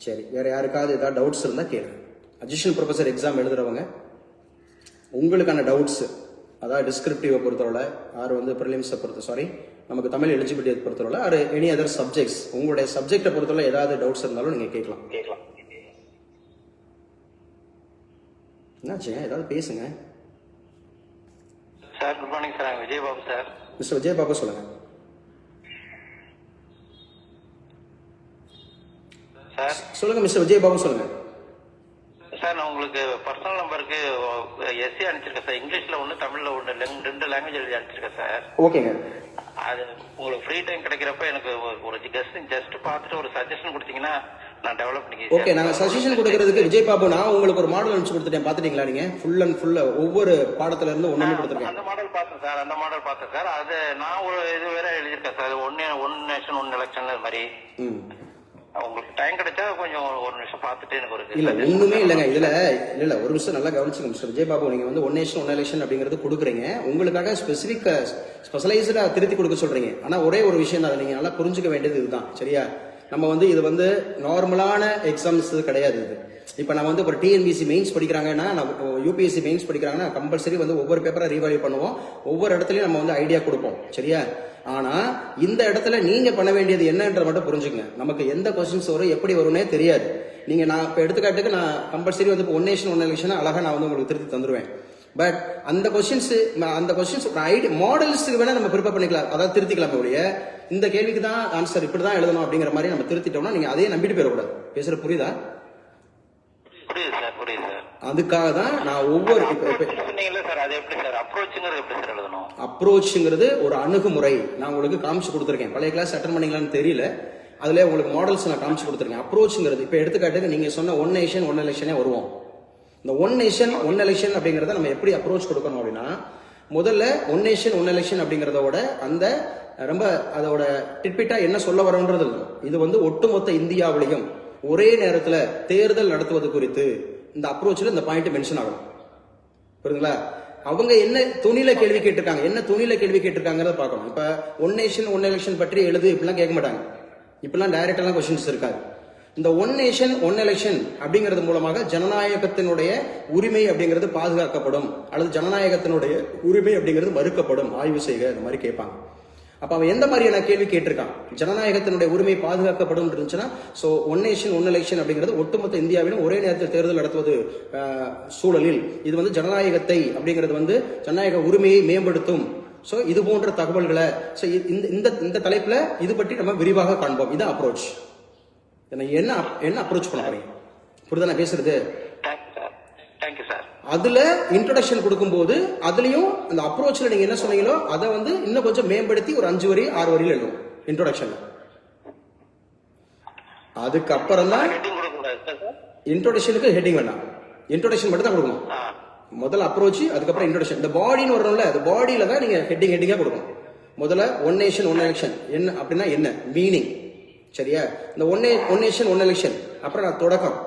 சரி, வேற யாருக்காவது ஏதாவது டவுட்ஸ் இருந்தால் கேளுங்க. அசிஸ்டன்ட் ப்ரொஃபஸர் எக்ஸாம் எழுதுறவங்க உங்களுக்கான டவுட்ஸ், அதாவது டிஸ்கிரிப்டிவை பொறுத்தவரை, யார் வந்து ப்ரிலிம்ஸை பொறுத்த நமக்கு தமிழ் எலிஜிபிலிட்டி பொறுத்தவரை ஆர் எனி அதர் சப்ஜெக்ட்ஸ், உங்களுடைய சப்ஜெக்டை பொறுத்தவரை ஏதாவது டவுட்ஸ் இருந்தாலும் நீங்கள் கேட்கலாம். என்னாச்சு, ஏதாவது பேசுங்க. Sir good morning sir, Vijayababu sir. Mister Vijayababu சொல்லுங்க. சார் சொல்லுங்க மிஸ்டர் விஜயபாபு சொல்லுங்க. சார் நான் உங்களுக்கு பர்சனல் நம்பருக்கு எஸ்சி அனுப்பிச்சிருக்கேன் சார். இங்கிலீஷ்ல ஒன்று, தமிழ்ல ஒன்று, 2 லாங்குவேஜ் எழுதி அனுப்பிச்சிருக்கேன் சார். ஓகேங்க. அது உங்களுக்கு ஃப்ரீ டைம் கிடைக்கிறப்ப எனக்கு ஒரு ஜஸ்ட் பார்த்துட்டு ஒரு சஜஷன் கொடுத்தீங்கன்னா நான் டெவலப் பண்ணி. ஓகே, நாங்கள் சஜஷன் கொடுக்கறதுக்கு விஜயபாபு நான் உங்களுக்கு ஒரு மாடல் அனுப்பிச்சு கொடுத்துட்டேன், பார்த்துட்டீங்களா நீங்கள்? ஃபுல் அண்ட் ஃபுல் ஒவ்வொரு பாடத்துல இருந்து ஒன்று கொடுத்துருக்கேன். அந்த மாடல் பார்த்தேன் சார். அது நான் ஒரு இது வேற எழுதியிருக்கேன் sir. One nation one election மாதிரி. உங்களுக்கு டைம் கிடைச்சா கொஞ்சம் ஒரு நிமிஷம் பார்த்துட்டு எனக்கு ஒரு இல்ல ஒண்ணுமே இல்லைங்க இதுல. இல்ல ஒரு நிமிஷம் நல்லா கவனிச்சுங்க மிஸ்டர் விஜயபாபு. நீங்க வந்து ஒன் நேஷன் ஒன் எலெக்ஷன் அப்படிங்கிறது கொடுக்குறீங்க, உங்களுக்காக ஸ்பெஷலைஸ்டா திருத்தி கொடுக்க சொல்றீங்க. ஆனா ஒரே ஒரு விஷயம் தான், நீங்க நல்லா புரிஞ்சுக்க வேண்டியது இதுதான், சரியா? நம்ம வந்து இது வந்து நார்மலான எக்ஸாம்ஸ் கிடையாது. இது இப்ப நம்ம வந்து ஒரு டிஎன்பிசி மெயின்ஸ் படிக்கிறாங்கன்னா, யூபிஎஸ்சி மெயின்ஸ் படிக்கிறாங்கன்னா கம்பல்சரி வந்து ஒவ்வொரு பேப்பரை ரீவால்யூ பண்ணுவோம், ஒவ்வொரு இடத்துலயும் நம்ம வந்து ஐடியா கொடுப்போம், சரியா? ஆனா இந்த இடத்துல நீங்க பண்ண வேண்டியது என்னன்றத மட்டும் புரிஞ்சுக்கங்க. நமக்கு எந்த கொஸ்டின்ஸ் வரும், எப்படி வரும்னே தெரியாது. நீங்க நான் இப்ப எடுத்துக்காட்டுக்கு நான் கம்பல்சரி வந்து ஒன் நேஷன் ஒன் எலெக்ஷன் அழகா நான் வந்து உங்களுக்கு திருத்தி தந்துருவேன். பட் அந்த கொஸ்டின்ஸ் ஐடியா மாடல்ஸுக்கு வேணா நம்ம ப்ரிப்பேர் பண்ணிக்கலாம், அதாவது திருத்திக்கலாம். ஒழிய இந்த கேள்விக்கு தான் ஆன்சர் இப்படிதான் எழுதணும் அப்படிங்கிற மாதிரி நம்ம திருத்திட்டோம்னா நீங்க அதையே நம்பிட்டு போயிடக்கூடாது. பேசுற புரியுதா? அதுக்காக தான் நான் ஒவ்வொரு அப்ரோச்சுங்கிறது ஒரு அணுகுமுறை நான் உங்களுக்கு காமிச்சு கொடுத்துருக்கேன். பழைய கிளாஸ் அட்டன் பண்ணீங்களான்னு தெரியல, அதுல உங்களுக்கு மாடல்ஸ் நான் காமிச்சு கொடுத்துருக்கேன். அப்ரோச்சுங்கிறது இப்ப எடுத்துக்காட்டுக்கு நீங்க சொன்ன ஒன் நேஷன் ஒன் எலெக்ஷனே வருவோம். இந்த ஒன் நேஷன் ஒன் எலெக்ஷன் அப்படிங்கறத நம்ம எப்படி அப்ரோச் கொடுக்கணும் அப்படின்னா, முதல்ல ஒன் நேஷன் ஒன் எலெக்ஷன் அப்படிங்கறதோட அந்த ரொம்ப அதோட டிட்பிட்டா என்ன சொல்ல வரோன்றது இது வந்து ஒட்டுமொத்த இந்தியாவிலையும் ஒரே நேரத்துல தேர்தல் நடத்துவது குறித்து இந்த அப்ரோச்ல இந்த பாயிண்ட் மென்ஷன் ஆகும். புரியுதுங்களா? அவங்க என்ன துணியில கேள்வி கேட்டிருக்காங்கிறத பார்க்கணும். இப்ப ஒன் நேஷன் ஒன் எலெக்ஷன் பற்றி எழுது இப்படிலாம் கேட்க மாட்டாங்க. இப்பெல்லாம் டைரக்டெல்லாம் கொஸ்டின்ஸ் இருக்காது. இந்த ஒன் நேஷன் ஒன் எலெக்ஷன் அப்படிங்கிறது மூலமாக ஜனநாயகத்தினுடைய உரிமை அப்படிங்கிறது பாதுகாக்கப்படும் அல்லது ஜனநாயகத்தினுடைய உரிமை அப்படிங்கிறது மறுக்கப்படும், ஆய்வு செய்க, இந்த மாதிரி கேட்பாங்க. அப்ப அவன் எந்த மாதிரியான கேள்வி கேட்டிருக்கான்? ஜனநாயகத்தினுடைய உரிமை பாதுகாக்கப்படும் இருந்துச்சுன்னா, so one nation one election அப்படிங்கிறது ஒட்டுமொத்த இந்தியாவிலும் ஒரே நேரத்தில் தேர்தல் நடத்துவது சூழலில் இது வந்து ஜனநாயகத்தை அப்படிங்கிறது வந்து ஜனநாயக உரிமையை மேம்படுத்தும். சோ இது போன்ற தகவல்களை இந்த தலைப்புல இது பற்றி நம்ம விரிவாக காண்போம். இது அப்ரோச். என்ன அப்ரோச் பண்ண போறீங்க? புரியுதா நான் பேசுறது? அதுல இன்ட்ரோடக்ஷன் கொடுக்கும்போது அதுலயும் அந்த அப்ரோச்ல நீங்க என்ன சொன்னீங்களோ அதை வந்து இன்னும் கொஞ்சம் மேம்படுத்தி ஒரு 5 வரி 6 வரியில் எழுதும் இன்ட்ரோடக்ஷன்ல. அதுக்கப்புறம் தான் இன்ட்ரோடக்ஷனுக்கு ஹெட்டிங் வேண்டாம், இன்ட்ரோடக்ஷன் மட்டும் தான் கொடுக்கணும். முதல்ல அப்ரோச், அதுக்கப்புறம் இன்ட்ரோடக்ஷன். இந்த பாடின்னு வரணும்ல, அது பாடியில தான் நீங்க ஹெட்டிங்கா கொடுக்கணும். முதல்ல ஒன் நேஷன் ஒன் எலெக்ஷன் என்ன அப்படின்னா என்ன மீனிங், சரியா? இந்த ஒன் நேஷன் ஒன் எலெக்ஷன் அப்புறம் நான் தொடக்கம்,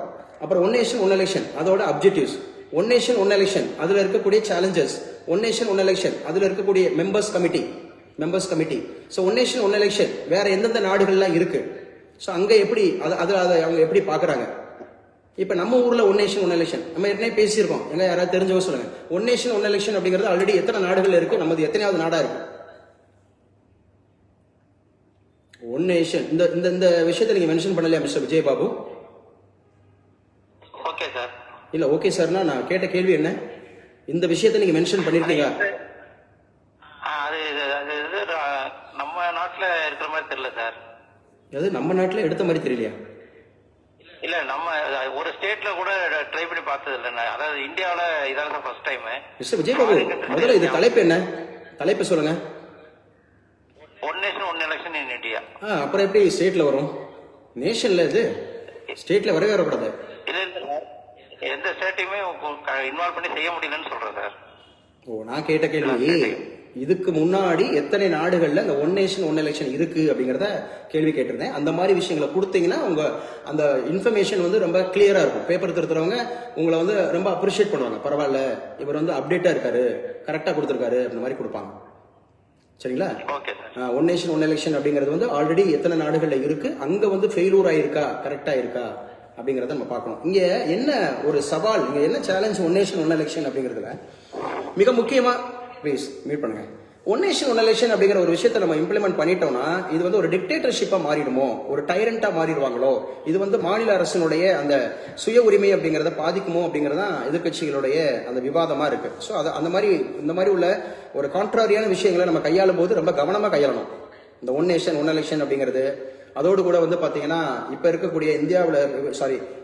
அப்புறம் ஒன் நேஷன் ஒன் எலெக்ஷன் அதோட objectives, one nation one election அதுல இருக்கக்கூடிய challenges, one nation one election அதுல இருக்கக்கூடிய members committee. So one nation one election வேற எந்தெந்த நாடுகள்லாம் இருக்கு, சோ அங்க எப்படி அதுல அதை அவங்க எப்படி பாக்குறாங்க. இப்ப நம்ம ஊர்ல ஒன் நேஷன் ஒன் எலெக்ஷன் நம்ம ஏற்கனவே பேசியிருக்கோம், எங்க யாராவது தெரிஞ்சவங்க சொல்லுங்க. ஒன் நேஷன் ஒன் எலெக்ஷன் அப்படிங்கிறது ஆல்ரெடி எத்தனை நாடுகள் இருக்கு, நமது எத்தனையாவது நாடா இருக்கு? ஒன் நேஷன் இந்த விஷயத்தை நீங்க மென்ஷன் பண்ணலையா மிஸ்டர் விஜயபாபு? Okay sir. இல்ல ஓகே சார்னா நான் கேட்ட கேள்வி என்ன, இந்த விஷயத்தை நீங்க மென்ஷன் பண்ணிருக்கீங்க? அது நம்ம நாட்டுல இருக்கிற மாதிரி தெரியல சார். அது நம்ம நாட்டுல எடுத்த மாதிரி தெரியலையா? இல்ல நம்ம ஒரு ஸ்டேட்ல கூட ட்ரை பண்ணி பார்த்தது இல்ல, அதாவது இந்தியாவில இதான் ஃபர்ஸ்ட் டைம். மிஸ்டர் விஜயபாபு முதல்ல இது தலைப்பு என்ன, தலைப்பு சொல்லுங்க. One nation one election in India. அப்புறம் எப்படி ஸ்டேட்ல வரும்? நேஷன்ல இது ஸ்டேட்ல வரவே வரக்கூடாது. இல்ல சார், எந்த ஸ்டேட்டையுமே இன்வால்வ் பண்ணி செய்ய முடியலன்னு சொல்றேன் சார். ஓ, நான் கேட்ட கேள்வி இதுக்கு முன்னாடி எத்தனை நாடுகள்ல இந்த ஒன் நேஷன் ஒன் எலெக்ஷன் இருக்கு அப்படிங்கறத கேள்வி கேட்டிருந்தேன். அந்த மாதிரி விஷயங்களை கொடுத்தீங்கன்னா உங்க அந்த இன்ஃபர்மேஷன் வந்து ரொம்ப கிளியரா இருக்கும். பேப்பர் திருத்துறவங்க உங்களை வந்து ரொம்ப அப்ரிஷியேட் பண்ணுவாங்க. பரவாயில்ல, இவர் வந்து அப்டேட்டா இருக்காரு, கரெக்டா கொடுத்திருக்காரு அந்த மாதிரி கொடுப்பாங்க. சரிங்களா? ஒன் நேஷன் ஒன் எலெக்ஷன் அப்படிங்கிறது வந்து ஆல்ரெடி எத்தனை நாடுகள்ல இருக்கு, அங்க வந்து ஃபெயிலூர் ஆயிருக்கா கரெக்டா இருக்கா அப்படிங்கறத நம்ம பார்க்கணும். இங்க என்ன ஒரு சவால், இங்க என்ன challenge one nation one election அப்படிங்கிறதுல மிக முக்கியமா ப்ளீஸ் மீட் பண்ணுங்க. ஒன் நேஷன் ஒன் எலெக்ஷன் அப்படிங்கிற ஒரு விஷயத்தை நம்ம இம்ப்ளிமெண்ட் பண்ணிட்டோம்னா இது வந்து ஒரு டிக்டேட்டர்ஷிப்பா மாறிடுமோ, ஒரு டைரண்டா மாறிடுவாங்களோ, இது வந்து மாநில அரசினுடைய அந்த சுய உரிமை அப்படிங்கறத பாதிக்குமோ அப்படிங்கறது தான் எதிர்க்கட்சிகளுடைய அந்த விவாதமா இருக்கு. ஸோ அது அந்த மாதிரி இந்த மாதிரி உள்ள ஒரு கான்ட்ராரியான விஷயங்களை நம்ம கையாளும் போது ரொம்ப கவனமா கையாளணும். இந்த ஒன் நேஷன் ஒன் எலெக்ஷன் அப்படிங்கிறது அதோடு கூட வந்து பாத்தீங்கன்னா இப்ப இருக்கக்கூடிய இந்தியாவில்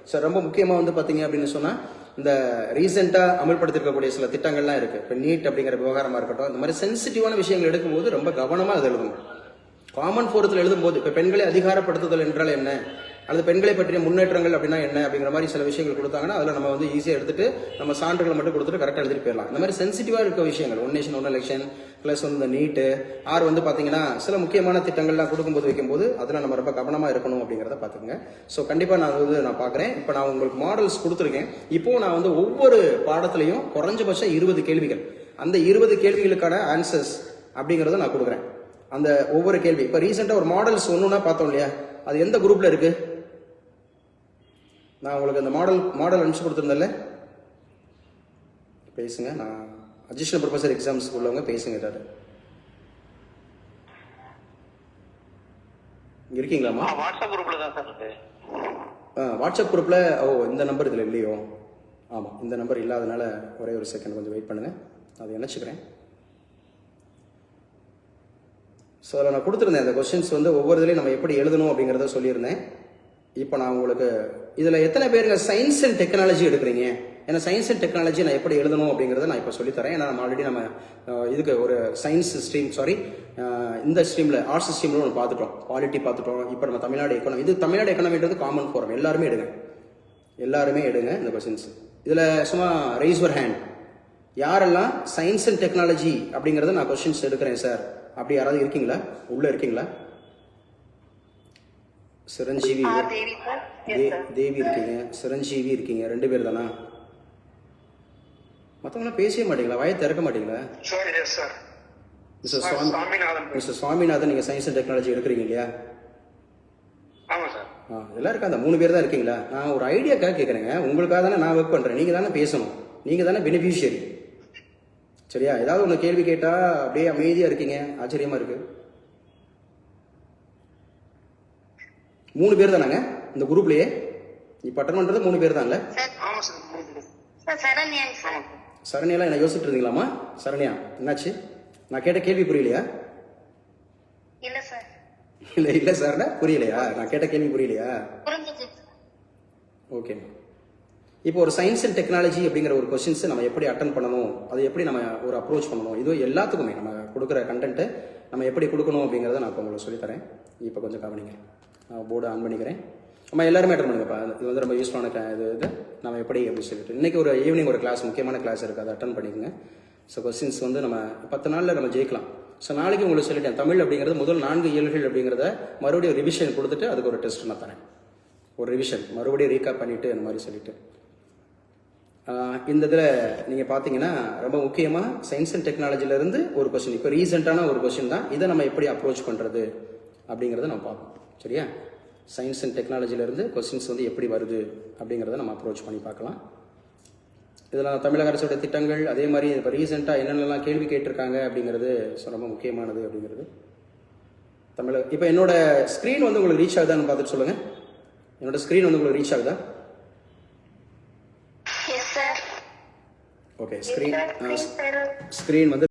சார் ரொம்ப முக்கியமா வந்து பாத்தீங்க அப்படின்னு சொன்னா இந்த ரீசெண்டா அமல்படுத்திருக்கக்கூடிய சில திட்டங்கள்லாம் இருக்கு. இப்போ நீட் அப்படிங்கிற விவகாரமா இருக்கட்டும், இந்த மாதிரி சென்சிட்டிவான விஷயங்கள் எடுக்கும்போது ரொம்ப கவனமா அதை எழுதணும். காமன் ஃபோரத்தில் எழுதும்போது இப்போ பெண்களை அதிகாரப்படுத்துதல் என்றால் என்ன, அல்லது பெண்களை பற்றிய முன்னேற்றங்கள் அப்படின்னா என்ன அப்படிங்கிற மாதிரி சில விஷயங்கள் கொடுத்தாங்கன்னா அதில் நம்ம வந்து ஈஸியாக எடுத்துட்டு நம்ம சான்றுகளை மட்டும் கொடுத்துட்டு கரெக்டாக எழுதிட்டு போயிடலாம். இந்த மாதிரி சென்சிட்டிவாக இருக்க விஷயங்கள் one nation one election plus வந்து இந்த நீட்டு ஆர் வந்து பார்த்தீங்கன்னா சில முக்கியமான திட்டங்கள்லாம் கொடுக்கும்போது வைக்கும்போது அதில் நம்ம ரொம்ப கவனமாக இருக்கணும் அப்படிங்கிறத பார்த்துக்கோங்க. ஸோ கண்டிப்பாக நான் பார்க்குறேன். இப்போ நான் உங்களுக்கு மாடல்ஸ் கொடுத்துருக்கேன். இப்போ நான் வந்து ஒவ்வொரு பாடத்துலையும் குறைஞ்சபட்சம் 20 கேள்விகள், அந்த 20 கேள்விகளுக்கான ஆன்சர்ஸ் அப்படிங்கிறத நான் கொடுக்குறேன். அந்த ஒவ்வொரு கேள்வி இப்போ ரீசெண்டாக ஒரு மாடல்ஸ் ஒன்றுனா பார்த்தோம் இல்லையா, அது எந்த குரூப்ல இருக்கு? நான் உங்களுக்கு அந்த மாடல் அனுப்பிச்சு கொடுத்துருந்தேன்ல, பேசுங்க. நான் அடிஷனல் ப்ரொஃபஸர் எக்ஸாம்ஸ் உள்ளவங்க பேசுங்க. ஏதாவது இருக்கீங்களாமா? வாட்ஸ்அப் குரூப்ல தான் சார் இருக்கு. வாட்ஸ்அப் குரூப்ல இந்த நம்பர் இதில் இல்லையோ? ஆமாம், இந்த நம்பர் இல்லாதனால ஒரே ஒரு செகண்ட் கொஞ்சம் வெயிட் பண்ணுங்க, அதை நினச்சிக்கிறேன். ஸோ அதில் நான் கொடுத்துருந்தேன் அந்த கொஸ்டின்ஸ் வந்து ஒவ்வொரு இதுலையும் நம்ம எப்படி எழுதணும் அப்படிங்கிறத சொல்லியிருந்தேன். இப்போ நான் உங்களுக்கு இதில் எத்தனை பேருங்க சயின்ஸ் அண்ட் டெக்னாலஜி எடுக்கிறீங்க? ஏன்னா சயின்ஸ் அண்ட் டெக்னாலஜி நான் எப்படி எழுதணும் அப்படிங்கிறத நான் இப்போ சொல்லித்தரேன். ஏன்னா நம்ம ஆல்ரெடி நம்ம இதுக்கு ஒரு சயின்ஸ் ஸ்ட்ரீம் இந்த ஸ்ட்ரீமில் ஆர்ட்ஸ் ஸ்ட்ரீமில் ஒன்று பார்த்துட்டோம், குவாலிட்டி பார்த்துட்டோம். இப்போ நம்ம தமிழ்நாடு எக்கானமி, இது தமிழ்நாடு எக்கானமின்றது காமன் ஃபோரம், எல்லாருமே எடுங்க இந்த கொஸ்டின்ஸ். இதில் சும்மா ரைஸ் யுவர் ஹேண்ட், யாரெல்லாம் சயின்ஸ் அண்ட் டெக்னாலஜி அப்படிங்கிறத நான் கொஸ்டின்ஸ் எடுக்கிறேன் சார் அப்படி யாராவது இருக்கீங்களா? உள்ள இருக்கீங்களா? சிரஞ்சீவி, தேவி இருக்கீங்க, சிரஞ்சீவி இருக்கீங்க, 2 பேர் தானா? மற்றவங்களாம் பேசவே மாட்டீங்களா? வாயை திறக்க மாட்டீங்களா? மிஸ்டர் சுவாமிநாதன், நீங்க சயின்ஸ் அண்ட் டெக்னாலஜி எடுக்கிறீங்க இல்லையா? இதெல்லாம் இருக்கா? அந்த 3 பேர் தான் இருக்கீங்களா? நான் ஒரு ஐடியாக்காக கேட்குறேங்க, உங்களுக்காக தானே நான் ஒர்க் பண்றேன். நீங்க தானே பேசணும், நீங்க தானே பெனிஃபிஷியரி. சரியா? ஏதாவது ஒன்று கேள்வி கேட்டா அப்படியே அமைதியா இருக்கீங்க, ஆச்சரியமா இருக்கு. 3 பேர் தானாங்க இந்த குரூப்லயே? இப்ப அட்டன் பண்றது 3 பேர் தான்ல? சரண்யா, என்ன யோசிச்சுட்டு இருந்தீங்களாமா? சரண்யா, என்னாச்சு? நான் கேட்ட கேள்வி புரியலையா? இல்ல சார், புரியலையா? நான் கேட்ட கேள்வி புரியலையா? ஓகே. இப்போ ஒரு சயின்ஸ் அண்ட் டெக்னாலஜி அப்படிங்கிற ஒரு கொஸ்டின்ஸ் நம்ம எப்படி அட்டன் பண்ணணும், அதை எப்படி நம்ம ஒரு அப்ரோச் பண்ணணும், இது எல்லாத்துக்குமே நம்ம கொடுக்குற கண்டென்ட்டு நம்ம எப்படி கொடுக்கணும் அப்படிங்கிறத நான் இப்போ உங்களுக்கு சொல்லித்தரேன். இப்போ கொஞ்சம் கவனிங்க. நான் போர்டு ஆன் பண்ணிக்கிறேன். நம்ம எல்லாருமே அட்டன் பண்ணுங்கப்பா. இது வந்து ரொம்ப யூஸ்ஃபுல்லான இது நம்ம எப்படி அப்படின்னு சொல்லிட்டு இன்னைக்கு ஒரு ஈவினிங் ஒரு கிளாஸ், முக்கியமான கிளாஸ் இருக்குது, அதை அட்டன் பண்ணிக்கோங்க. ஸோ கொஸ்டின்ஸ் வந்து நம்ம 10 நாளில் நம்ம ஜெயிக்கலாம். ஸோ நாளைக்கு உங்களுக்கு சொல்லிட்டேன், தமிழ் அப்படிங்கிறது முதல் 4 இயல்கள் அப்படிங்கிறத மறுபடியும் ரிவிஷன் கொடுத்துட்டு அதுக்கு ஒரு டெஸ்ட் நான் தரேன். ஒரு ரிவிஷன் மறுபடியும் ரீகாப் பண்ணிட்டு அந்த மாதிரி சொல்லிட்டு இந்த இதில் நீங்கள் பார்த்தீங்கன்னா ரொம்ப முக்கியமாக சயின்ஸ் அண்ட் டெக்னாலஜிலேருந்து ஒரு கொஸ்டின், இப்போ ரீசெண்டான ஒரு கொஸ்டின் தான், இதை நம்ம எப்படி அப்ரோச் பண்ணுறது அப்படிங்கிறத நம்ம பார்ப்போம். சரியா? சயின்ஸ் அண்ட் டெக்னாலஜிலேருந்து கொஸ்டின்ஸ் வந்து எப்படி வருது அப்படிங்கிறத நம்ம அப்ரோச் பண்ணி பார்க்கலாம். இதெல்லாம் தமிழக அரசோட திட்டங்கள், அதே மாதிரி இப்போ ரீசெண்டாக என்னென்னலாம் கேள்வி கேட்டிருக்காங்க அப்படிங்கிறது ரொம்ப முக்கியமானது அப்படிங்கிறது. இப்போ என்னோட ஸ்க்ரீன் வந்து உங்களுக்கு ரீச் ஆகுதான்னு பார்த்துட்டு சொல்லுங்கள். என்னோட ஸ்க்ரீன் வந்து உங்களுக்கு ரீச் ஆகுதா? ஓகே, ஸ்க்ரீன் வந்து